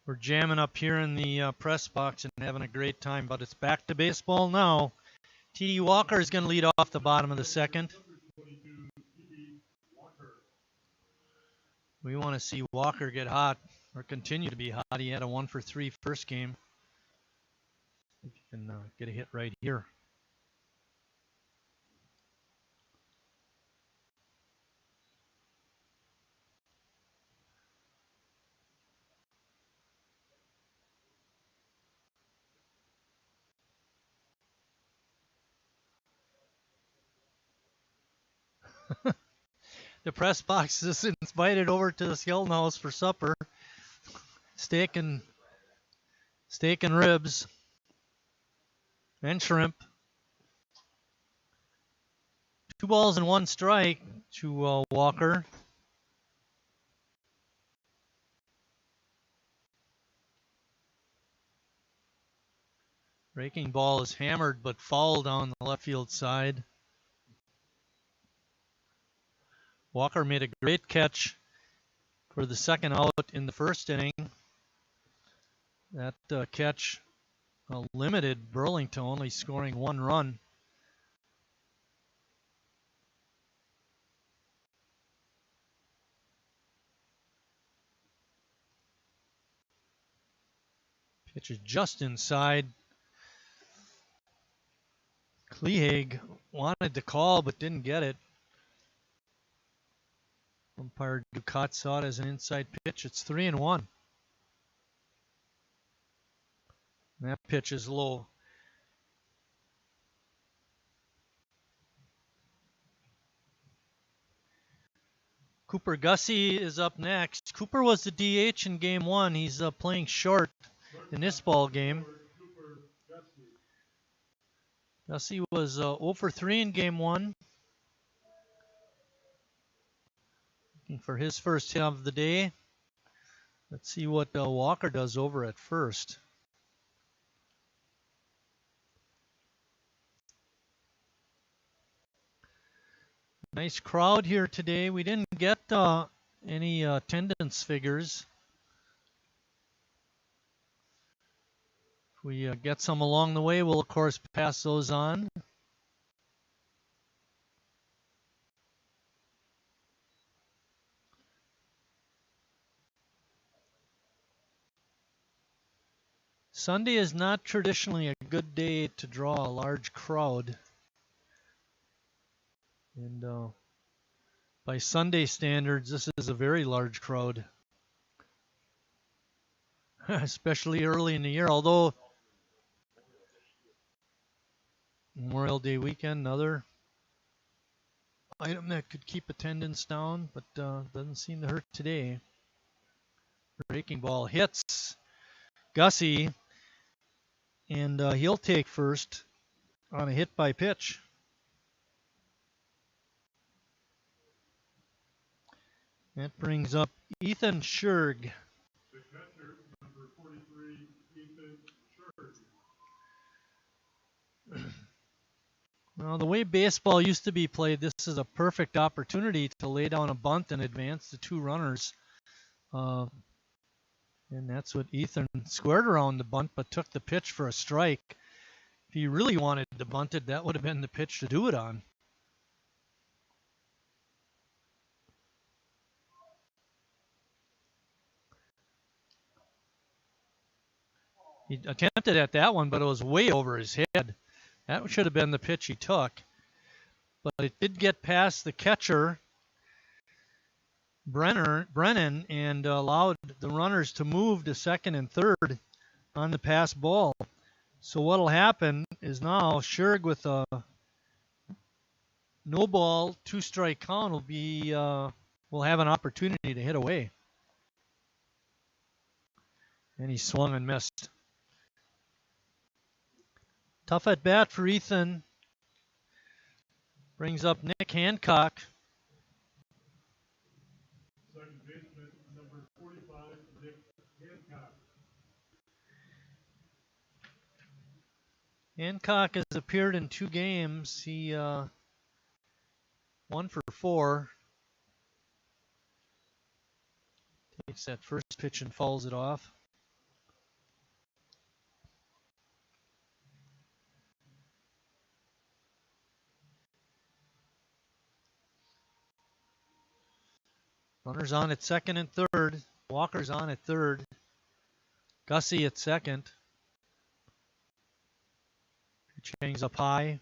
We're jamming up here in the press box and having a great time, but it's back to baseball now. T.D. Walker is going to lead off the bottom of the second. We want to see Walker get hot or continue to be hot. He had a 1-for-3 first game. If you can get a hit right here. The press box is invited over to the Skeleton House for supper. Steak and ribs and shrimp. 2 balls and 1 strike to Walker. Breaking ball is hammered but fouled down the left field side. Walker made a great catch for the second out in the first inning. That catch limited Burlington only scoring 1 run. Pitch is just inside. Klehag wanted to call but didn't get it. Umpire Ducat saw it as an inside pitch. It's 3-1. That pitch is low. Cooper Gussie is up next. Cooper was the DH in game 1. He's playing short in this ball game. Gussie was 0-for-3 in game 1. Looking for his first hit of the day. Let's see what Walker does over at first. Nice crowd here today. We didn't get any attendance figures. If we get some along the way, we'll of course pass those on. Sunday is not traditionally a good day to draw a large crowd. And by Sunday standards, this is a very large crowd. Especially early in the year, although Memorial Day weekend, another item that could keep attendance down, but doesn't seem to hurt today. Breaking ball hits Gussie, and he'll take first on a hit by pitch. That brings up Ethan Scherg. The catcher, number 43, Ethan Scherg. Well, the way baseball used to be played, this is a perfect opportunity to lay down a bunt and advance the two runners. And that's what Ethan squared around the bunt, but took the pitch for a strike. If he really wanted to bunt it, that would have been the pitch to do it on. He attempted at that one, but it was way over his head. That should have been the pitch he took. But it did get past the catcher, Brennan, and allowed the runners to move to second and third on the pass ball. So what'll happen is now Scherg with a no ball, 2-strike count will have an opportunity to hit away. And he swung and missed. Tough at bat for Ethan. Brings up Nick Hancock. Second baseman, number 45, Nick Hancock. Hancock has appeared in 2 games. He 1 for 4. Takes that first pitch and fouls it off. Runners on at second and third. Walker's on at third. Gussie at second. Pitch hangs up high.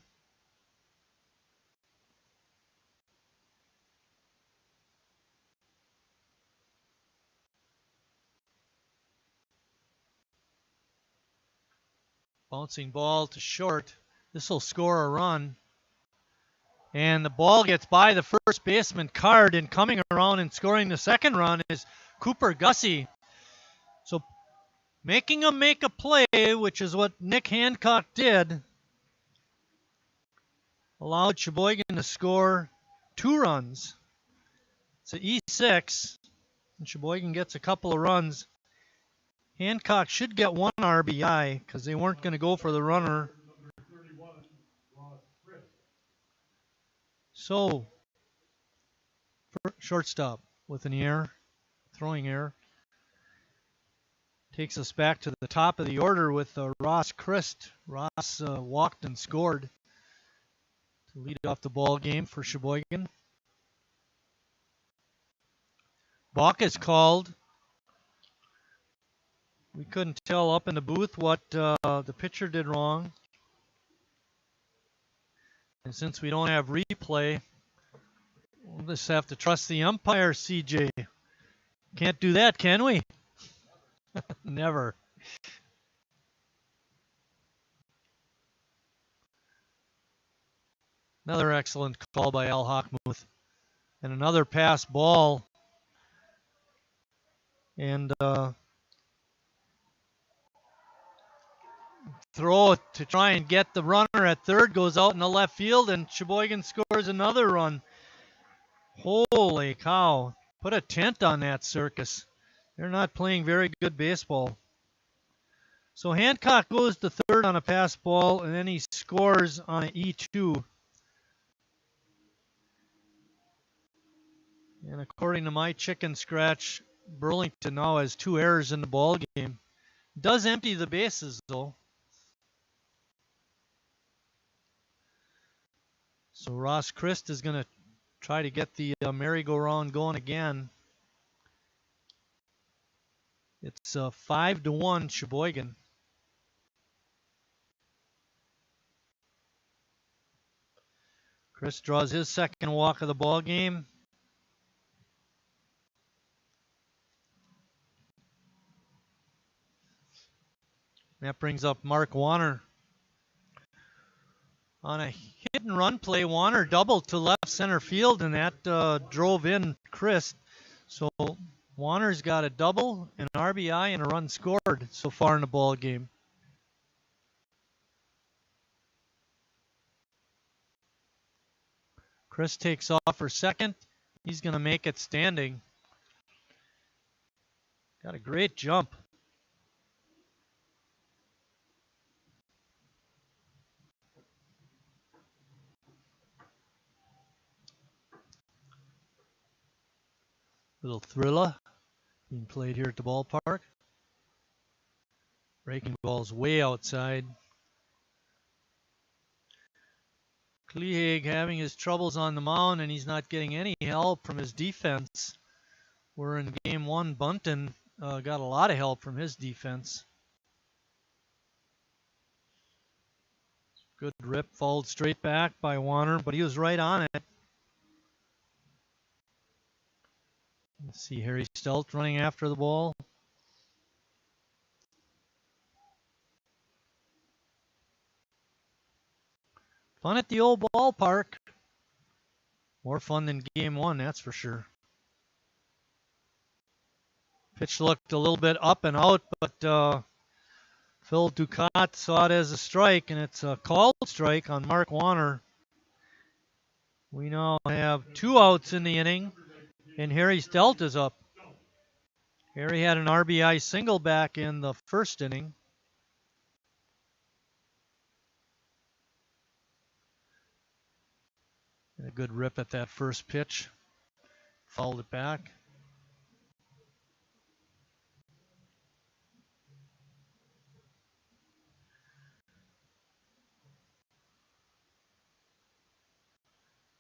Bouncing ball to short. This will score a run. And the ball gets by the first baseman Card, and coming around and scoring the second run is Cooper Gussie. So making him make a play, which is what Nick Hancock did, allowed Sheboygan to score 2 runs. It's an E6, and Sheboygan gets a couple of runs. Hancock should get 1 RBI because they weren't going to go for the runner. So, shortstop with an error, throwing error. Takes us back to the top of the order with Ross Christ. Ross walked and scored to lead off the ball game for Sheboygan. Balk is called. We couldn't tell up in the booth what the pitcher did wrong. And since we don't have replay, we'll just have to trust the umpire, CJ. Can't do that, can we? Never. Another excellent call by Al Hockmuth. And another pass ball. And throw to try and get the runner at third, goes out in the left field, and Sheboygan scores another run. Holy cow. Put a tent on that circus. They're not playing very good baseball. So Hancock goes to third on a pass ball, and then he scores on an E2. And according to my chicken scratch, Burlington now has 2 errors in the ball game. Does empty the bases though. So Ross Christ is going to try to get the merry-go-round going again. It's 5-1 Sheboygan. Chris draws his second walk of the ball game. That brings up Mark Warner. On a hit and run play, Warner doubled to left center field, and that drove in Chris. So Warner's got a double, an RBI, and a run scored so far in the ball game. Chris takes off for second. He's going to make it standing. Got a great jump. Little thriller being played here at the ballpark. Breaking ball's way outside. Kleehage having his troubles on the mound, and he's not getting any help from his defense. Where in game 1, Bunton got a lot of help from his defense. Good rip, fouled straight back by Warner, but he was right on it. Let's see Harry Stelt running after the ball. Fun at the old ballpark. More fun than game 1, that's for sure. Pitch looked a little bit up and out, but Phil Ducat saw it as a strike, and it's a called strike on Mark Warner. We now have 2 outs in the inning, and Harry Stelt is up. Harry had an RBI single back in the first inning. And a good rip at that first pitch. Fouled it back.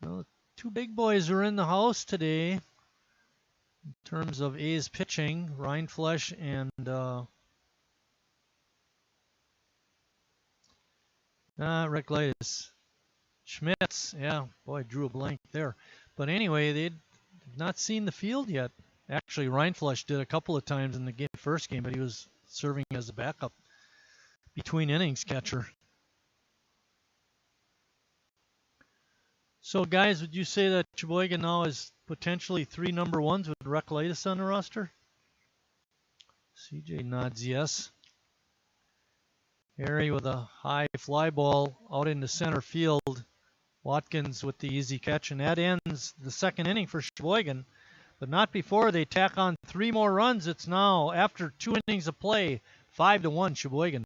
Well, 2 big boys are in the house today in terms of A's pitching. Rindfleisch and Rick Lightis. Schmitz, yeah, boy, I drew a blank there. But anyway, they'd not seen the field yet. Actually, Rindfleisch did a couple of times in the first game, but he was serving as a backup between innings catcher. So, guys, would you say that Sheboygan now is potentially 3 number 1s with Rick Lightis on the roster? CJ nods yes. Harry with a high fly ball out into center field. Watkins with the easy catch, and that ends the second inning for Sheboygan. But not before they tack on 3 more runs. It's now, after 2 innings of play, 5-1 Sheboygan.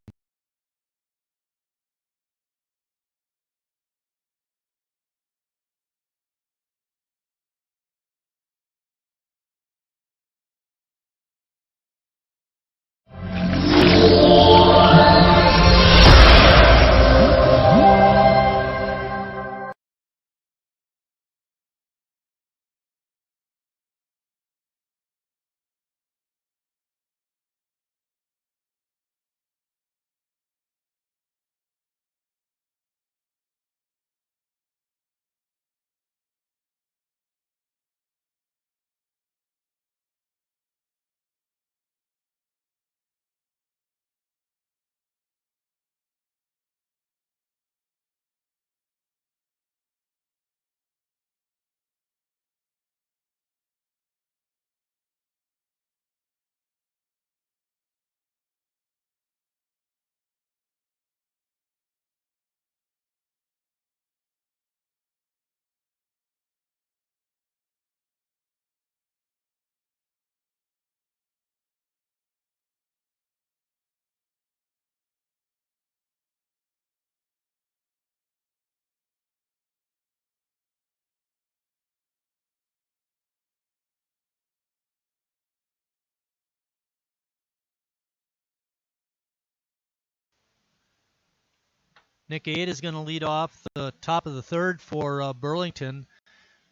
Nick Aid is going to lead off the top of the third for Burlington.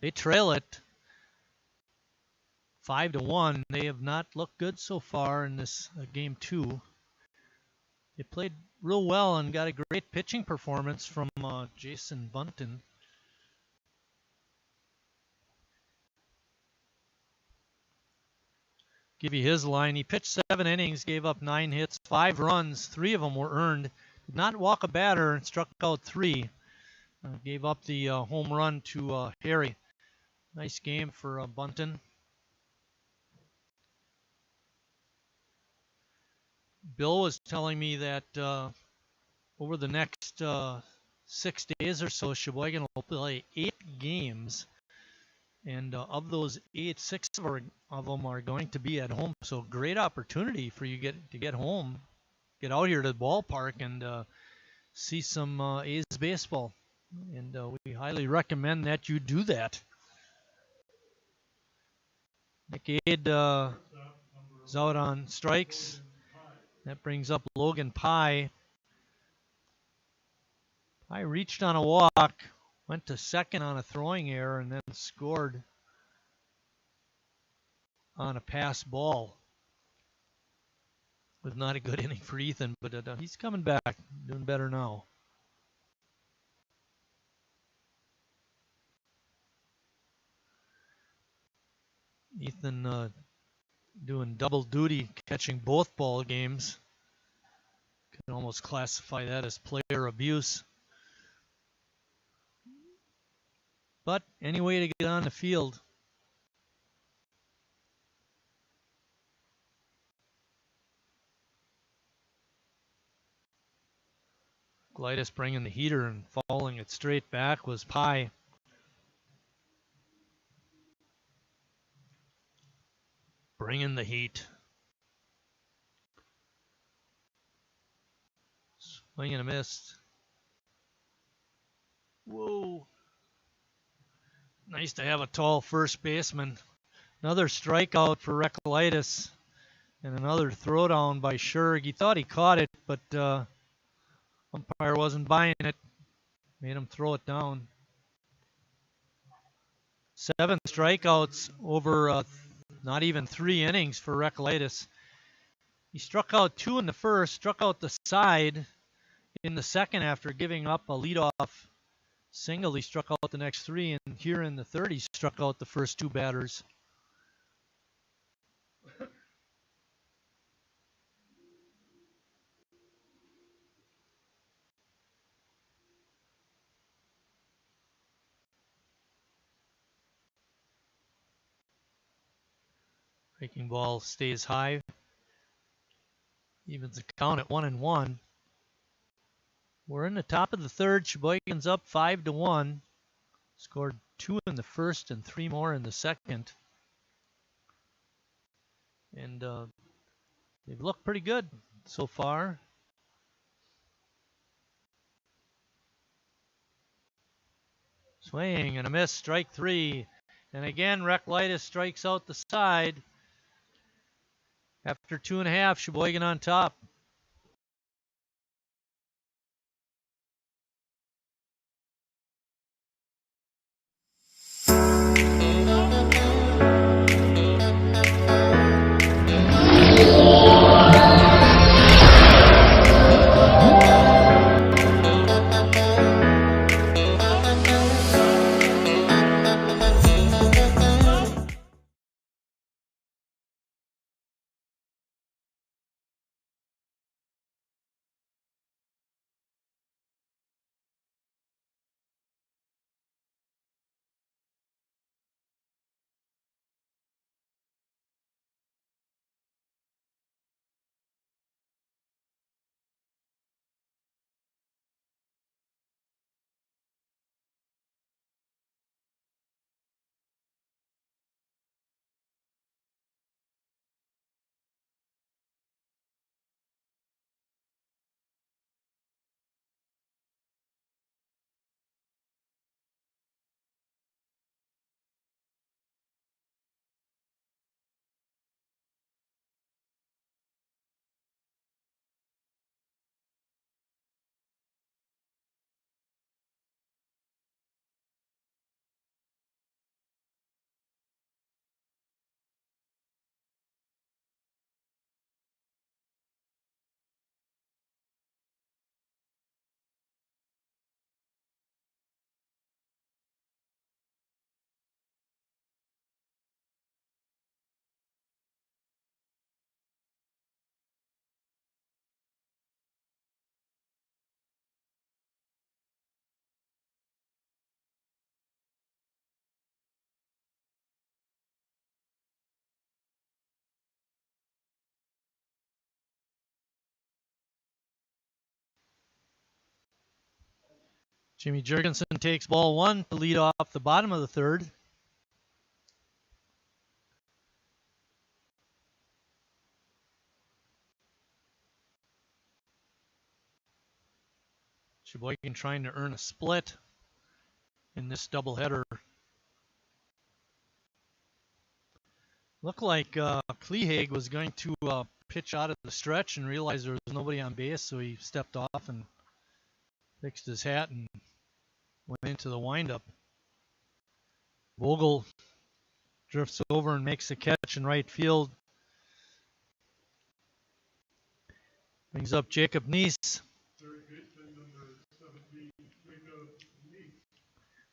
They trail it 5-1. They have not looked good so far in this game 2. They played real well and got a great pitching performance from Jason Bunton. Give you his line. He pitched 7 innings, gave up 9 hits, 5 runs. 3 of them were earned. Did not walk a batter and struck out 3. Gave up the home run to Harry. Nice game for Bunton. Bill was telling me that over the next 6 days or so, Sheboygan will play 8 games. And of those 8, 6 of them are going to be at home. So great opportunity for you to get home, get out here to the ballpark and see some A's baseball. And we highly recommend that you do that. Nick Aid is out on strikes. That brings up Logan Pye. Pye reached on a walk, went to second on a throwing error, and then scored on a pass ball. Was not a good inning for Ethan, but he's coming back, doing better now. Ethan doing double duty, catching both ball games. Can almost classify that as player abuse. But any way to get on the field. Glidus bringing the heater and falling it straight back was Pye. Bringing the heat. Swing and a miss. Whoa. Nice to have a tall first baseman. Another strikeout for Recklitis. And another throwdown by Scherg. He thought he caught it, but umpire wasn't buying it. Made him throw it down. 7 strikeouts over not even 3 innings for Recklitis. He struck out 2 in the first, struck out the side in the second after giving up a leadoff single. He struck out the next 3, and here in the third, he struck out the first 2 batters. Breaking ball stays high. Evens the count at 1-1. We're in the top of the third. Sheboygan's up 5-1. Scored 2 in the first and 3 more in the second. And they've looked pretty good so far. Swing and a miss, strike 3. And again, Recklitis strikes out the side. After 2.5, Sheboygan on top. Jimmy Jurgensen takes ball one to lead off the bottom of the third. Sheboygan trying to earn a split in this doubleheader. Looked like Kleehage was going to pitch out of the stretch and realized there was nobody on base, so he stepped off and fixed his hat and went into the windup. Vogel drifts over and makes a catch in right field. Brings up Jacob Neese.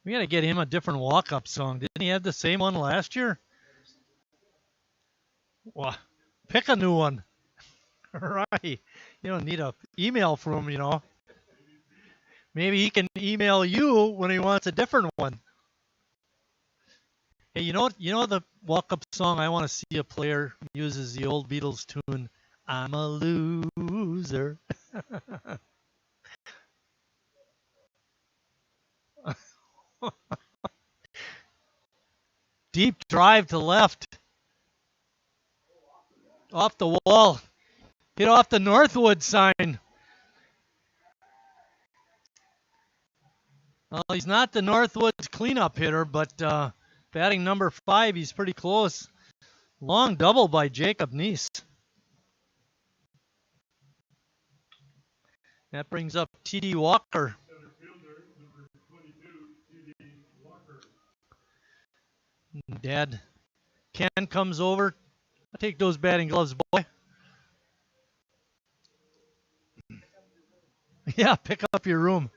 We got to get him a different walk-up song. Didn't he have the same one last year? Well, pick a new one. Right. You don't need an email from him, Maybe he can email you when he wants a different one. Hey, you know the walk-up song I want to see a player uses the old Beatles tune, I'm a loser. Deep drive to left. Off the wall. Hit off the Northwood sign. Well, he's not the Northwoods cleanup hitter, but batting number 5, he's pretty close. Long double by Jacob Neese. That brings up T.D. Walker. Dad, Ken comes over. I'll take those batting gloves, boy. Yeah, pick up your room.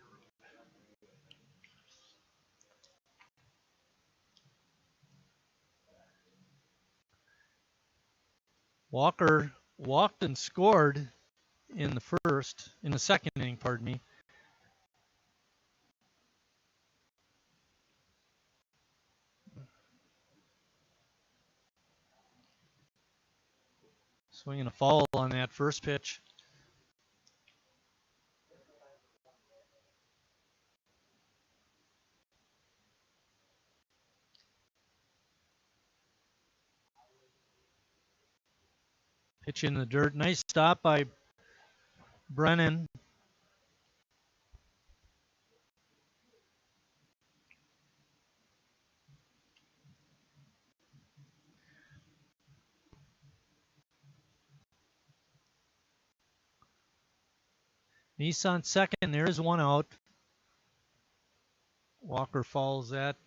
Walker walked and scored in the second inning, pardon me. Swinging a foul on that first pitch. Pitch in the dirt. Nice stop by Brennan. Neese on second. There's one out. Walker follows that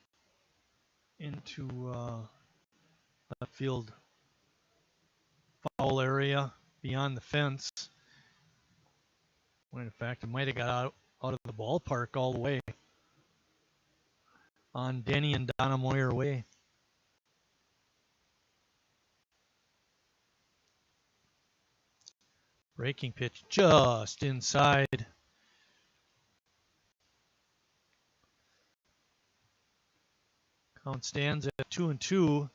into left field foul area beyond the fence. When in fact, it might have got out of the ballpark all the way on Denny and Donna Moyer Way. Breaking pitch just inside. Count stands at 2-2.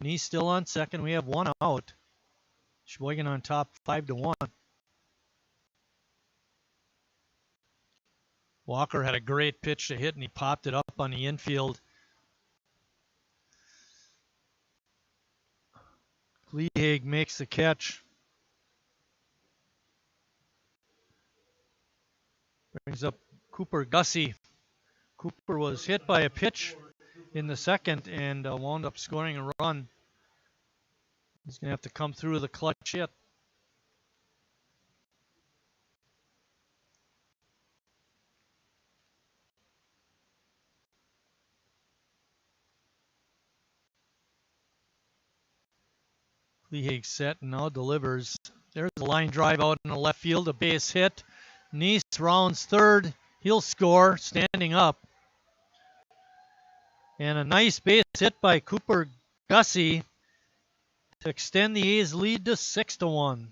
Neese still on second. We have one out. Sheboygan on top 5-1. Walker had a great pitch to hit and he popped it up on the infield. Kleehage makes the catch. Brings up Cooper Gussie. Cooper was hit by a pitch in the second and wound up scoring a run. He's going to have to come through with a clutch hit. Kleehage set and now delivers. There's a line drive out in the left field, a base hit. Neese rounds third. He'll score standing up. And a nice base hit by Cooper Gussie to extend the A's lead to 6-1.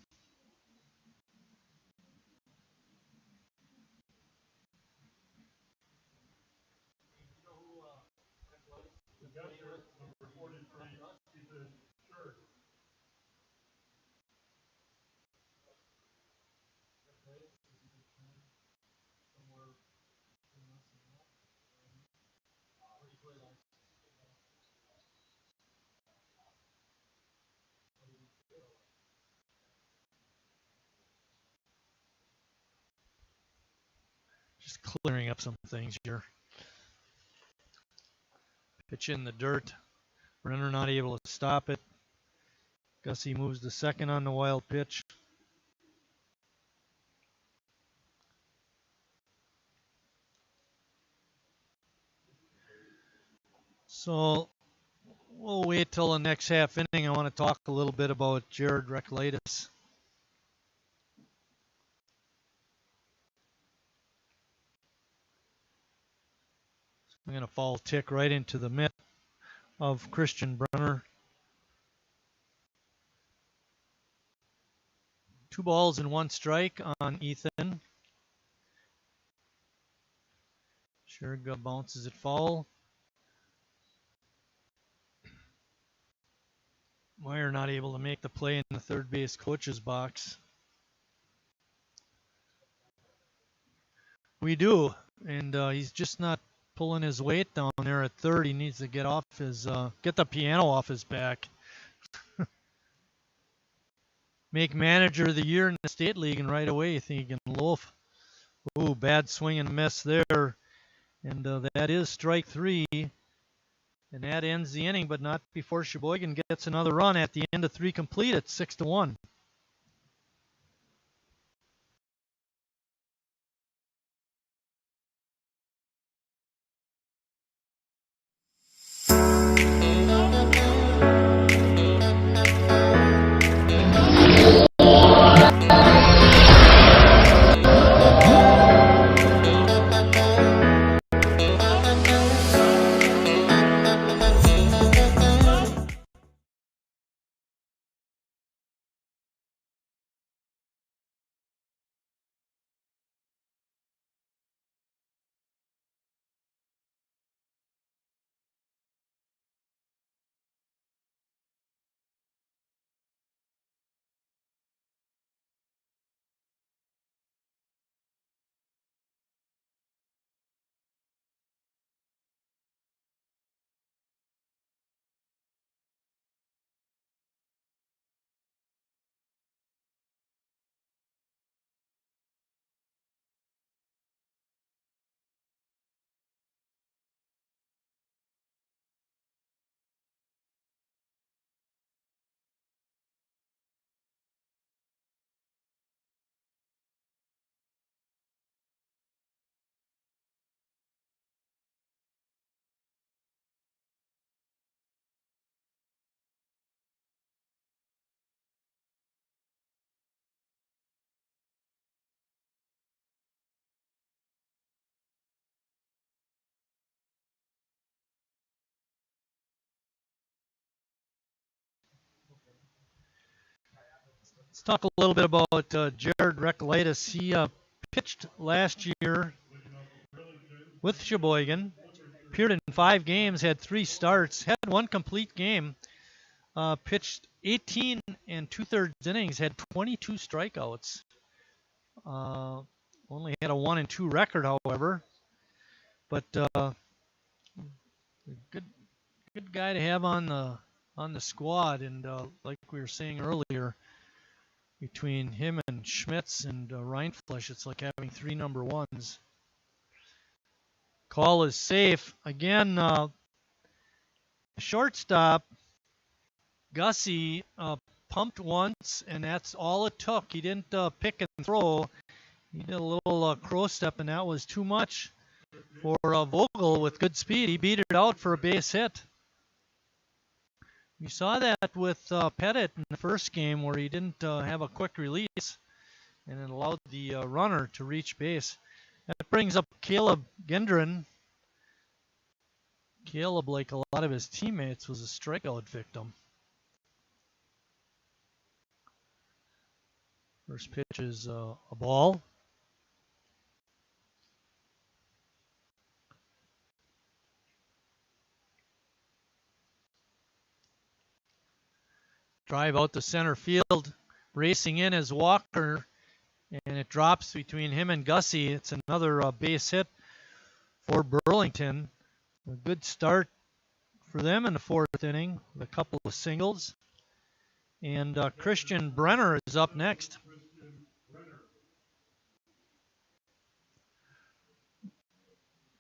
Just clearing up some things here. Pitch in the dirt. Brenner not able to stop it. Gussie moves to second on the wild pitch. So we'll wait till the next half inning. I want to talk a little bit about Jared Reklaitis. I'm going to foul tick right into the mitt of Christian Brenner. 2 balls and 1 strike on Ethan. Sherga bounces it foul. Meyer not able to make the play in the third base coach's box. We do, and he's just not pulling his weight down there at third. He needs to get off his, get the piano off his back. Make manager of the year in the state league, and right away you think he can loaf. Ooh, bad swing and miss there, and that is strike 3. And that ends the inning, but not before Sheboygan gets another run at the end of 3 complete. It's 6-1. Let's talk a little bit about Jared Reklaitis. He pitched last year with Sheboygan, appeared in 5 games, had 3 starts, had 1 complete game, pitched 18 and 2/3 innings, had 22 strikeouts. Only had a 1-2 record, however. But good guy to have on the squad, and like we were saying earlier, between him and Schmitz and Reinfleisch, it's like having 3 number 1s. Call is safe. Again, shortstop, Gussie, pumped once, and that's all it took. He didn't pick and throw. He did a little crow step, and that was too much for Vogel with good speed. He beat it out for a base hit. You saw that with Pettit in the first game where he didn't have a quick release, and it allowed the runner to reach base. That brings up Caleb Gendron. Caleb, like a lot of his teammates, was a strikeout victim. First pitch is a ball. Drive out to center field. Racing in is Walker, and it drops between him and Gussie. It's another base hit for Burlington. A good start for them in the 4th inning with a couple of singles. And Christian Brenner is up next.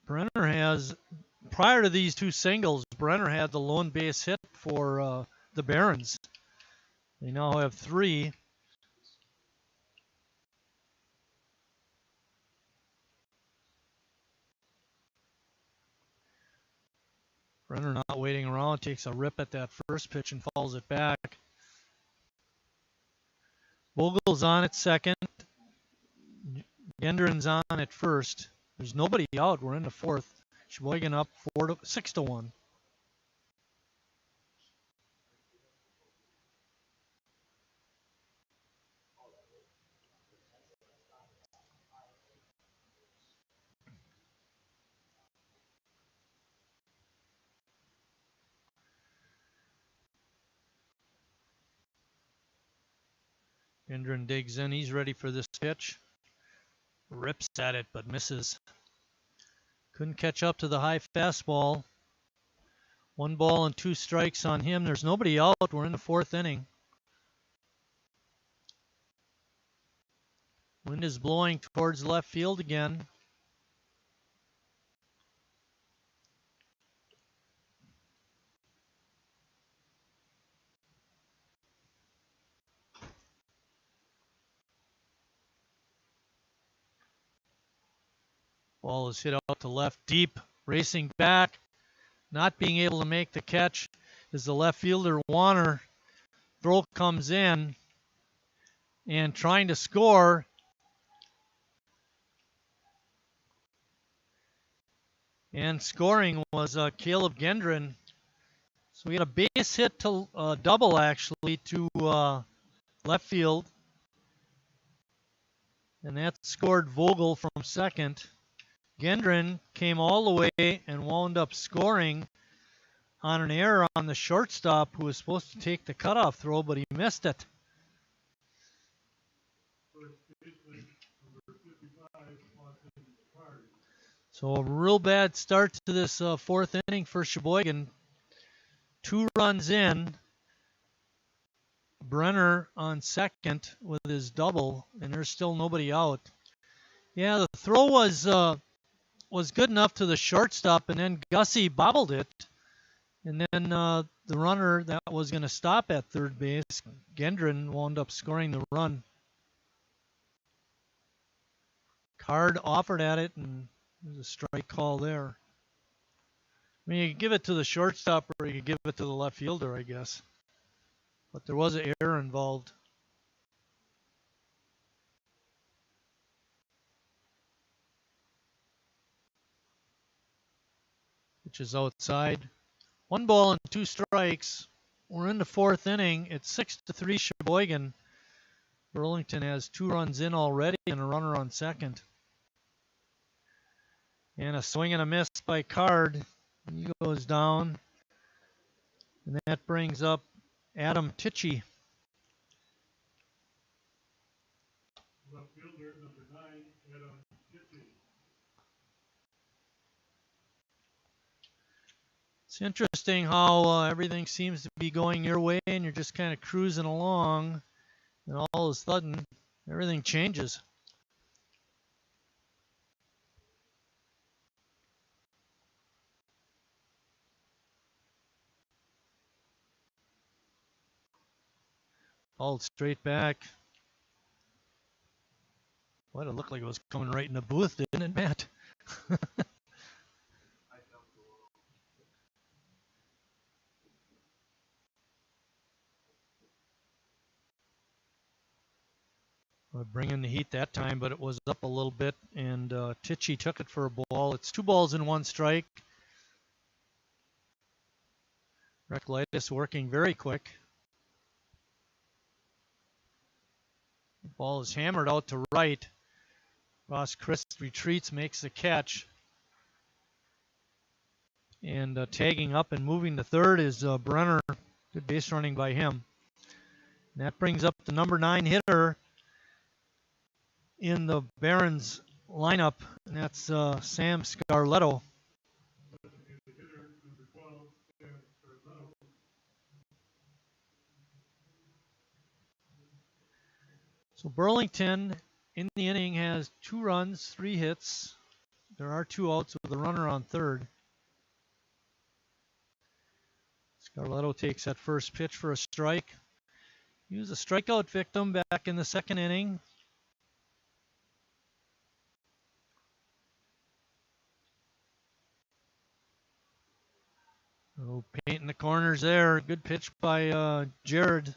Brenner has, prior to these two singles, Brenner had the lone base hit for the Barons. They now have 3. Brenner not waiting around, takes a rip at that first pitch and fouls it back. Vogel's on at second. Gendron's on at first. There's nobody out. We're in the 4th. Sheboygan up 6-1. Gendron digs in. He's ready for this pitch. Rips at it, but misses. Couldn't catch up to the high fastball. 1 ball and 2 strikes on him. There's nobody out. We're in the 4th inning. Wind is blowing towards left field again. Ball is hit out to left deep, racing back, not being able to make the catch is the left fielder Warner. Throw comes in and trying to score. And scoring was Caleb Gendron. So we had a base hit to double actually to left field. And that scored Vogel from second. Gendron came all the way and wound up scoring on an error on the shortstop who was supposed to take the cutoff throw, but he missed it. So a real bad start to this 4th inning for Sheboygan. 2 runs in. Brenner on second with his double, and there's still nobody out. Yeah, the throw was good enough to the shortstop, and then Gussie bobbled it. And then the runner that was going to stop at third base, Gendron, wound up scoring the run. Card offered at it, and there's a strike call there. I mean, you could give it to the shortstop or you could give it to the left fielder, I guess. But there was an error involved. Which is outside. 1 ball and 2 strikes. We're in the 4th inning. It's 6-3 Sheboygan. Burlington has 2 runs in already and a runner on second. And a swing and a miss by Card. He goes down. And that brings up Adam Tichy. Left fielder, number 9, Adam Tichy. It's interesting how everything seems to be going your way and you're just kind of cruising along. And all of a sudden, everything changes. Hauled straight back. What, it looked like it was coming right in the booth, didn't it, Matt? Bringing the heat that time, but it was up a little bit, and Tichy took it for a ball. It's 2 balls and 1 strike. Reclitis working very quick. The ball is hammered out to right. Ross Christ retreats, makes the catch. And tagging up and moving to third is Brenner. Good base running by him. And that brings up the number 9 hitter in the Barons lineup, and that's Sam Scarletto. So Burlington in the inning has 2 runs, 3 hits, There are 2 outs with a runner on third. Scarletto takes that first pitch for a strike. He was a strikeout victim back in the second inning. Oh, painting the corners there. Good pitch by Jared.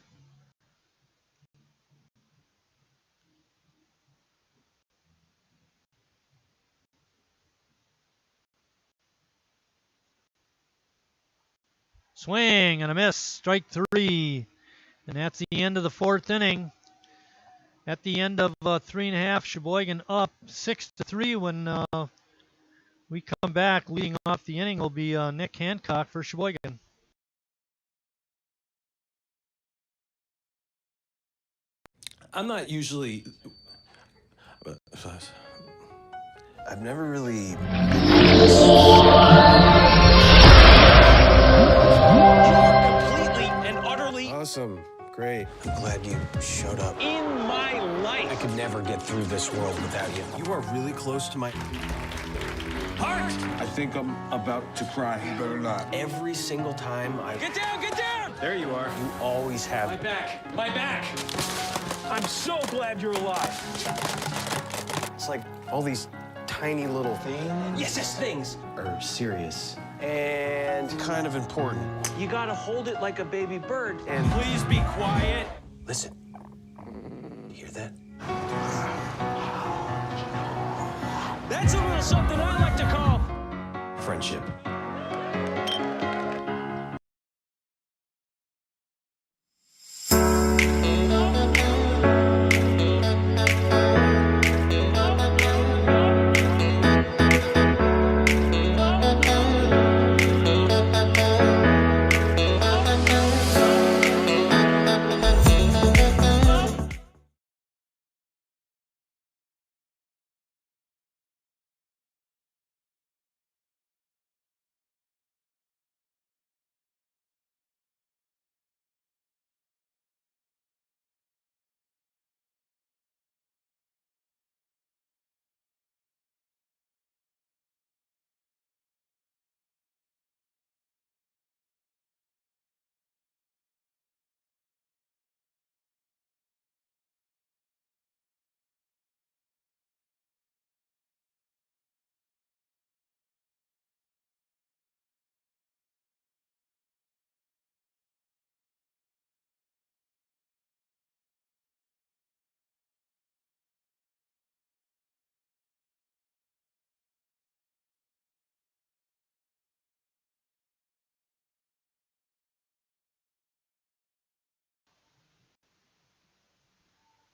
Swing and a miss. Strike 3. And that's the end of the 4th inning. At the end of 3.5, Sheboygan up 6-3. When we come back, leading off the inning will be Nick Hancock for Sheboygan. I'm not usually... I've never really... Awesome. Great. I'm glad you showed up. In my life! I could never get through this world without you. You are really close to my... Heart! I think I'm about to cry. You better not. Every single time I... Get down! Get down! There you are. You always have... My back! My back! I'm so glad you're alive. It's like all these tiny little things... Yes, things! ...are serious. And kind of important. You gotta hold it like a baby bird. And please be quiet. Listen. You hear that? That's a little something I like to call friendship.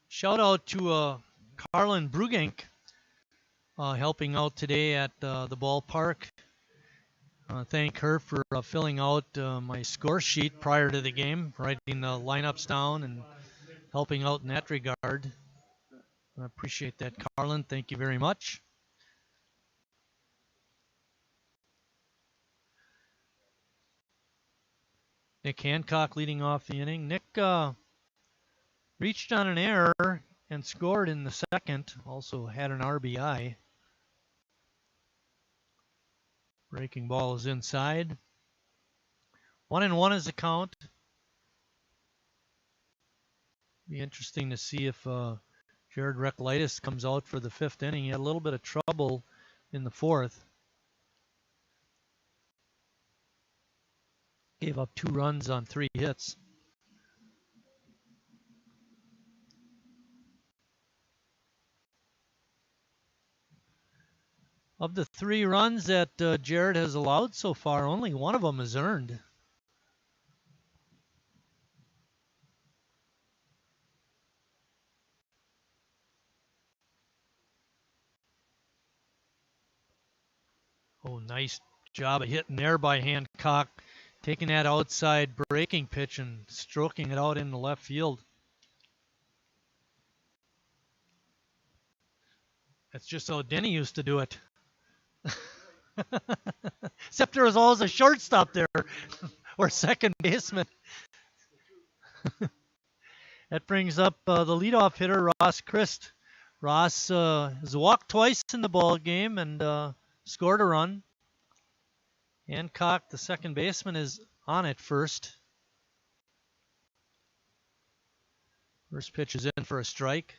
Shout out to Carlin Brugink helping out today at the ballpark. Thank her for filling out my score sheet prior to the game, writing the lineups down and helping out in that regard. I appreciate that, Carlin. Thank you very much. Nick Hancock leading off the inning. Nick reached on an error and scored in the second. Also had an RBI. Breaking ball is inside. 1-1 is the count. Be interesting to see if Jared Reklitis comes out for the 5th inning. He had a little bit of trouble in the 4th. Gave up 2 runs on 3 hits. Of the 3 runs that Jared has allowed so far, only one of them is earned. Oh, nice job of hitting there by Hancock, taking that outside breaking pitch and stroking it out into left field. That's just how Denny used to do it. Except there was always a shortstop there or second baseman. That brings up the leadoff hitter, Ross Christ, Ross has walked twice in the ball game and scored a run. Hancock, the second baseman, is on at first. First pitch is in for a strike.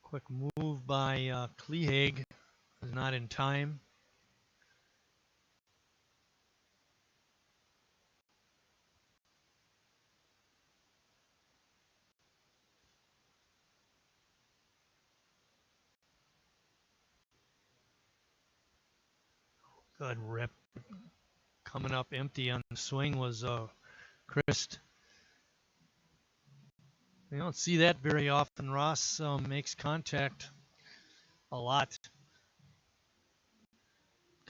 Quick move by Kleehage. Is not in time. Good rip. Coming up empty on the swing was Christ. You don't see that very often. Ross makes contact a lot.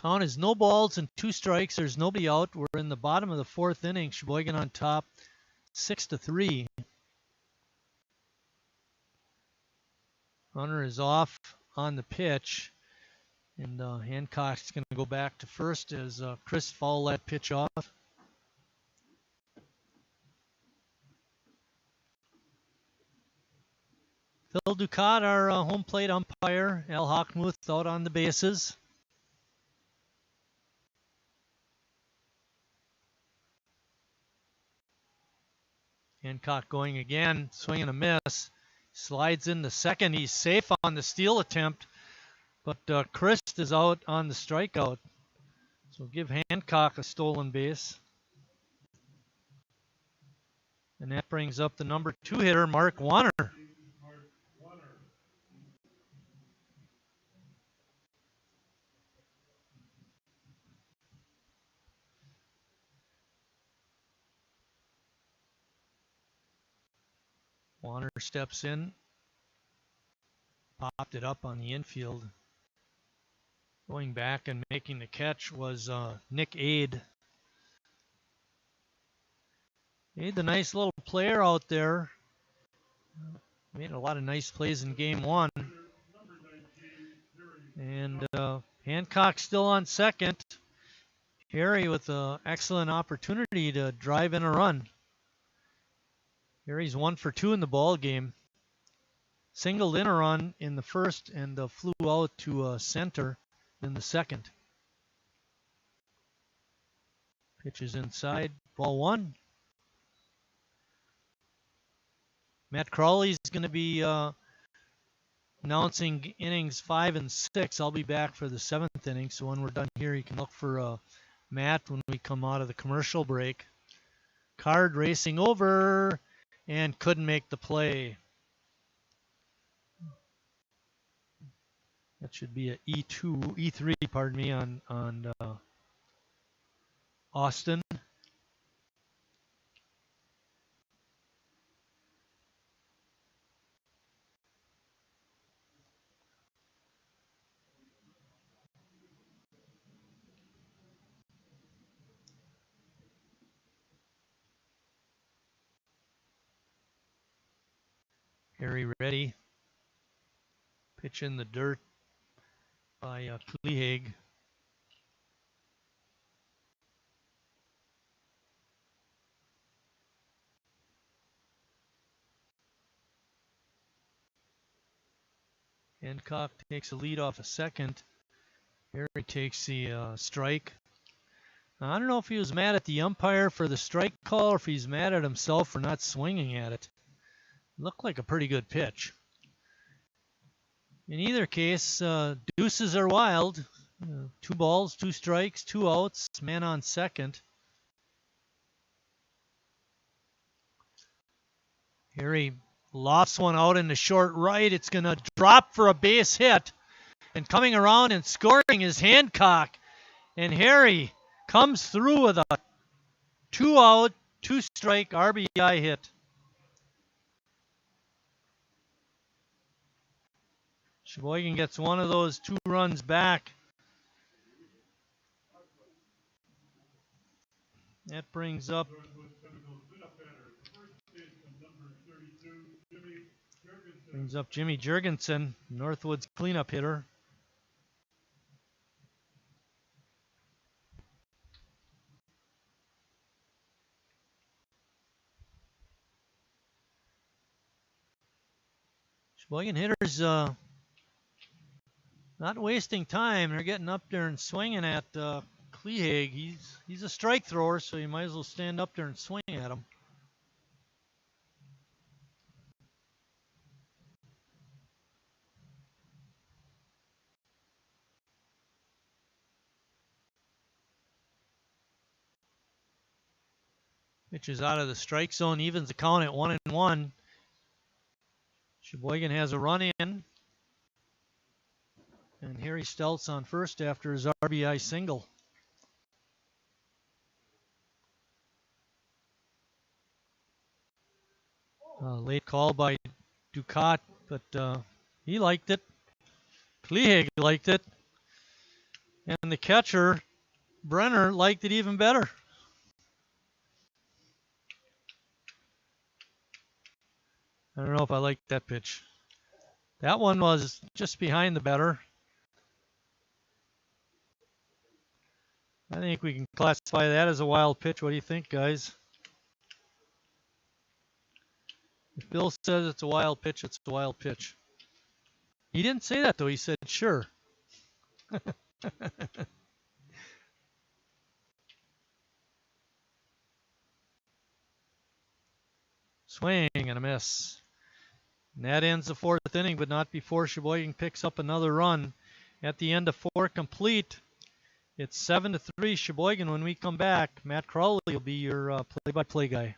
Count is no balls and 2 strikes. There's nobody out. We're in the bottom of the 4th inning. Sheboygan on top, 6-3. Runner is off on the pitch, and Hancock's going to go back to first as Chris fouled that pitch off. Phil Ducat, our home plate umpire. Al Hockmuth out on the bases. Hancock going again, swinging a miss. Slides into second. He's safe on the steal attempt, but Christ is out on the strikeout. So give Hancock a stolen base. And that brings up the number 2 hitter, Mark Warner. Warner steps in, popped it up on the infield. Going back and making the catch was Nick Aid. Aid, the nice little player out there. Made a lot of nice plays in game 1. And Hancock still on second. Harry with an excellent opportunity to drive in a run. Harry's 1 for 2 in the ball game. Singled in a run in the first and flew out to center in the second. Pitches inside, ball 1. Matt Crowley's going to be announcing innings 5 and 6. I'll be back for the 7th inning, so when we're done here, you can look for Matt when we come out of the commercial break. Card racing over and couldn't make the play. That should be a E3, pardon me, on Austin. Harry ready. Pitch in the dirt by Kleehage. Hancock takes a lead off a second. Harry takes the strike. Now, I don't know if he was mad at the umpire for the strike call or if he's mad at himself for not swinging at it. Looked like a pretty good pitch. In either case, deuces are wild. 2 balls, 2 strikes, 2 outs, man on second. Harry lofts one out into short right. It's going to drop for a base hit. And coming around and scoring is Hancock. And Harry comes through with a 2-out, 2-strike RBI hit. Sheboygan gets one of those 2 runs back. That brings up Brings up Jimmy Jurgensen, Northwood's cleanup hitter. Sheboygan hitters not wasting time. They're getting up there and swinging at Kleehage. He's a strike thrower, so you might as well stand up there and swing at him. Pitch is out of the strike zone, evens the count at 1-1. Sheboygan has a run in. And Harry Stelz on first after his RBI single. Late call by Ducat, but he liked it. Kleehage liked it. And the catcher, Brenner, liked it even better. I don't know if I like that pitch. That one was just behind the batter. I think we can classify that as a wild pitch. What do you think, guys? If Bill says it's a wild pitch, it's a wild pitch. He didn't say that, though. He said, sure. Swing and a miss. And that ends the fourth inning, but not before Sheboygan picks up another run. At the end of 4 complete, it's 7-3 Sheboygan. When we come back, Matt Crowley will be your play-by-play guy.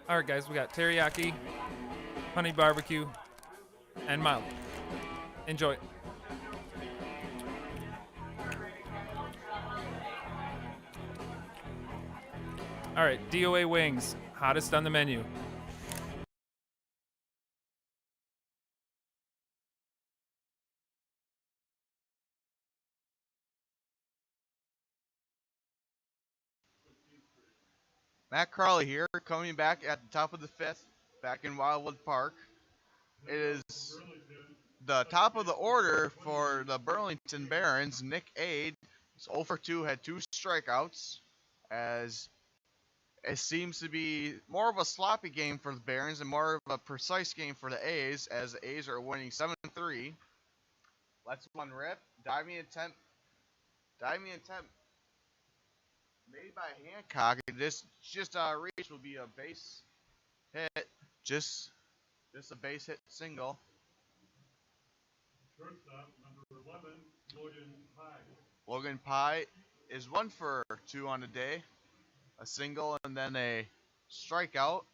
All right, guys, we got teriyaki, honey barbecue, and mild. Enjoy. All right, DOA wings, hottest on the menu. Matt Crowley here, coming back at the top of the 5th, back in Wildwood Park. It is the top of the order for the Burlington Barons. Nick Ade is 0 for 2, had 2 strikeouts, as it seems to be more of a sloppy game for the Barons and more of a precise game for the A's, as the A's are winning 7-3. Let's one rip. Diving attempt. Made by Hancock. This just reach will be a base hit. Just a base hit single. Shortstop, number 11, Logan Pye. Logan Pye is 1 for 2 on the day. A single and then a strikeout.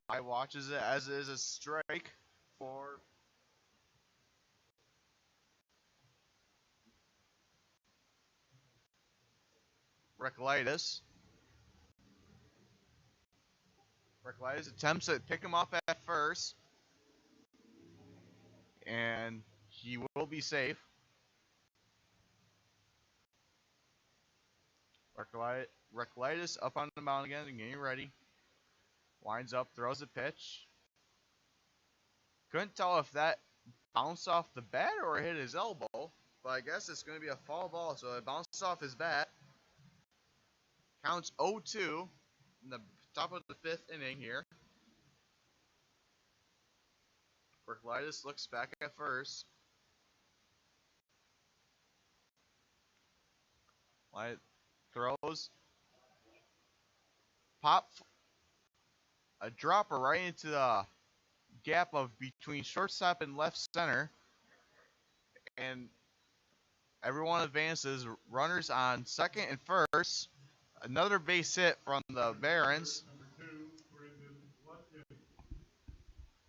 Pye watches it as it is a strike for Recklitis. Recklitis attempts to pick him up at first, and he will be safe. Recklitis up on the mound again and getting ready. Winds up, throws a pitch. Couldn't tell if that bounced off the bat or hit his elbow, but I guess it's going to be a foul ball, so it bounced off his bat. Counts 0-2 in the top of the 5th inning here. Berklitis looks back at first. Light throws. Pop. A dropper right into the gap of between shortstop and left center. And everyone advances. Runners on second and first. Another base hit from the Barons.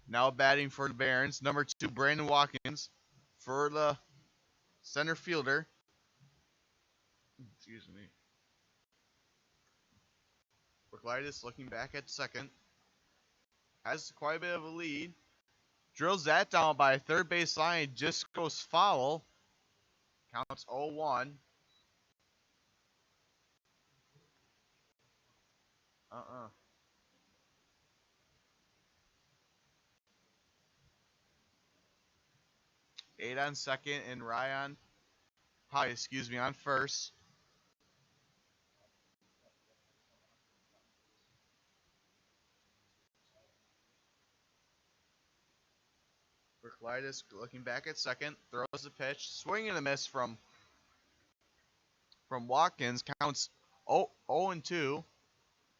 Now batting for the Barons. Number 2, Brandon Watkins for the center fielder. Excuse me. Berklitis looking back at second. Has quite a bit of a lead. Drills that down by third base line. Just goes foul. Counts 0-1. 8 on second and Ryan. On first. Berklitis looking back at second. Throws the pitch. Swing and a miss from Watkins. Counts 0-2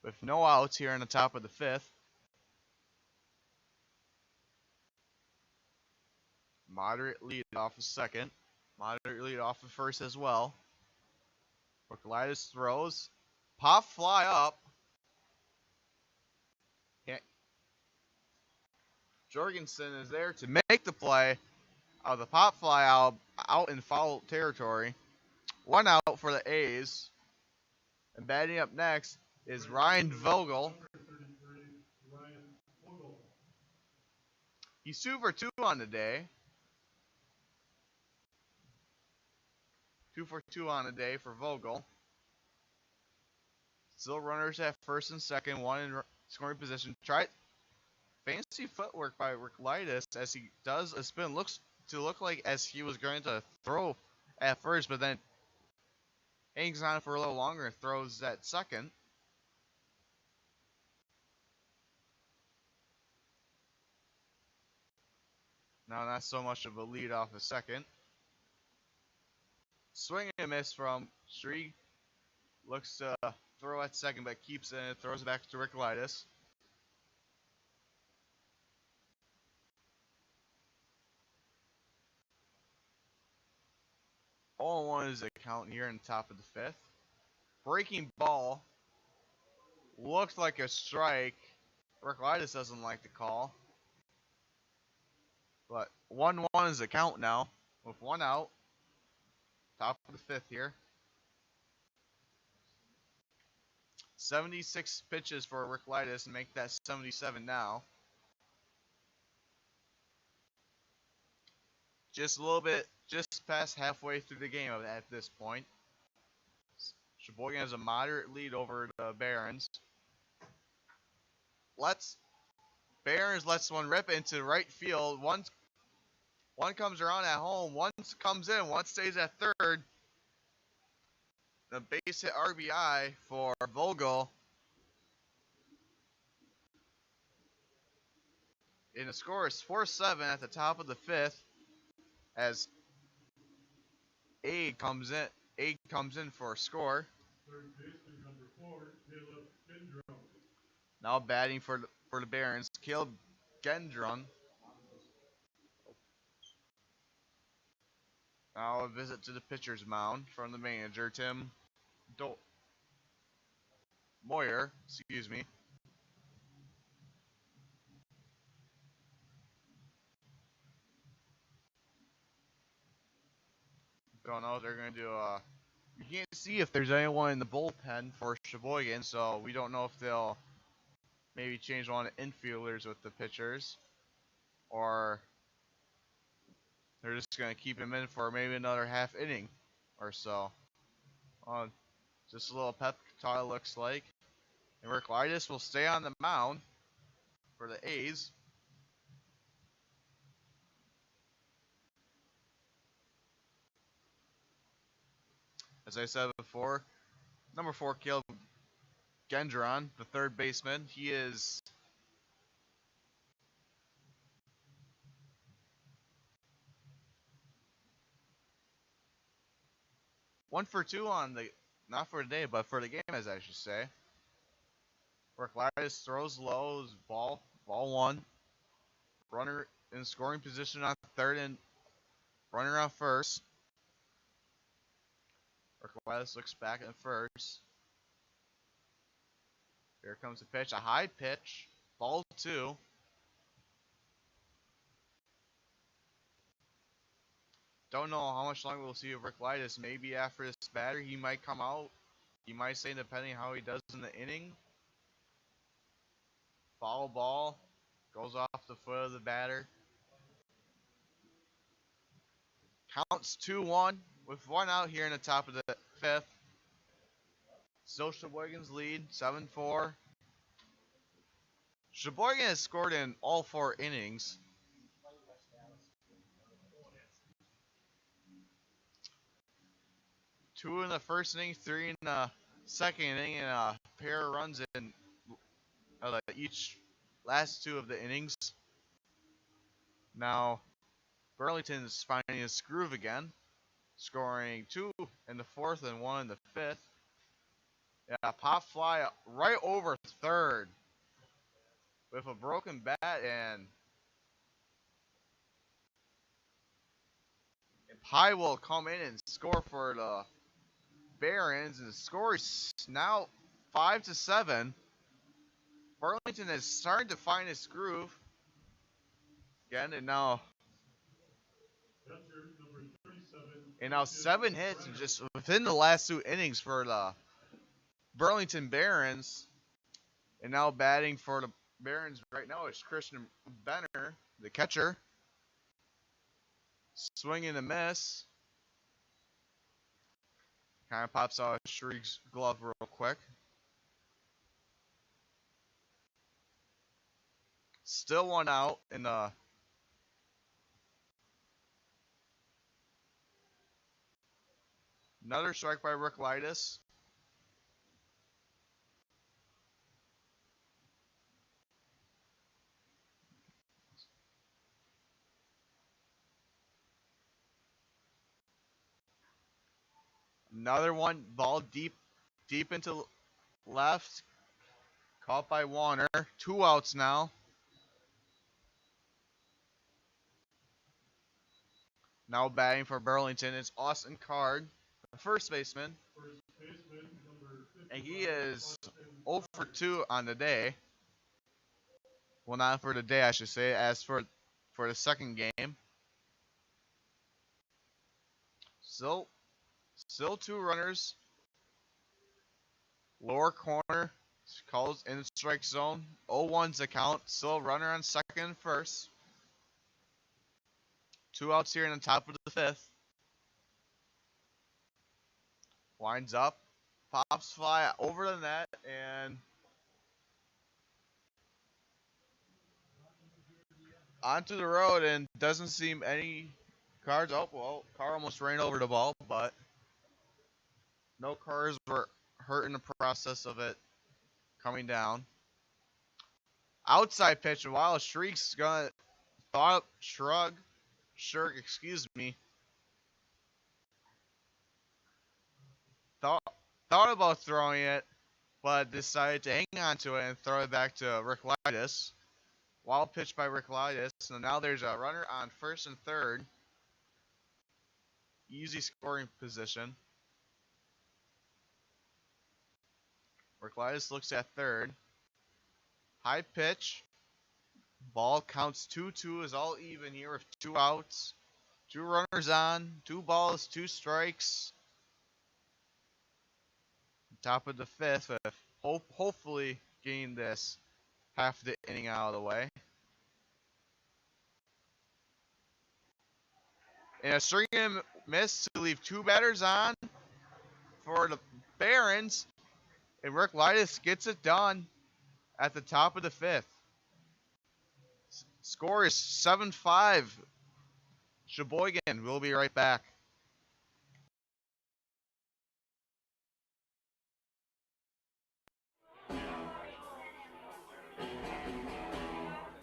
with no outs here in the top of the 5th. Moderate lead off of second. Moderate lead off of first as well. Berklitis throws. Pop fly up. Jorgensen is there to make the play. The pop fly out in foul territory. 1 out for the A's. And batting up next is Ryan Vogel. He's 2 for 2 on the day. 2 for 2 on the day for Vogel. Still runners at first and second, 1 in scoring position. Fancy footwork by Berklitis as he does a spin. Looks like as he was going to throw at first, but then hangs on for a little longer and throws at second. Now not so much of a lead off a second. Swing and a miss from Strieg. Looks to throw at second, but keeps it and throws it back to Berklitis. All 1 is the count here in the top of the 5th. Breaking ball. Looks like a strike. Berklitis doesn't like the call. But 1-1 is the count now with 1 out. Top of the 5th here. 76 pitches for Berklitis and make that 77 now. Just a little bit, just past halfway through the game at this point. Sheboygan has a moderate lead over the Barons. Barons lets one rip into right field. One comes around at home. One comes in. One stays at third. The base hit RBI for Vogel. And the score is 4-7 at the top of the 5th as Aid comes in for a score. Third baseman number 4, Caleb Gendron. Now batting for the Barons, Caleb Gendron. Now a visit to the pitcher's mound from the manager, Tim Moyer. Excuse me. Don't know what they're going to do. You can't see if there's anyone in the bullpen for Sheboygan, so we don't know if they'll maybe change one of the infielders with the pitchers, or they're just going to keep him in for maybe another half inning or so. Just a little pep talk, looks like. And Berklitis will stay on the mound for the A's. As I said before, number 4, Caleb Gendron, the third baseman. He is 1 for 2 on the, not for today, but for the game, as I should say. Reclitus throws low, ball 1. Runner in scoring position on third and runner on first. Reclitus looks back at first. Here comes the pitch, a high pitch, ball 2. Don't know how much longer we'll see of Reclitus. Maybe after this batter, he might come out. You might say, depending how he does in the inning. Foul ball goes off the foot of the batter. Counts 2-1 with 1 out here in the top of the 5th. Still Sheboygan's lead, 7-4. Sheboygan has scored in all 4 innings. Two in the first inning, 3 in the second inning, and a pair of runs in each last 2 of the innings. Now, Burlington is finding his groove again, scoring 2 in the 4th and 1 in the 5th. Yeah, pop fly right over third with a broken bat, and Pye will come in and score for the Barons, and the score is now 5-7. Burlington is starting to find his groove again, and now 7 hits just within the last 2 innings for the Burlington Barons. And now batting for the Barons right now is Christian Benner, the catcher. Swing and a miss. Kind of pops out Shriek's glove real quick. Still 1 out in the another strike by Reclitus. Another one, ball deep into left. Caught by Warner. 2 outs now. Now batting for Burlington is Austin Card, the first baseman. And he is 0 for 2 on the day. Well, not for the day, I should say. As for the second game. Still 2 runners. Lower corner. Calls in the strike zone. 0-1's the count. Still runner on second and first. 2 outs here in the top of the 5th. Winds up. Pops fly over the net and onto the road, and doesn't seem any cars. Oh, well, car almost ran over the ball, but no cars were hurt in the process of it coming down. Outside pitch, and while Shriek's gonna Thought about throwing it, but decided to hang on to it and throw it back to Reclitus. Wild pitch by Reclitus. So now there's a runner on first and third. Easy scoring position. Reclitus looks at third. High pitch. Ball counts 2-2, is all even here with 2 outs. 2 runners on, 2 balls, 2 strikes. Top of the 5th with hopefully getting this half the inning out of the way. And a swing and miss to leave 2 batters on for the Barons. And Reclitus gets it done at the top of the 5th. Score is 7-5. Sheboygan. We'll be right back.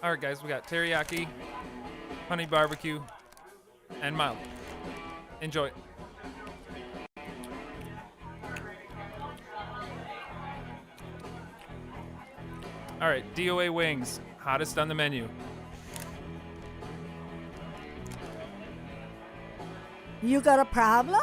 All right, guys, we got teriyaki, honey barbecue, and mild. Enjoy. All right, DOA wings, hottest on the menu. You got a problem?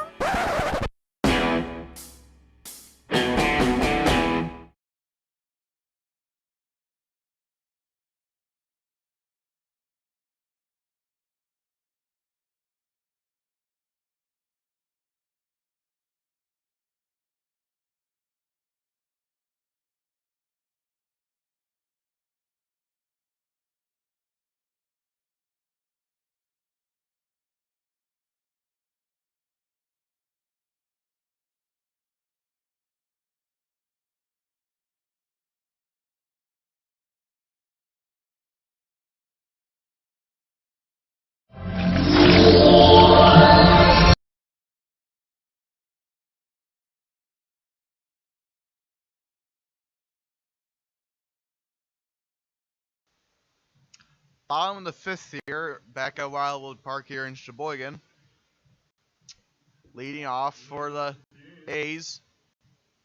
Bottom of the fifth here, back at Wildwood Park here in Sheboygan. Leading off for the A's.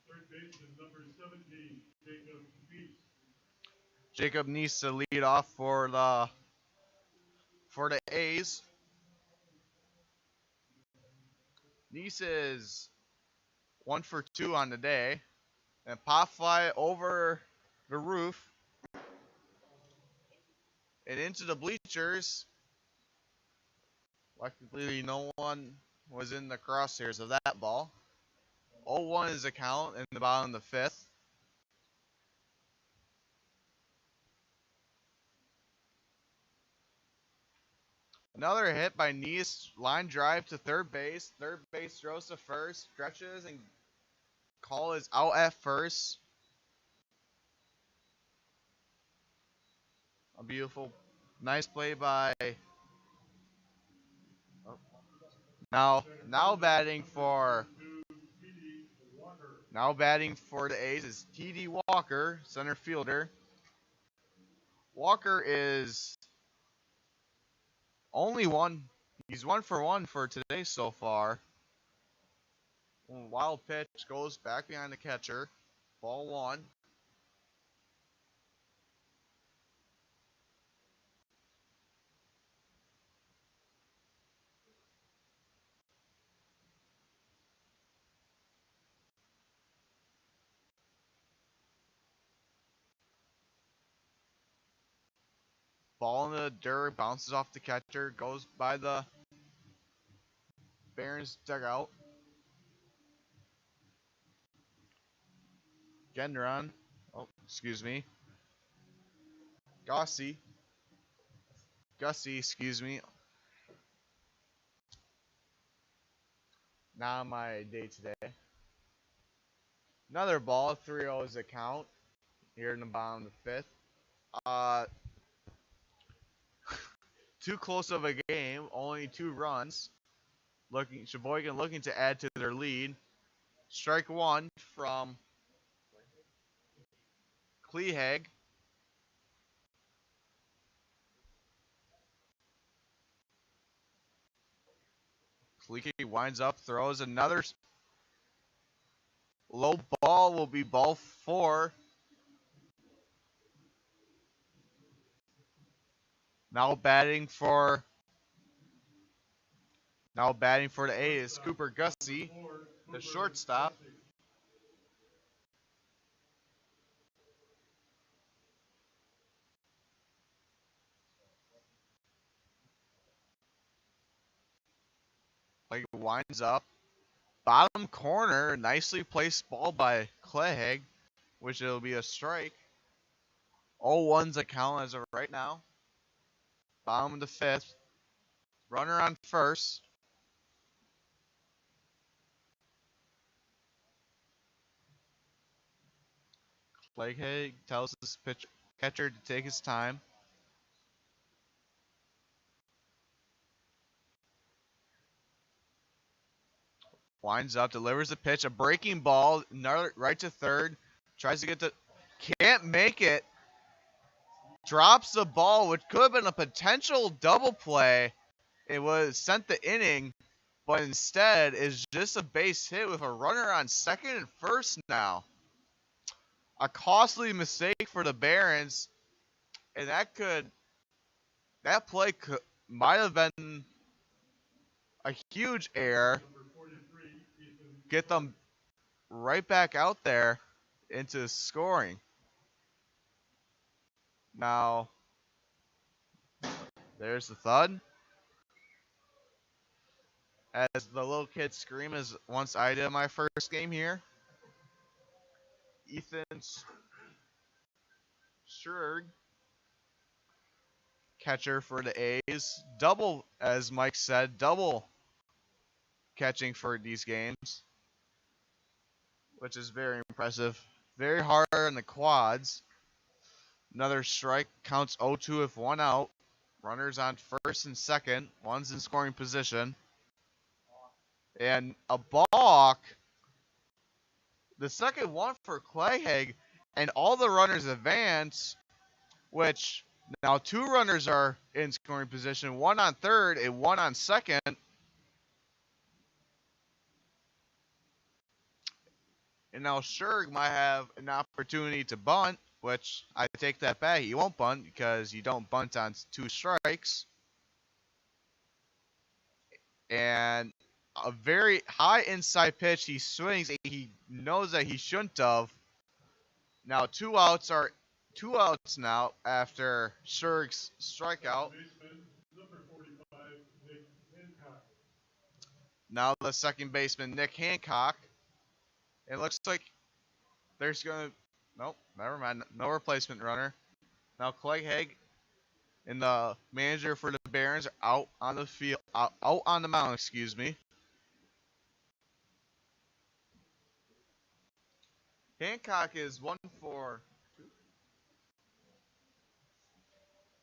Third baseman number 17, Jacob Beast. Jacob needs to lead off for the A's. Nice is 1 for 2 on the day. And pop fly over the roof and into the bleachers. Luckily, no one was in the crosshairs of that ball. 0-1 is the count in the bottom of the fifth. Another hit by Nice, line drive to third base. Third base throws to first, stretches, and call is out at first. A beautiful, nice play by. Now batting for. Now batting for the A's is T.D. Walker, center fielder. Walker is only one. He's 1 for 1 for today so far. Wild pitch goes back behind the catcher. Ball 1. Ball in the dirt, bounces off the catcher, goes by the Barons dugout. Gendron. Oh, excuse me. Gussie, excuse me. Not my day today. Another ball, 3-0 is the count here in the bottom of the fifth. Too close of a game, only 2 runs. Sheboygan looking to add to their lead. Strike 1 from Clehag. Clehag winds up, throws another low ball, will be ball 4. Now batting for the A's, Cooper Gussie, the shortstop. Like winds up. Bottom corner, nicely placed ball by Clehag, which it'll be a strike. 0-1's a count as of right now. Bottom of the fifth. Runner on first. Clehag tells his catcher to take his time. Winds up, delivers the pitch, a breaking ball, another right to third. Tries to get the, can't make it. drops the ball, which could have been a potential double play. It was sent the inning, but instead is just a base hit with a runner on second and first now. A costly mistake for the Barons, and that play might have been a huge error. Get them right back out there into scoring. Now, there's the thud. As the little kids scream as once I did my first game here. Ethan Scherg, catcher for the A's. Double, as Mike said, double catching for these games, which is very impressive. Very hard on the quads. Another strike, counts 0-2 with one out. Runners on first and second. One's in scoring position. And a balk. The second one for Clayhag, and all the runners advance, which now two runners are in scoring position, one on third and one on second. And now Scherg might have an opportunity to bunt, which I take that back. He won't bunt because you don't bunt on two strikes. And a very high inside pitch. He swings. He knows that he shouldn't have. Now two outs now after Scherg's strikeout. Now the second baseman, Nick Hancock. It looks like there's going to... Nope, never mind. No replacement runner. Now Clayhag and the manager for the Barons are out on the field, out on the mound, excuse me. Hancock is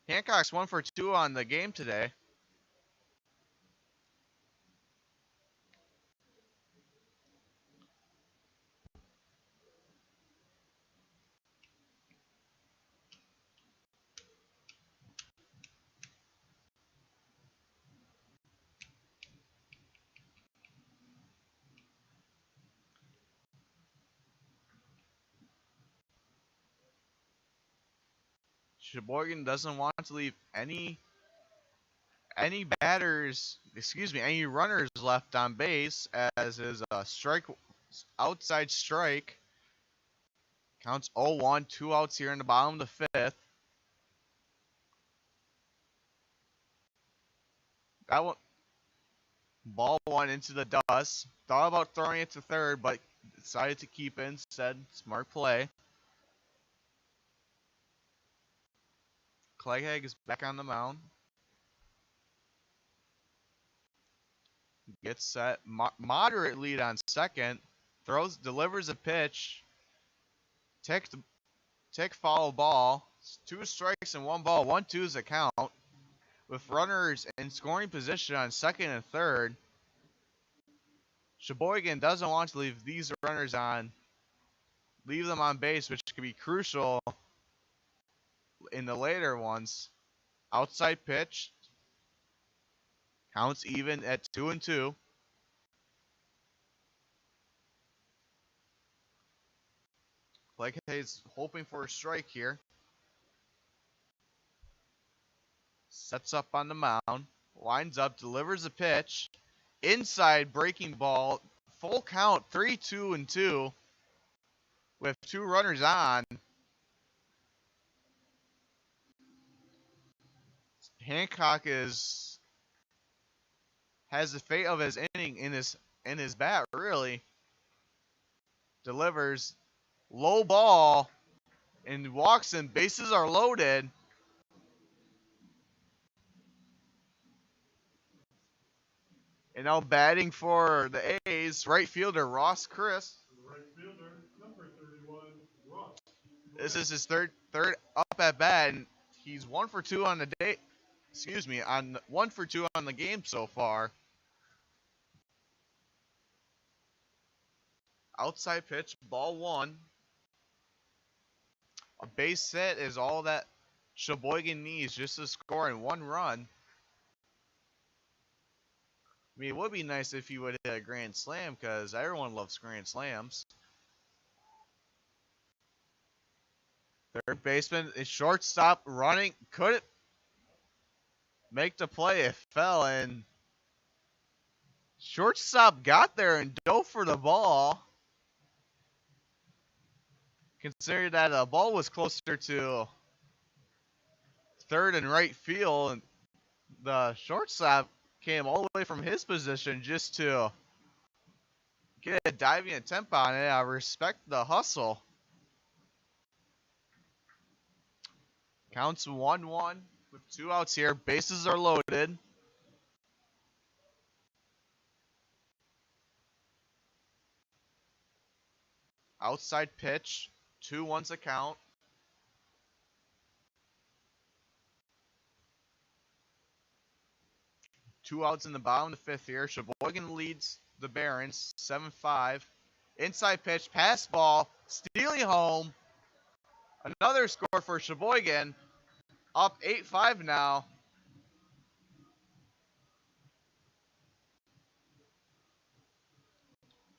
Hancock's 1 for 2 on the game today. Sheboygan doesn't want to leave any runners left on base, as is a outside strike. Counts 0-1, 2 outs here in the bottom of the fifth. That one, ball one into the dust. Thought about throwing it to third, but decided to keep it instead. Smart play. Clayhag is back on the mound. Gets set. Moderate lead on second. Delivers a pitch. Tick foul ball. 2 strikes and 1 ball. 1-2 is the count. With runners in scoring position on second and third. Sheboygan doesn't want to leave these runners leave them on base, which could be crucial in the later ones. Outside pitch. Counts even at 2-2. Clayhag's hoping for a strike here. Sets up on the mound. Lines up, delivers a pitch. Inside breaking ball. Full count, 3-2-2. With 2 runners on. Hancock has the fate of his inning in his bat, really. Delivers low ball and walks in. Bases are loaded. And now batting for the A's, right fielder Ross Chris. Right fielder, number 31, Ross. This is his third up at bat, and he's 1 for 2 on the day. Excuse me, on 1 for 2 on the game so far. Outside pitch, ball 1. A base hit is all that Sheboygan needs just to score in 1 run. I mean, it would be nice if he would hit a grand slam because everyone loves grand slams. Third baseman is shortstop running. Couldn't make the play. It fell, and shortstop got there and dove for the ball. Considering that the ball was closer to third and right field, and the shortstop came all the way from his position just to get a diving attempt on it. I respect the hustle. Counts 1-1 with 2 outs here. Bases are loaded. Outside pitch. 2-1's a count. Two outs in the bottom of the 5th here. Sheboygan leads the Barons 7-5. Inside pitch, pass ball, stealing home. Another score for Sheboygan. Up 8-5 now.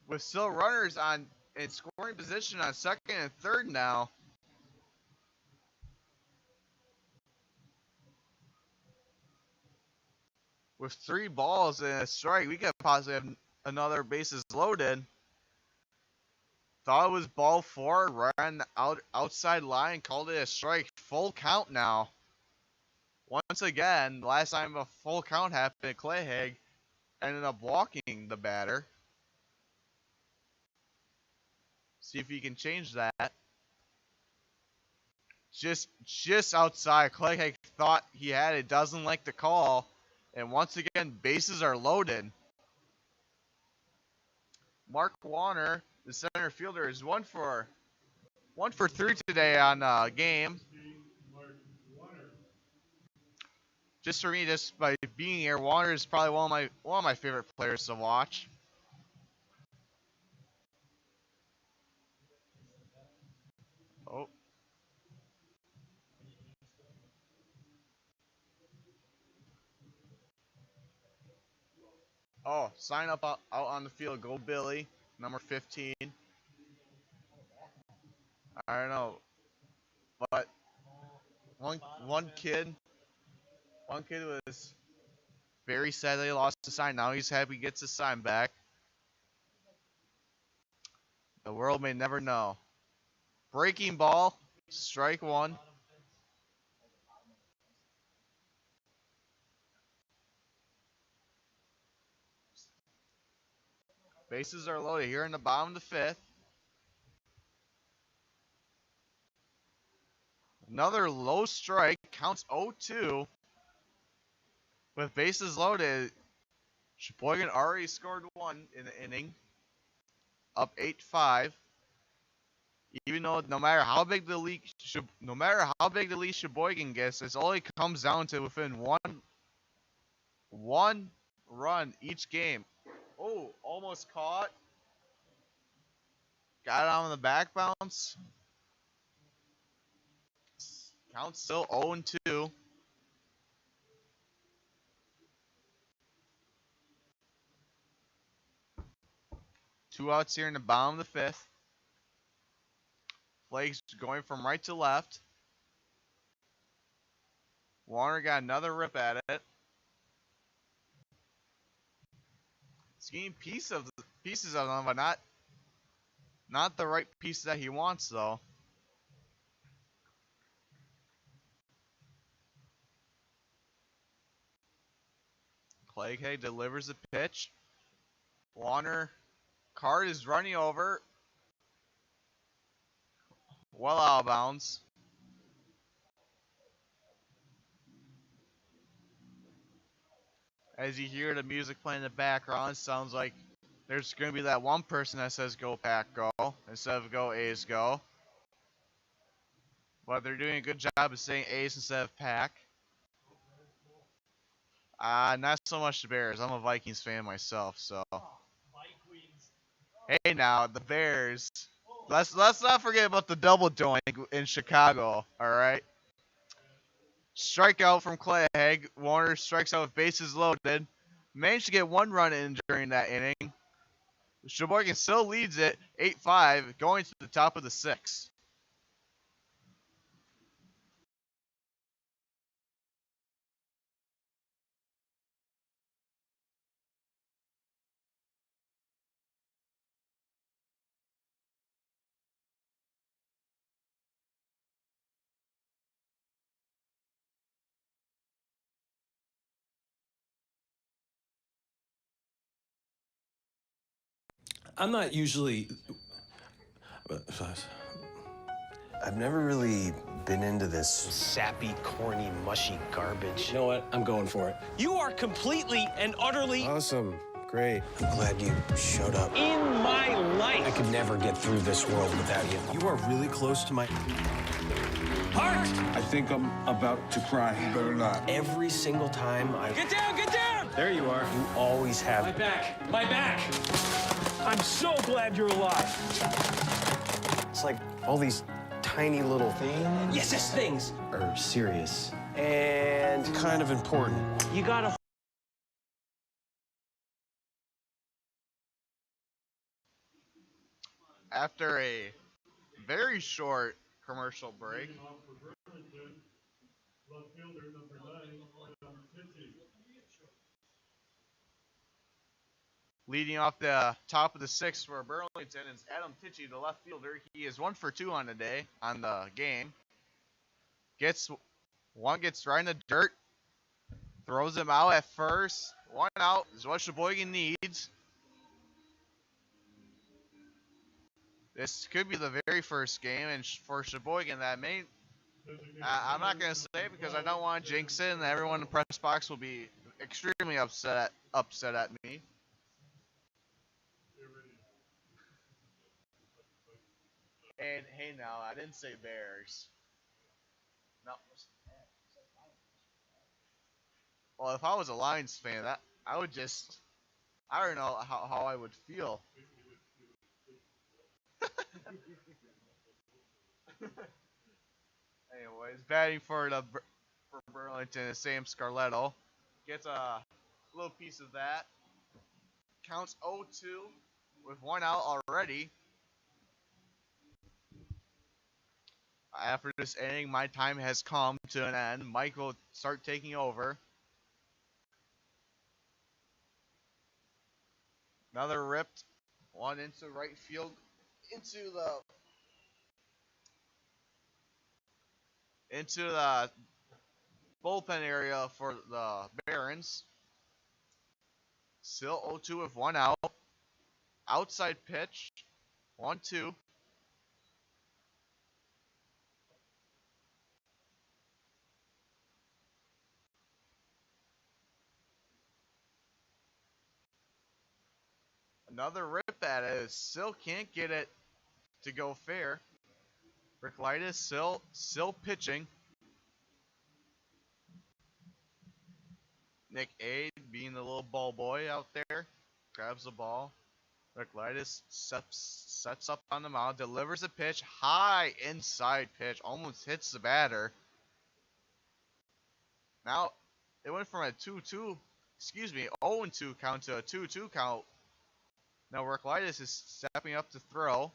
With still runners on in scoring position on second and third now. With 3 balls and a strike, we could possibly have another bases loaded. Thought it was ball 4, ran the outside line, called it a strike. Full count now. Once again, last time a full count happened, Clayhag ended up walking the batter. See if he can change that. Just outside. Clayhag thought he had it, doesn't like the call. And once again, bases are loaded. Mark Warner, the center fielder, is 1 for 3 today on game. Just for me, just by being here, Warner is probably one of my favorite players to watch. Oh. Oh, sign up out on the field. Go Billy, number 15. I don't know, but one kid was very sad that he lost the sign. Now he's happy he gets his sign back. The world may never know. Breaking ball, strike 1. Bases are loaded here in the bottom of the 5th. Another low strike, counts 0-2. With bases loaded, Sheboygan already scored 1 in the inning. Up 8-5. Even though no matter how big the lead Sheboygan gets, it only comes down to within one run each game. Oh, almost caught. Got it on the back bounce. Count still 0-2. Two outs here in the bottom of the 5th. Flag's going from right to left. Warner got another rip at it. He's getting pieces of them, but not the right pieces that he wants, though. Clayhay delivers the pitch. Warner, card is running over. Well out of bounds. As you hear the music playing in the background, it sounds like there's going to be that one person that says go Pack go instead of go A's go. But they're doing a good job of saying A's instead of Pack. Not so much the Bears. I'm a Vikings fan myself, so. Hey now, the Bears. Let's not forget about the double doink in Chicago, all right? Strikeout from Clegg. Warner strikes out with bases loaded. Managed to get 1 run in during that inning. Sheboygan still leads it 8-5 going to the top of the 6th. I'm not usually. I've never really been into this sappy, corny, mushy garbage. You know what? I'm going for it. You are completely and utterly awesome. Great. I'm glad you showed up. In my life. I could never get through this world without you. You are really close to my heart. I think I'm about to cry. You better not. Every single time I Get down, get down! there you are. You always have My back, my back! I'm so glad you're alive. It's like all these tiny little things. Yes, things are serious and kind of important. You gotta. After a very short commercial break, Leading off for Burlington, left fielder number 9, Adam Titty. leading off the top of the 6th for Burlington is Adam Tichy, the left fielder. He is 1 for 2 on the game. Gets right in the dirt, throws him out at first. 1 out is what Sheboygan needs. This could be the very first game, and for Sheboygan, that may. I'm not gonna say it because I don't want to jinx it, and everyone in the press box will be extremely upset at me. And hey, now I didn't say Bears. No. Well, if I was a Lions fan, I would just. I don't know how I would feel. Anyways, batting for Burlington is Sam Scarletto. Gets a little piece of that. Counts 0-2 with 1 out already. After this inning, my time has come to an end. Mike will start taking over. Another ripped one into right field, into the bullpen area for the Barons. Still 0-2 with 1 out. Outside pitch, 1-2. Another rip at it. Still can't get it to go fair. Ricklitis still pitching. Nick Aid being the little ball boy out there. Grabs the ball. Ricklitis sets up on the mound. Delivers a pitch. High inside pitch. Almost hits the batter. Now, it went from a 0-2 count to a 2-2 count. Now, Ricklitis is stepping up to throw.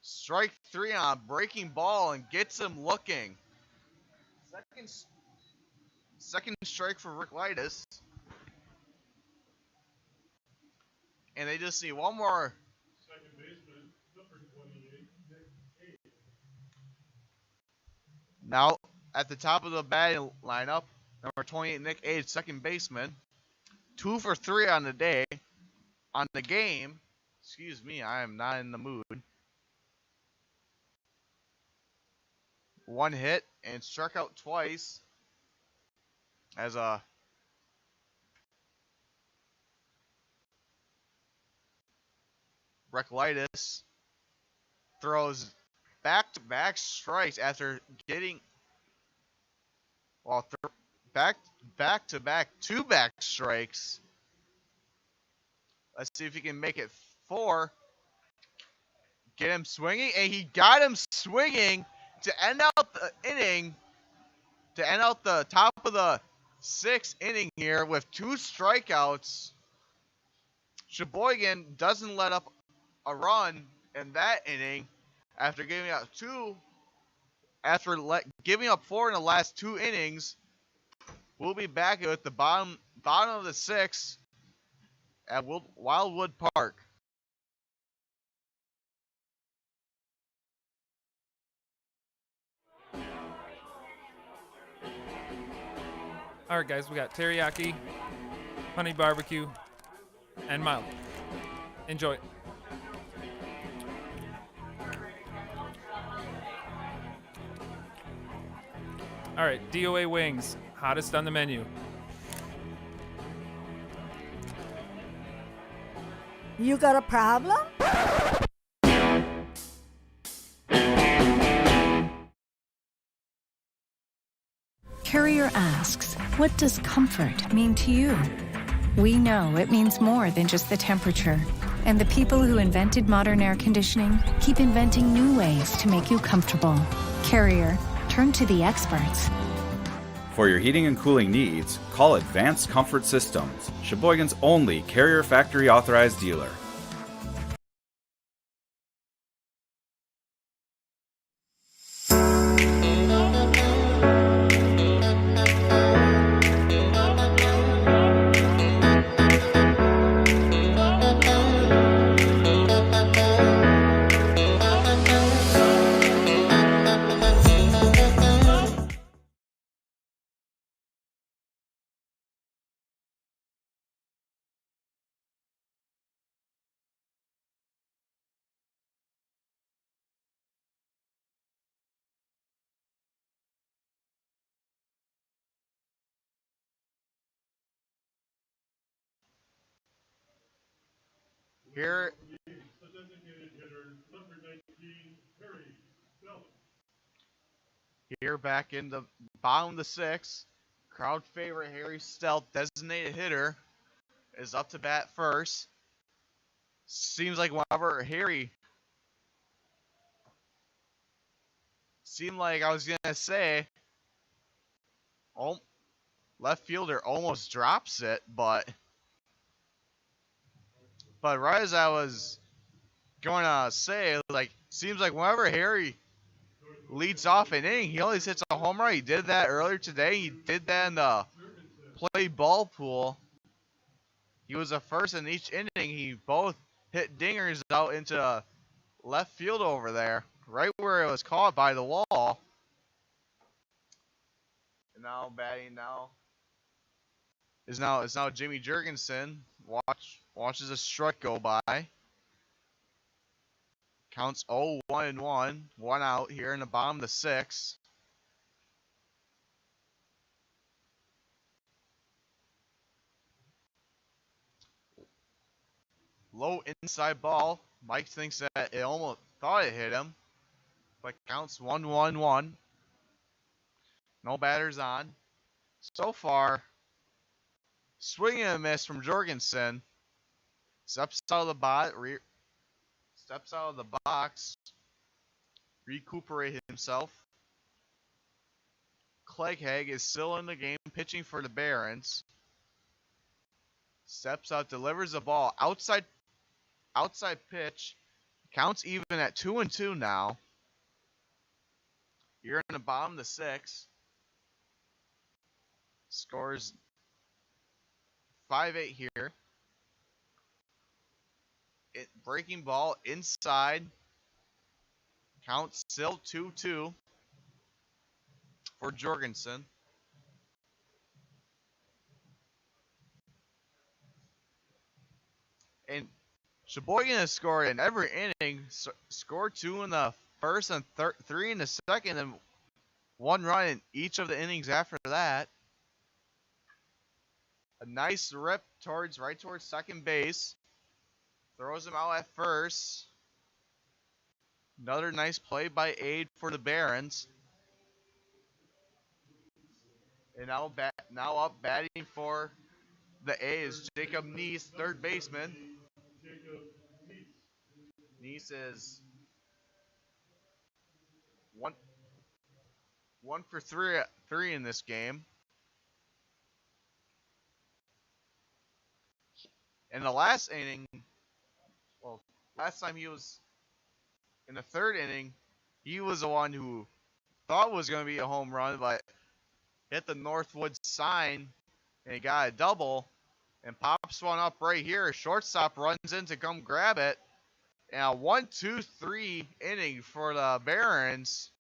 Strike 3 on a breaking ball and gets him looking. Second strike for Ricklitis. And they just need one more. Second baseman, number 28, Nick Aid. Now, at the top of the batting lineup, number 28, Nick Aid, second baseman. 2 for 3 on the day. On the game. Excuse me, I am not in the mood. 1 hit and struck out twice. As a Ricklitis throws back-to-back strikes after getting back-to-back 2 strikes. Let's see if he can make it 4. Get him swinging, and he got him swinging to end out the inning. to end out the top of the 6th inning here with 2 strikeouts. Sheboygan doesn't let up a run in that inning after giving up 4 in the last 2 innings. We'll be back at the bottom of the 6th at Wildwood Park. All right, guys, we got teriyaki, honey barbecue, and mild. Enjoy. All right, DOA wings, hottest on the menu. You got a problem? Carrier asks, what does comfort mean to you? We know it means more than just the temperature. And the people who invented modern air conditioning keep inventing new ways to make you comfortable. Carrier, turn to the experts. For your heating and cooling needs, call Advanced Comfort Systems, Sheboygan's only Carrier factory authorized dealer. Here, The designated hitter, number 19, Harry Bell. Here back in the bottom of the 6th, crowd favorite Harry Stealth, designated hitter, is up to bat first. Seems like whenever Harry, I was gonna say, left fielder almost drops it, but right as I was going to say, seems like whenever Harry leads off an inning, he always hits a home run. He did that earlier today. He did that in the play ball pool. He was the first in each inning. He both hit dingers out into left field over there, right where it was caught by the wall. And now batting is now Jimmy Jurgensen. Watches a strut go by. Counts 0-1-1, 1 out here in the bottom of the 6th. Low inside ball. Mike thinks that it almost thought it hit him, but counts 1-1-1. No batters on. So far, swing and a miss from Jorgensen. Steps out of the box. Recuperate himself. Clegg is still in the game, pitching for the Barons. Steps out, delivers the ball outside pitch. Counts even at 2-2 now. You're in the bottom of the 6th. Scores 5-8 here. Breaking ball inside. Count still 2-2 for Jorgensen. And Sheboygan has scored in every inning. Scored 2 in the first and 3 in the second, and 1 run in each of the innings after that. A nice rip right towards second base. Throws him out at first. Another nice play by Aide for the Barons. And now up batting for the A's, Jacob Neese, third baseman. Neese is 1 for 3 in this game. In the last inning, well, last time he was in the 3rd inning, he was the one who thought was going to be a home run, but hit the Northwood sign and he got a double and pops one up right here. Shortstop runs in to come grab it. And a 1-2-3 inning for the Barons.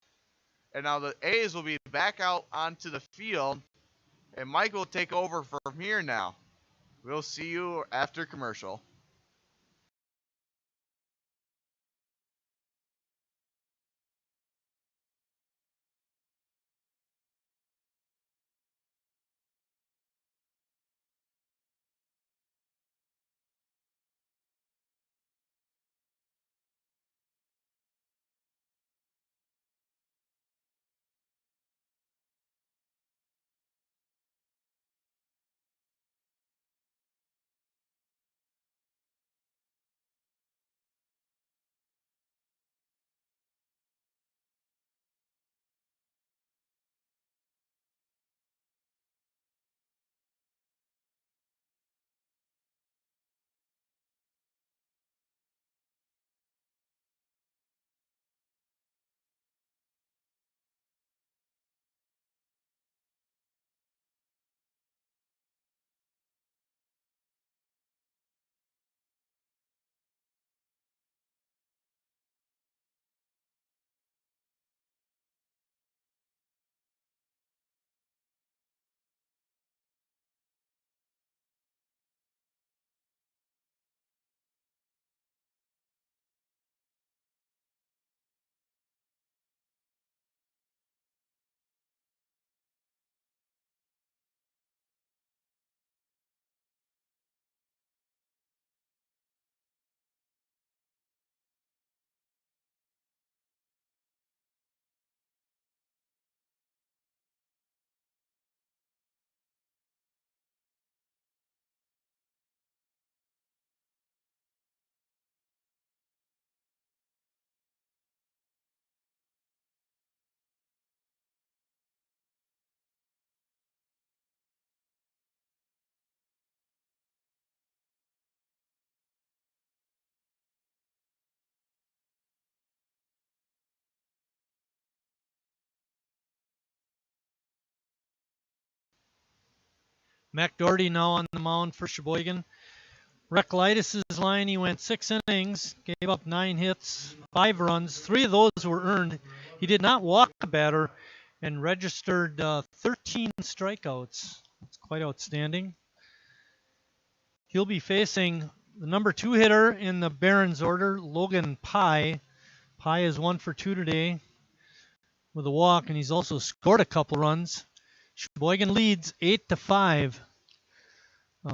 And now the A's will be back out onto the field. And Mike will take over from here now. We'll see you after commercial. Mac Doherty now on the mound for Sheboygan. Reclitus' line, he went 6 innings, gave up 9 hits, 5 runs. 3 of those were earned. He did not walk a batter and registered 13 strikeouts. That's quite outstanding. He'll be facing the number 2 hitter in the Barons order, Logan Pye. Pye is 1 for 2 today with a walk, and he's also scored a couple runs. Sheboygan leads 8-5.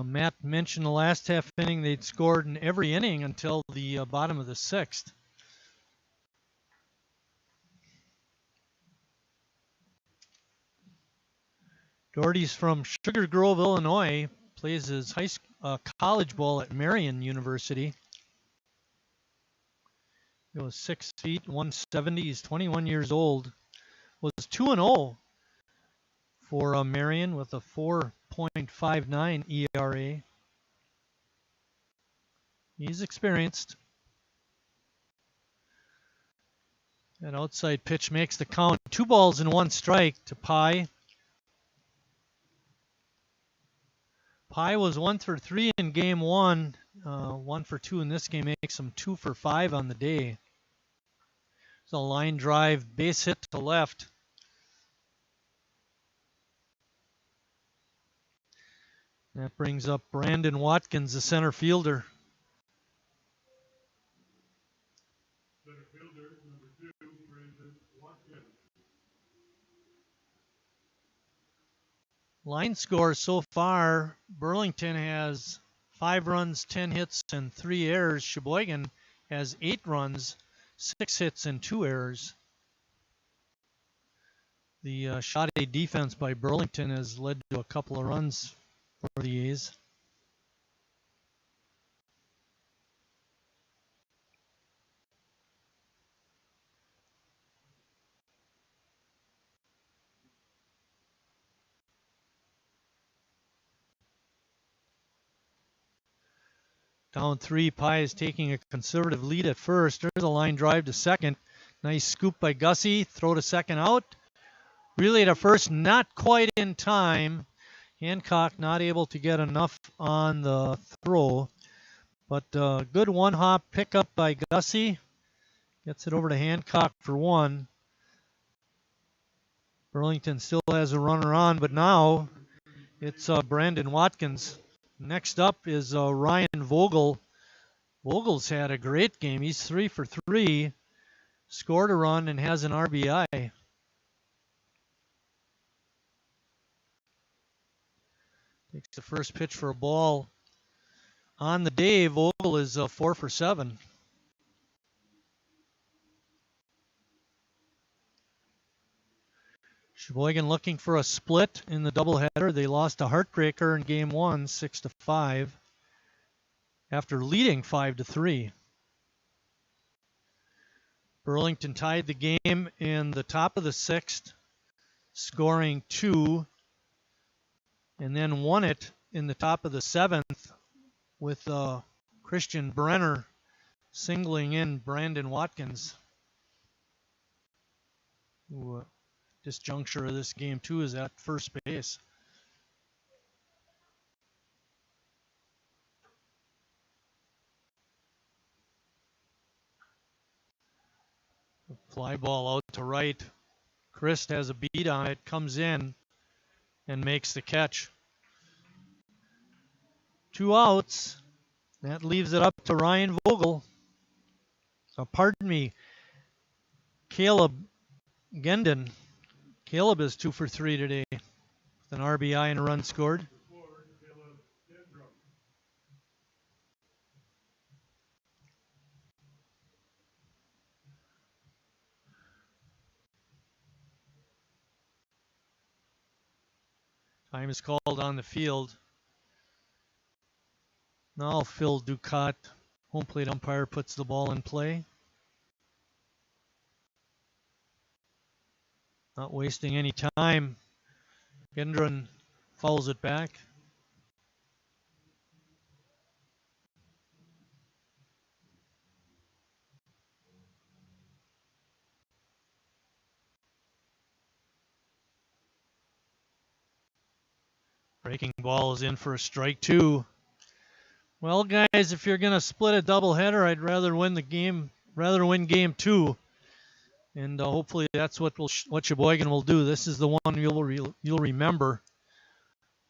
Matt mentioned the last half inning they'd scored in every inning until the bottom of the 6th. Doherty's from Sugar Grove, Illinois. Plays his college ball at Marion University. He was 6 feet, 170. He's 21 years old. Was 2-0 for Marion with a 4.59 ERA. He's experienced. That outside pitch makes the count 2 balls and 1 strike to Pye. Pye was 1 for 3 in game 1, 1 for 2 in this game, makes him 2 for 5 on the day. It's a line drive, base hit to left. That brings up Brandon Watkins, the center fielder. Center fielder, number 2, Brandon Watkins. Line score so far, Burlington has 5 runs, 10 hits, and 3 errors. Sheboygan has 8 runs, 6 hits, and 2 errors. The shoddy defense by Burlington has led to a couple of runs for the A's. Down 3, Pye is taking a conservative lead at first. There's a line drive to second. Nice scoop by Gussie. Throw to second out. Relay to first, not quite in time. Hancock not able to get enough on the throw. But good one-hop pickup by Gussie. Gets it over to Hancock for one. Burlington still has a runner on, but now it's Brandon Watkins. Next up is Ryan Vogel. Vogel's had a great game. He's 3 for 3. Scored a run and has an RBI. Takes the first pitch for a ball. On the day, Vogel is 4 for 7. Sheboygan looking for a split in the doubleheader. They lost a heartbreaker in game 1, 6-5, after leading 5-3. Burlington tied the game in the top of the 6th, scoring 2, and then won it in the top of the 7th with Christian Brenner singling in Brandon Watkins, who this juncture of this game too is at first base. Fly ball out to right. Christ has a beat on it, comes in and makes the catch. 2 outs. That leaves it up to Ryan Vogel. Caleb Gendon. Caleb is 2 for 3 today with an RBI and a run scored. Time is called on the field. Now Phil Ducat, home plate umpire, puts the ball in play. Not wasting any time. Gendron fouls it back. Breaking ball is in for a strike 2. Well, guys, if you're going to split a doubleheader, I'd rather win game 2. And hopefully that's what Sheboygan will do. This is the one you'll remember.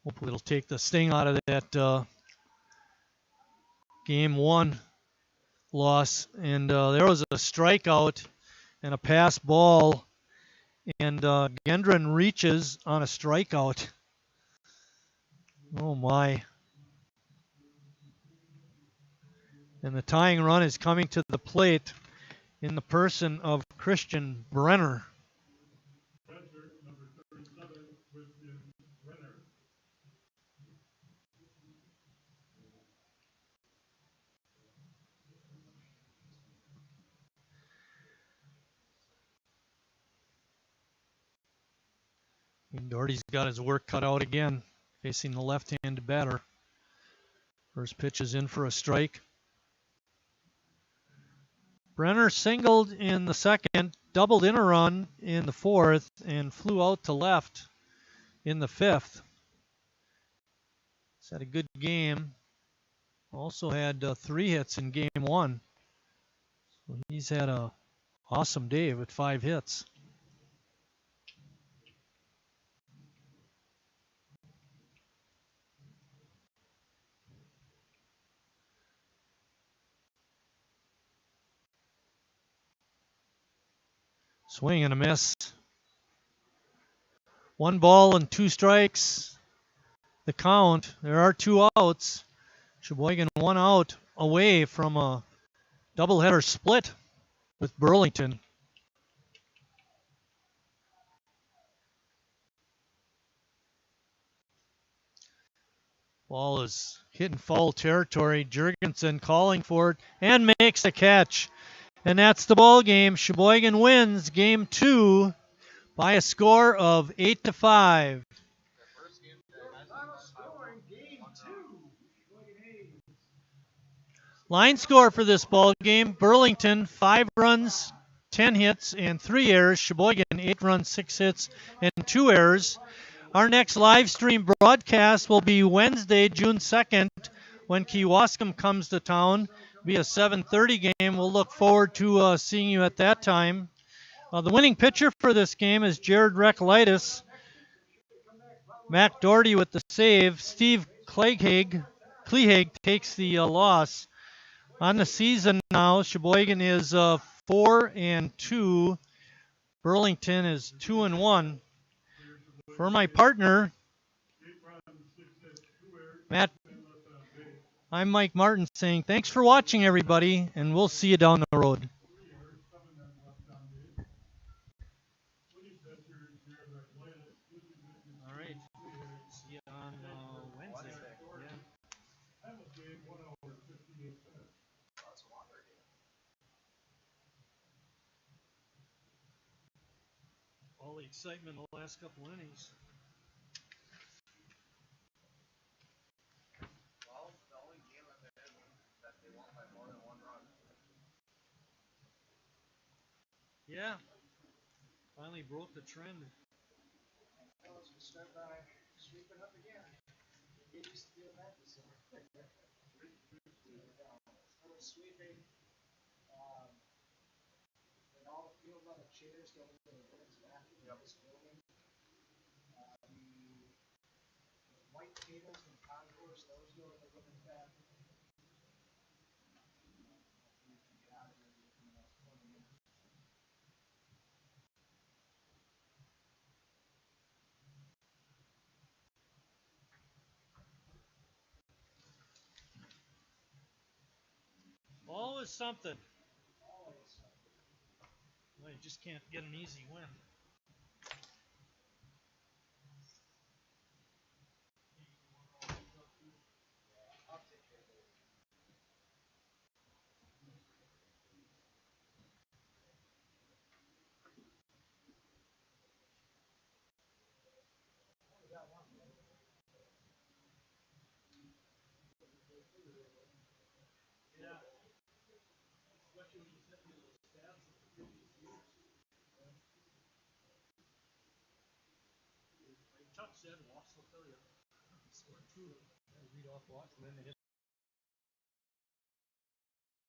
Hopefully it'll take the sting out of that game 1 loss. And there was a strikeout and a pass ball. And Gendron reaches on a strikeout. Oh, my. And the tying run is coming to the plate in the person of Christian Brenner. Number 37, Christian Brenner. Doherty's got his work cut out again, facing the left-handed batter. First pitch is in for a strike. Brenner singled in the second, doubled in a run in the 4th, and flew out to left in the 5th. He's had a good game. Also had 3 hits in game 1. So he's had an awesome day with 5 hits. Swing and a miss. 1 ball and 2 strikes. The count. There are 2 outs. Sheboygan 1 out away from a doubleheader split with Burlington. Ball is hitting foul territory. Jurgensen calling for it and makes the catch. And that's the ball game. Sheboygan wins game 2 by a score of 8-5. Line score for this ball game: Burlington 5 runs, 10 hits, and 3 errors. Sheboygan 8 runs, 6 hits, and 2 errors. Our next live stream broadcast will be Wednesday, June 2nd, when Kewaskum comes to town. It'll be a 7:30 game. We'll look forward to seeing you at that time. The winning pitcher for this game is Jared Rekalitis. Mac Doherty with the save. Steve Clehaig takes the loss. On the season now, Sheboygan is 4-2. Burlington is 2-1. For my partner, Matt, I'm Mike Martin saying thanks for watching, everybody, and we'll see you down the road. All right. See you on Wednesday. All the excitement in the last couple innings. Yeah. Finally broke the trend. Start by sweeping up again. Get used to doing that this summer. Sweeping. And all the field level chairs go into the women's bathroom in this building. The white tables and concourse, those go to the women's bathroom. Always something. Well, you just can't get an easy win. Chuck said walks will kill you. Scored 2, read off walks, and then they hit